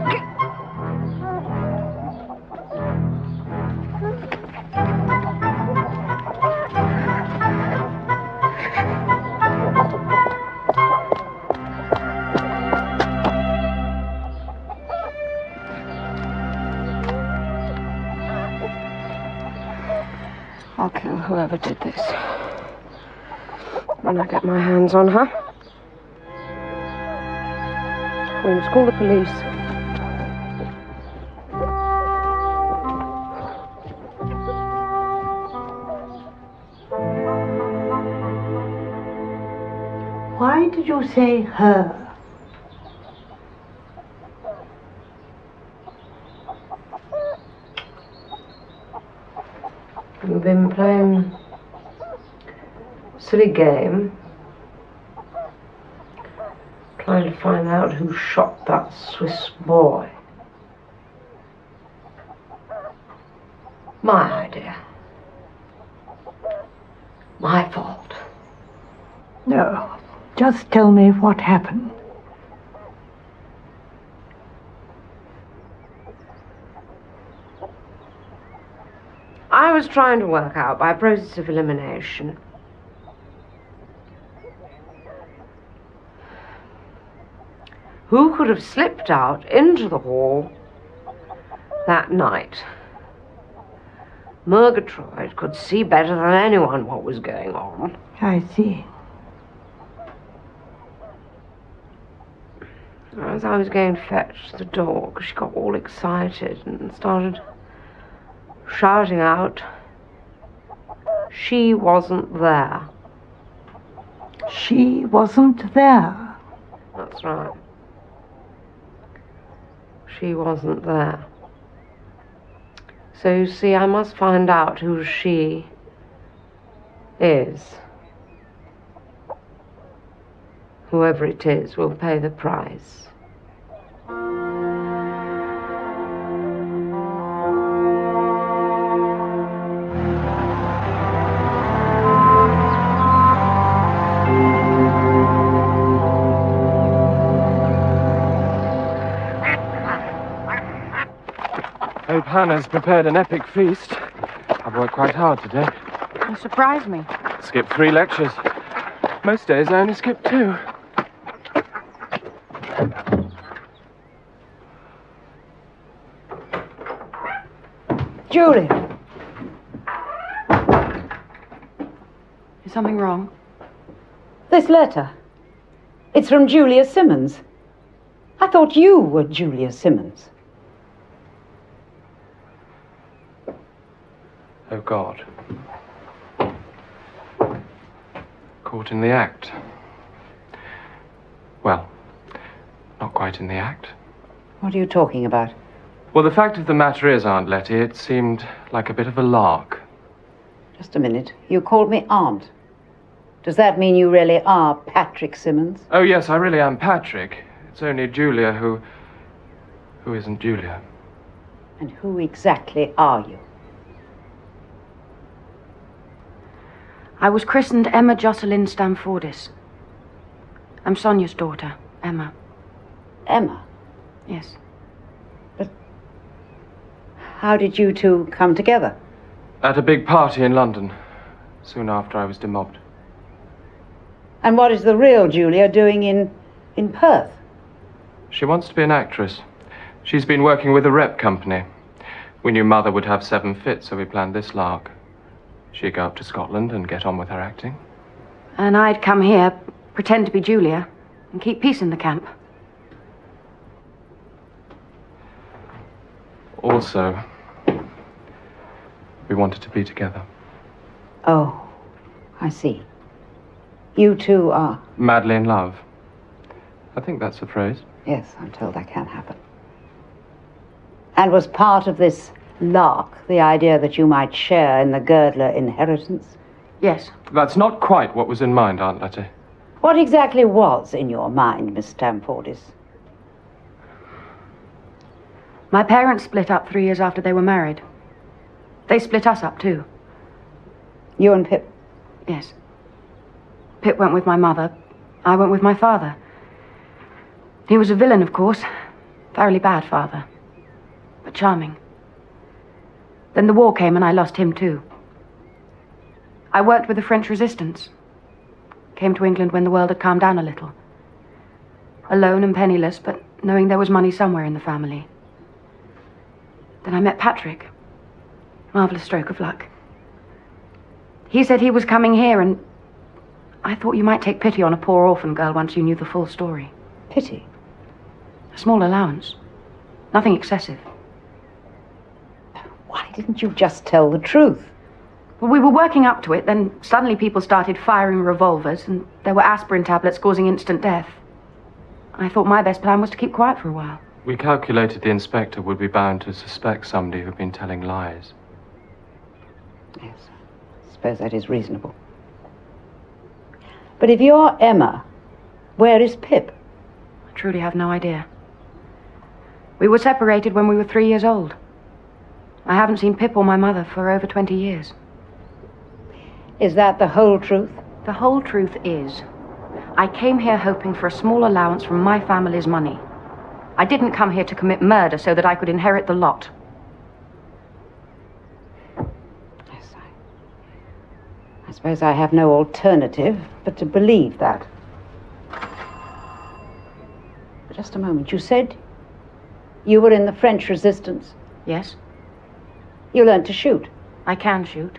I'll kill whoever did this when I get my hands on her. We must call the police. Why did you say her? We've been playing a silly game, trying to find out who shot that Swiss boy. My idea. My fault. No, just tell me what happened. I was trying to work out by a process of elimination who could have slipped out into the hall that night Murgatroyd could see better than anyone what was going on. I see. As I was going to fetch the dog, she got all excited and started shouting out, "She wasn't there." She wasn't there. That's right. She wasn't there. So you see, I must find out who she is. Whoever it is will pay the price. Hope Hannah's prepared an epic feast. I've worked quite hard today. You surprised me. Skipped 3 lectures. Most days I only skip 2. Julie. Is something wrong? This letter. It's from Julia Simmons. I thought you were Julia Simmons. Oh, God. Caught in the act. Well, not quite in the act. What are you talking about? Well, the fact of the matter is, Aunt Letty, it seemed like a bit of a lark. Just a minute. You called me Aunt. Does that mean you really are Patrick Simmons? Oh, yes, I really am Patrick. It's only Julia who isn't Julia. And who exactly are you? I was christened Emma Jocelyn Stamfordis. I'm Sonia's daughter, Emma. Emma? Yes. But how did you two come together? At a big party in London, soon after I was demobbed. And what is the real Julia doing in Perth? She wants to be an actress. She's been working with a rep company. We knew Mother would have 7 fits, so we planned this lark. She'd go up to Scotland and get on with her acting. And I'd come here, pretend to be Julia, and keep peace in the camp. Also, we wanted to be together. Oh, I see. You two are... Madly in love. I think that's the phrase. Yes, I'm told that can happen. And was part of this lark the idea that you might share in the Girdler inheritance? Yes. That's not quite what was in mind, Aunt Letty. What exactly was in your mind, Miss Stamfordis? My parents split up 3 years after they were married. They split us up, too. You and Pip? Yes. Pip went with my mother. I went with my father. He was a villain, of course. Thoroughly bad father. But charming. Then the war came and I lost him, too. I worked with the French resistance. Came to England when the world had calmed down a little. Alone and penniless, but knowing there was money somewhere in the family. Then I met Patrick. Marvellous stroke of luck. He said he was coming here, and I thought you might take pity on a poor orphan girl once you knew the full story. Pity? A small allowance. Nothing excessive. Why didn't you just tell the truth? Well, we were working up to it, then suddenly people started firing revolvers, and there were aspirin tablets causing instant death. I thought my best plan was to keep quiet for a while. We calculated the inspector would be bound to suspect somebody who'd been telling lies. Yes, I suppose that is reasonable. But if you're Emma, where is Pip? I truly have no idea. We were separated when we were 3 years old. I haven't seen Pip or my mother for over 20 years. Is that the whole truth? The whole truth is, I came here hoping for a small allowance from my family's money. I didn't come here to commit murder so that I could inherit the lot. Yes, I suppose I have no alternative but to believe that. Just a moment. You said you were in the French resistance? Yes. You learned to shoot? I can shoot.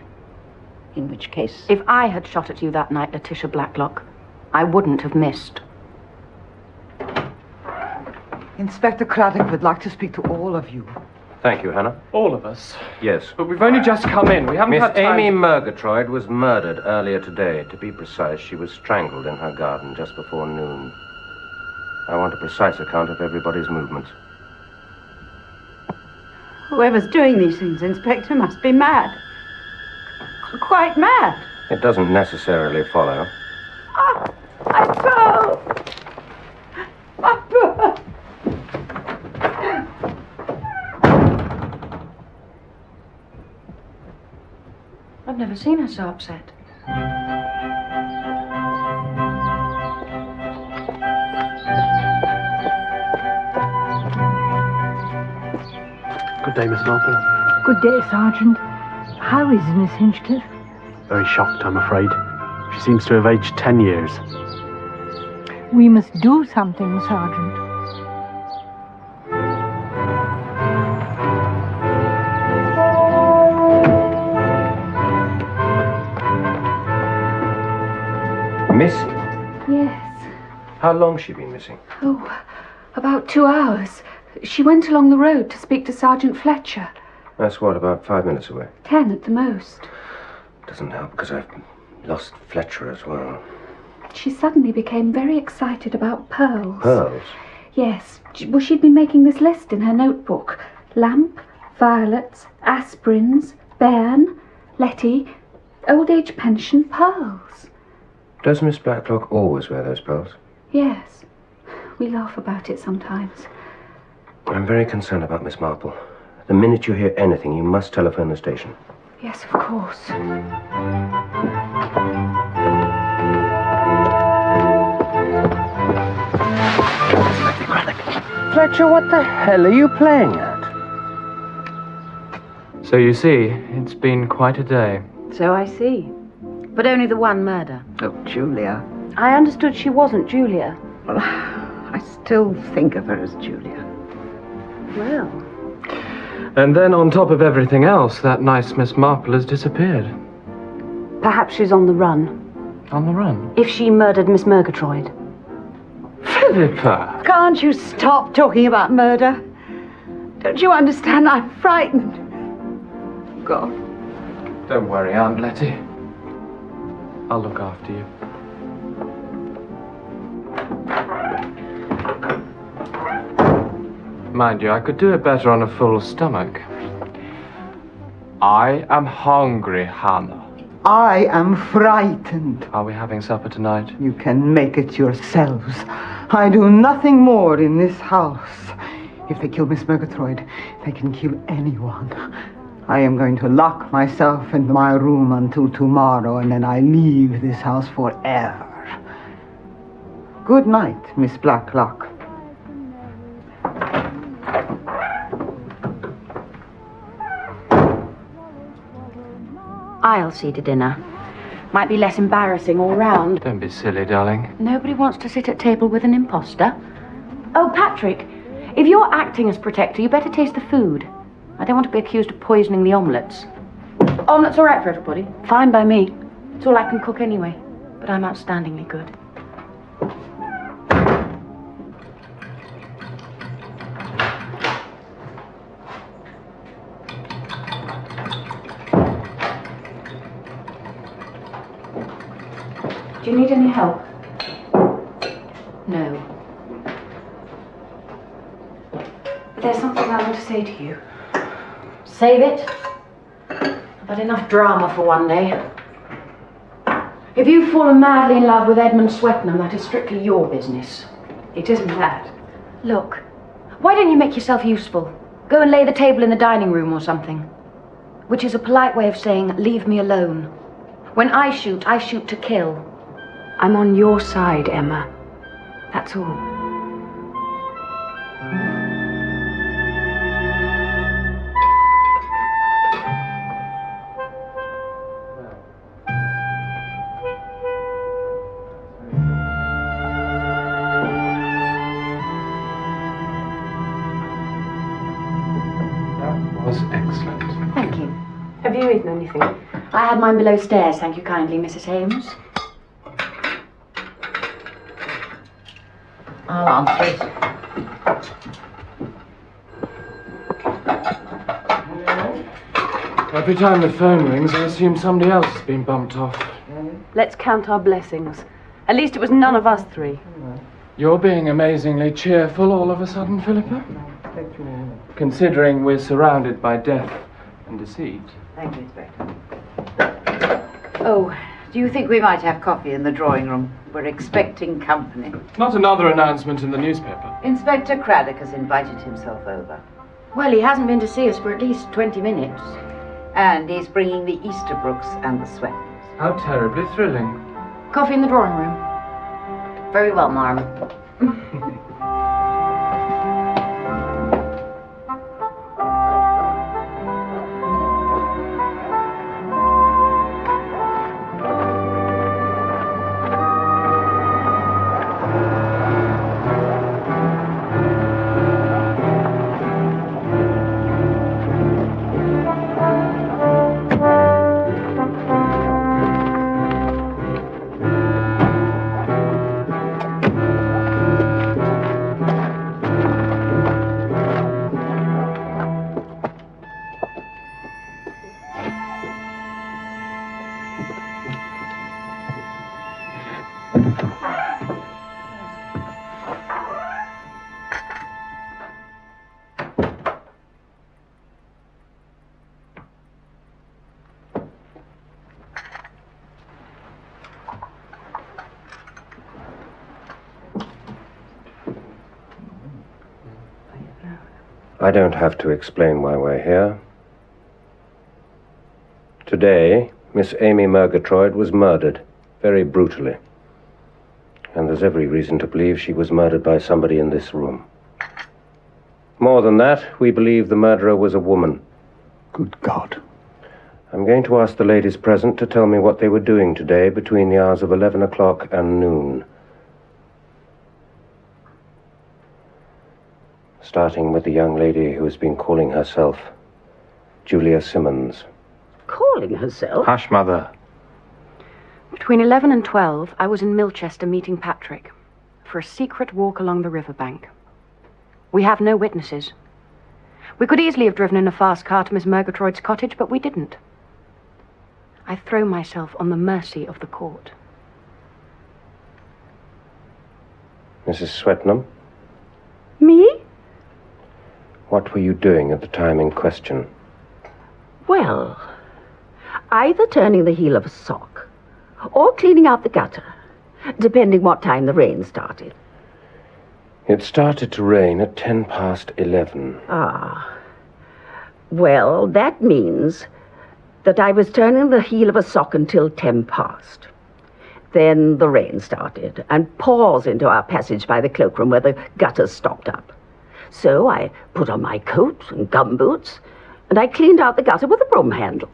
In which case? If I had shot at you that night, Letitia Blacklock, I wouldn't have missed. Inspector Craddock would like to speak to all of you. Thank you, Hannah. All of us? Yes. But we've only just come in. We haven't Miss had time... Amy Murgatroyd was murdered earlier today. To be precise, she was strangled in her garden just before noon. I want a precise account of everybody's movements. Whoever's doing these things, Inspector, must be mad. Quite mad. It doesn't necessarily follow. Ah, my pearl! My pearl! I've never seen her so upset. Good day, Miss Marple. Good day, Sergeant. How is Miss Hinchcliffe? Very shocked, I'm afraid. She seems to have aged 10 years. We must do something, Sergeant. Missing? Yes. How long's she been missing? Oh, about 2 hours. She went along the road to speak to Sergeant Fletcher. That's what, about 5 minutes away? 10 at the most. Doesn't help because I've lost Fletcher as well. She suddenly became very excited about pearls. Pearls? Yes. Well, she'd been making this list in her notebook. Lamp, violets, aspirins, bairn, Letty, old age pension, pearls. Does Miss Blacklock always wear those pearls? Yes. We laugh about it sometimes. I'm very concerned about Miss Marple. The minute you hear anything, you must telephone the station. Yes, of course. Fletcher, what the hell are you playing at? So you see, it's been quite a day. So I see. But only the one murder. Oh, Julia. I understood she wasn't Julia. Well, I still think of her as Julia. Well. And then on top of everything else, that nice Miss Marple has disappeared. Perhaps she's on the run. On the run? If she murdered Miss Murgatroyd. Philippa! Can't you stop talking about murder? Don't you understand? I'm frightened. God. Don't worry, Aunt Letty. I'll look after you. Mind you, I could do it better on a full stomach. I am hungry, Hannah. I am frightened. Are we having supper tonight? You can make it yourselves. I do nothing more in this house. If they kill Miss Murgatroyd, they can kill anyone. I am going to lock myself in my room until tomorrow, and then I leave this house forever. Good night, Miss Blacklock. I'll see to dinner. Might be less embarrassing all round. Don't be silly, darling. Nobody wants to sit at table with an imposter. Oh, Patrick, if you're acting as protector, you better taste the food. I don't want to be accused of poisoning the omelettes. Omelettes all right for everybody? Fine by me. It's all I can cook anyway. But I'm outstandingly good. Do you need any help? No. But there's something I want to say to you. Save it. I've had enough drama for one day. If you've fallen madly in love with Edmund Swettenham, that is strictly your business. It isn't that. Look, why don't you make yourself useful? Go and lay the table in the dining room or something. Which is a polite way of saying, leave me alone. When I shoot to kill. I'm on your side, Emma. That's all. That was excellent. Thank you. Have you eaten anything? anything. I had mine below stairs, thank you kindly, Mrs. Hames. I'll answer it. Every time the phone rings, I assume somebody else has been bumped off. Let's count our blessings. At least it was none of us three. You're being amazingly cheerful all of a sudden, Philippa. Considering we're surrounded by death and deceit. Thank you, Inspector. Oh, do you think we might have coffee in the drawing room? We're expecting company. Not another announcement in the newspaper. Inspector Craddock has invited himself over. Well, he hasn't been to see us for at least 20 minutes. And he's bringing the Easterbrooks and the Swettons. How terribly thrilling. Coffee in the drawing room. Very well, Marm. I don't have to explain why we're here. Today, Miss Amy Murgatroyd was murdered, very brutally. And there's every reason to believe she was murdered by somebody in this room. More than that, we believe the murderer was a woman. Good God. I'm going to ask the ladies present to tell me what they were doing today between the hours of 11 o'clock and noon. Starting with the young lady who has been calling herself Julia Simmons. Calling herself? Hush, Mother. Between 11 and 12, I was in Milchester meeting Patrick for a secret walk along the riverbank. We have no witnesses. We could easily have driven in a fast car to Miss Murgatroyd's cottage, but we didn't. I throw myself on the mercy of the court. Mrs. Swetnam? Me? What were you doing at the time in question? Well, either turning the heel of a sock or cleaning out the gutter, depending what time the rain started. It started to rain at 11:10. Ah. Well, that means that I was turning the heel of a sock until 10 past. Then the rain started and pours into our passage by the cloakroom where the gutters stopped up. So I put on my coat and gumboots, and I cleaned out the gutter with a broom handle.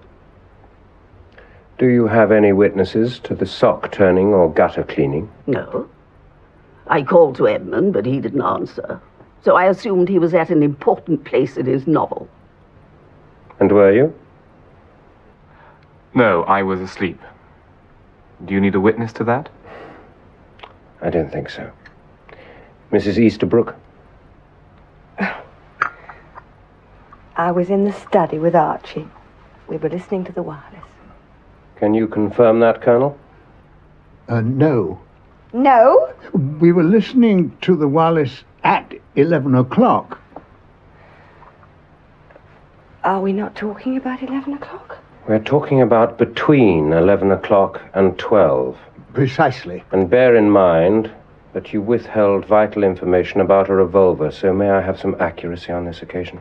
Do you have any witnesses to the sock turning or gutter cleaning? No. I called to Edmund, but he didn't answer. So I assumed he was at an important place in his novel. And were you? No, I was asleep. Do you need a witness to that? I don't think so. Mrs. Easterbrook? I was in the study with Archie. We were listening to the wireless. Can you confirm that, Colonel? No. No? We were listening to the wireless at 11 o'clock. Are we not talking about 11 o'clock? We're talking about between 11 o'clock and 12. Precisely. And bear in mind that you withheld vital information about a revolver, so may I have some accuracy on this occasion?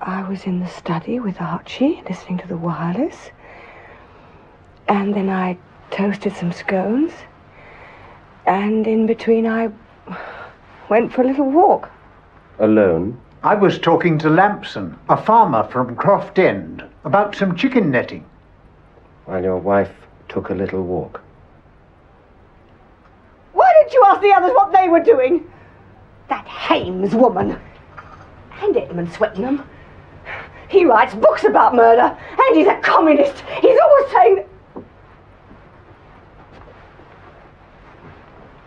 I was in the study with Archie, listening to the wireless. And then I toasted some scones. And in between I went for a little walk. Alone? I was talking to Lampson, a farmer from Croft End, about some chicken netting. While your wife took a little walk. Why didn't you ask the others what they were doing? That Hames woman. And Edmund Swetnam. He writes books about murder, and he's a communist. He's always saying...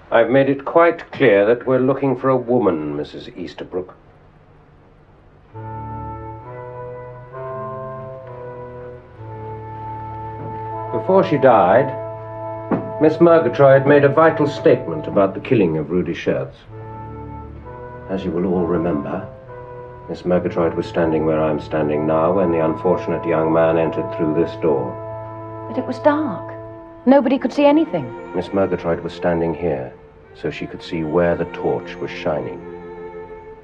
I've made it quite clear that we're looking for a woman, Mrs. Easterbrook. Before she died, Miss Murgatroyd made a vital statement about the killing of Rudy Schertz. As you will all remember, Miss Murgatroyd was standing where I'm standing now when the unfortunate young man entered through this door. But it was dark. Nobody could see anything. Miss Murgatroyd was standing here, so she could see where the torch was shining.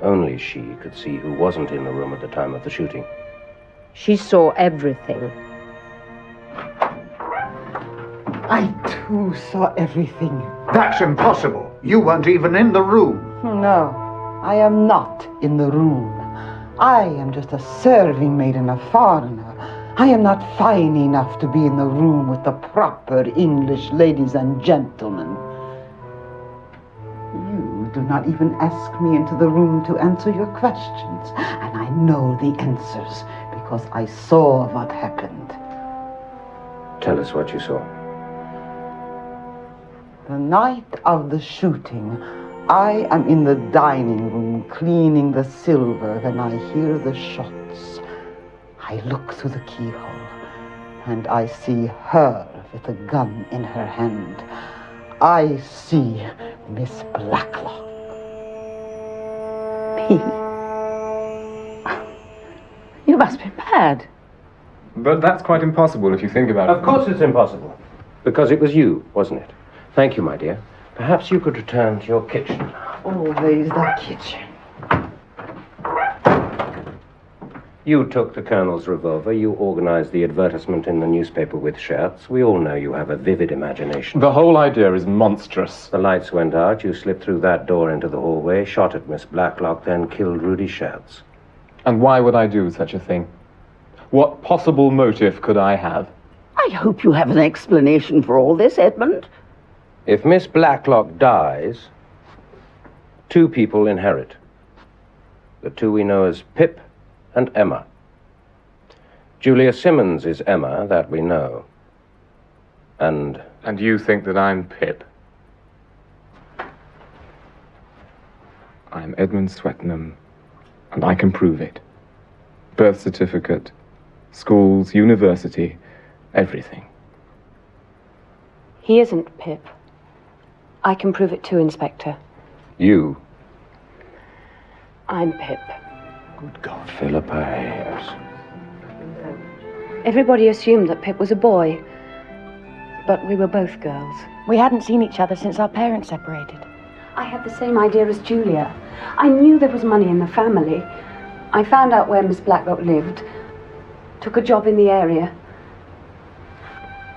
Only she could see who wasn't in the room at the time of the shooting. She saw everything. I too saw everything. That's impossible. You weren't even in the room. No, I am not in the room. I am just a serving maid and a foreigner. I am not fine enough to be in the room with the proper English ladies and gentlemen. You do not even ask me into the room to answer your questions, and I know the answers because I saw what happened. Tell us what you saw. The night of the shooting, I am in the dining room cleaning the silver when I hear the shots. I look through the keyhole and I see her with a gun in her hand. I see Miss Blacklock. Me? You must be mad. But that's quite impossible if you think about it. Of course it's impossible. Because it was you, wasn't it? Thank you, my dear. Perhaps you could return to your kitchen. Always the kitchen. You took the Colonel's revolver. You organized the advertisement in the newspaper with Schertz. We all know you have a vivid imagination. The whole idea is monstrous. The lights went out. You slipped through that door into the hallway, shot at Miss Blacklock, then killed Rudy Schertz. And why would I do such a thing? What possible motive could I have? I hope you have an explanation for all this, Edmund. If Miss Blacklock dies, two people inherit. The two we know as Pip and Emma. Julia Simmons is Emma, that we know. And you think that I'm Pip? I'm Edmund Swettenham, and I can prove it. Birth certificate, schools, university, everything. He isn't Pip. I can prove it too, Inspector. You? I'm Pip. Good God, Philippa Ames. Everybody assumed that Pip was a boy, but we were both girls. We hadn't seen each other since our parents separated. I had the same idea as Julia. I knew there was money in the family. I found out where Miss Blacklock lived, took a job in the area.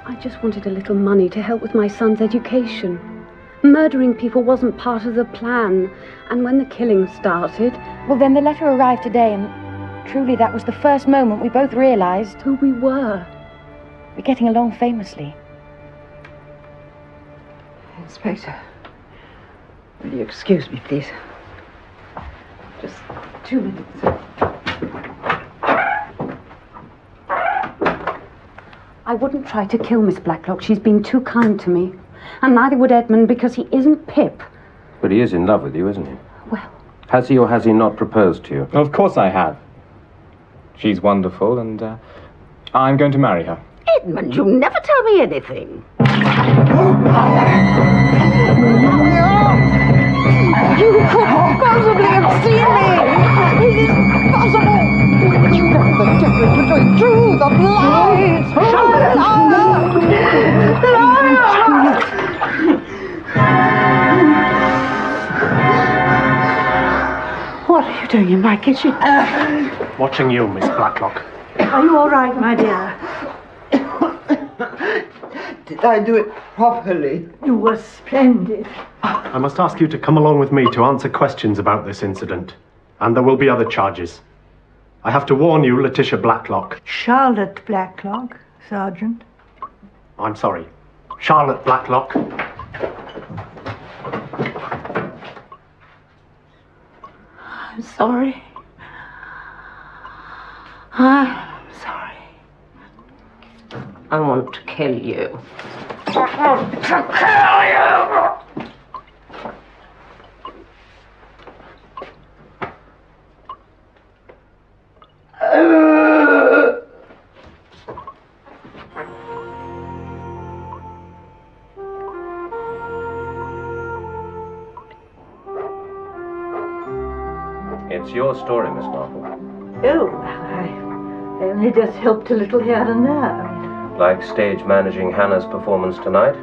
I just wanted a little money to help with my son's education. Murdering people wasn't part of the plan, and when the killing started... Well, then the letter arrived today, and truly that was the first moment we both realized who we were. We're getting along famously. Inspector, will you excuse me, please? Just 2 minutes. I wouldn't try to kill Miss Blacklock. She's been too kind to me. And neither would Edmund, because he isn't Pip. But he is in love with you, isn't he? Well... Has he or has he not proposed to you? Of course I have. She's wonderful, and I'm going to marry her. Edmund, you never tell me anything. You could not possibly have seen me! It is impossible! You know the difference between truth and lies! Shut up! What are you doing in my kitchen? Watching you, Miss Blacklock. Are you all right, my dear? Did I do it properly? You were splendid. I must ask you to come along with me to answer questions about this incident. And there will be other charges. I have to warn you, Letitia Blacklock. Charlotte Blacklock, Sergeant. I'm sorry. Charlotte Blacklock. I'm sorry. I'm sorry. I want to kill you. I want to kill you! It's your story, Miss Marple. Oh, I only just helped a little here and there. Like stage managing Hannah's performance tonight?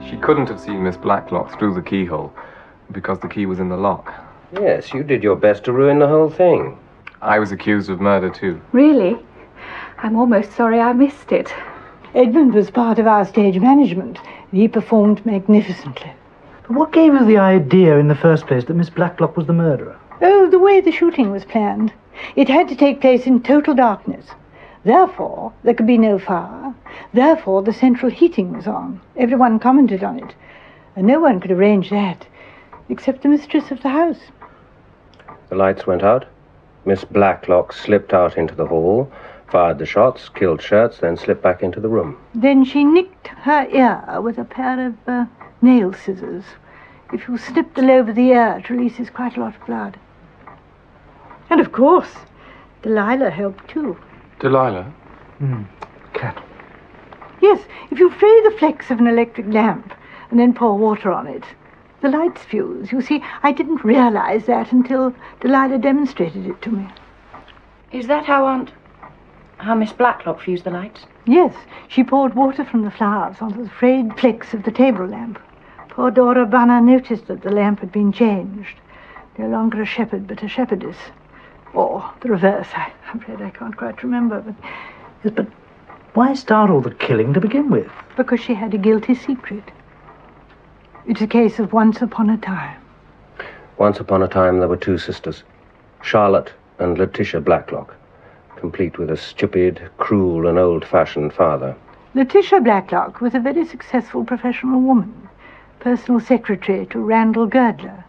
She couldn't have seen Miss Blacklock through the keyhole because the key was in the lock. Yes, you did your best to ruin the whole thing. I was accused of murder too. Really? I'm almost sorry I missed it. Edmund was part of our stage management. He performed magnificently. But what gave you the idea in the first place that Miss Blacklock was the murderer? Oh, the way the shooting was planned. It had to take place in total darkness. Therefore, there could be no fire. Therefore, the central heating was on. Everyone commented on it. And no one could arrange that, except the mistress of the house. The lights went out. Miss Blacklock slipped out into the hall, fired the shots, killed Schertz, then slipped back into the room. Then she nicked her ear with a pair of nail scissors. If you snip the lobe of the ear, it releases quite a lot of blood. And of course, Delilah helped too. Delilah? Cat. Yes, if you fray the flex of an electric lamp and then pour water on it, the lights fuse. You see, I didn't realize that until Delilah demonstrated it to me. Is that how Miss Blacklock fused the lights? Yes, she poured water from the flowers onto the frayed flex of the table lamp. Poor Dora Bunner noticed that the lamp had been changed. No longer a shepherd, but a shepherdess. Or the reverse. I'm afraid I can't quite remember, but... Yes, but why start all the killing to begin with? Because she had a guilty secret. It's a case of once upon a time. Once upon a time there were two sisters, Charlotte and Letitia Blacklock, complete with a stupid, cruel and old-fashioned father. Letitia Blacklock was a very successful professional woman, personal secretary to Randall Girdler.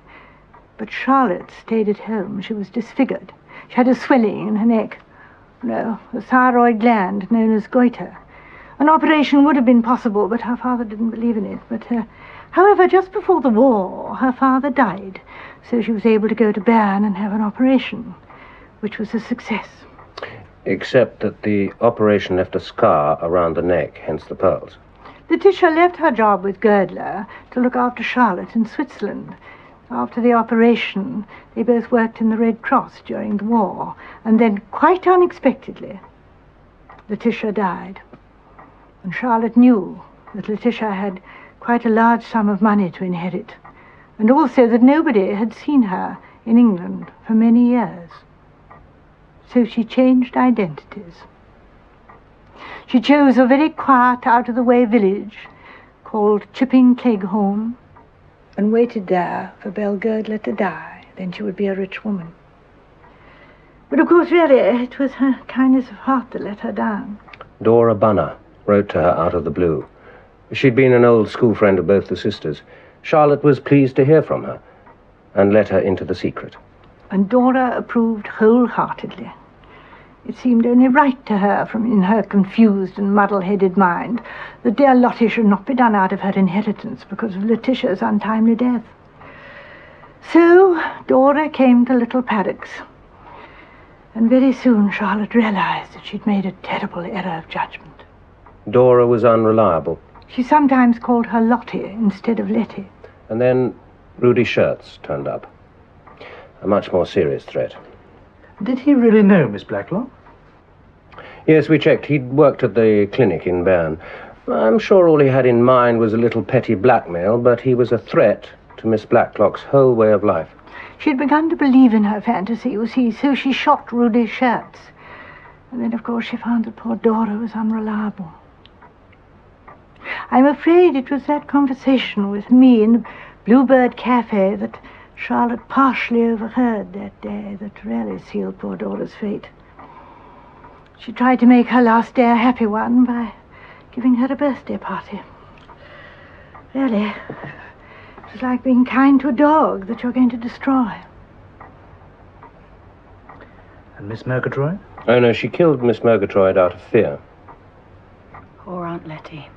But Charlotte stayed at home. She was disfigured. She had a swelling in her neck. No, a thyroid gland known as goiter. An operation would have been possible, but her father didn't believe in it. But, however, just before the war, her father died, so she was able to go to Bern and have an operation, which was a success. Except that the operation left a scar around the neck, hence the pearls. Letitia left her job with Girdler to look after Charlotte in Switzerland. After the operation, they both worked in the Red Cross during the war, and then, quite unexpectedly, Letitia died. And Charlotte knew that Letitia had quite a large sum of money to inherit, and also that nobody had seen her in England for many years. So she changed identities. She chose a very quiet, out-of-the-way village called Chipping Cleghorn, and waited there for Belle Girdler to die. Then she would be a rich woman. But of course, really, it was her kindness of heart that let her down. Dora Bunner wrote to her out of the blue. She'd been an old school friend of both the sisters. Charlotte was pleased to hear from her and let her into the secret. And Dora approved wholeheartedly. It seemed only right to her, from in her confused and muddle-headed mind, that dear Lottie should not be done out of her inheritance because of Letitia's untimely death. So Dora came to Little Paddocks, and very soon Charlotte realized that she'd made a terrible error of judgment. Dora was unreliable. She sometimes called her Lottie instead of Letty. And then Rudy Schertz turned up. A much more serious threat. Did he really know Miss Blacklock? Yes, we checked. He'd worked at the clinic in Bern. I'm sure all he had in mind was a little petty blackmail, but he was a threat to Miss Blacklock's whole way of life. She'd begun to believe in her fantasy, you see, so she shot Rudy Schertz. And then, of course, she found that poor Dora was unreliable. I'm afraid it was that conversation with me in the Bluebird Cafe that Charlotte partially overheard that day that really sealed poor Dora's fate. She tried to make her last day a happy one by giving her a birthday party. Really, it was like being kind to a dog that you're going to destroy. And Miss Murgatroyd? Oh, no, she killed Miss Murgatroyd out of fear. Poor Aunt Letty.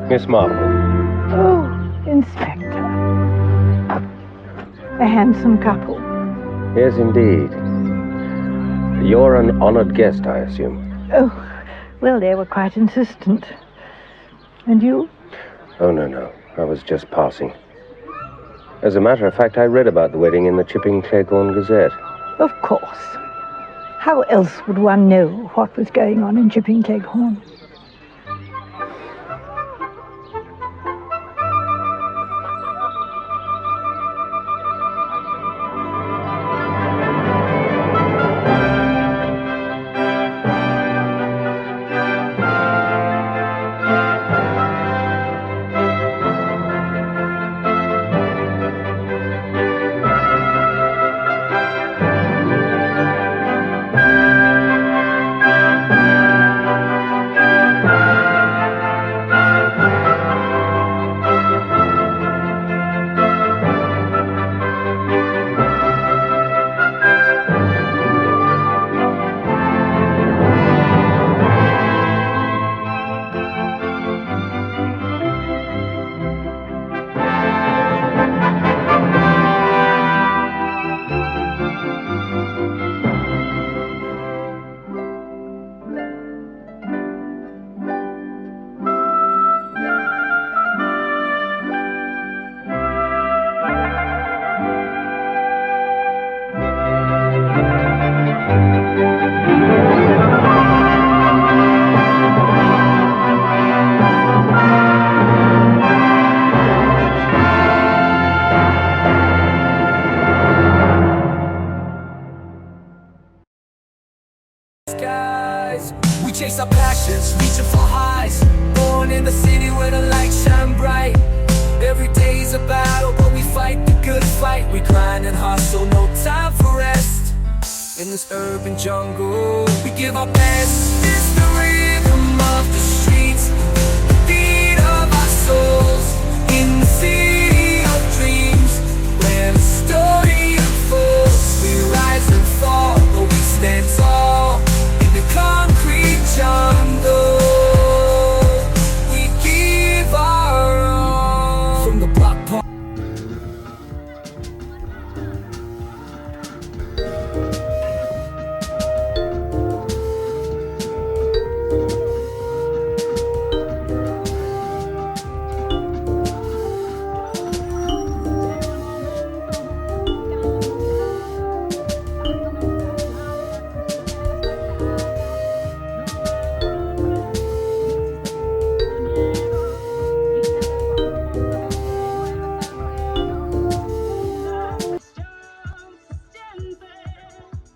Miss Marple. Oh, Inspector. A handsome couple. Yes, indeed. You're an honored guest, I assume. Oh, well, they were quite insistent. And you? Oh, no. I was just passing. As a matter of fact, I read about the wedding in the Chipping Cleghorn Gazette. Of course. How else would one know what was going on in Chipping Cleghorn? We chase our passions, reaching for highs. Born in the city where the lights shine bright. Every day's a battle, but we fight the good fight. We grind and hustle, no time for rest. In this urban jungle, we give our best. It's the rhythm of the streets, the beat of our souls in the city.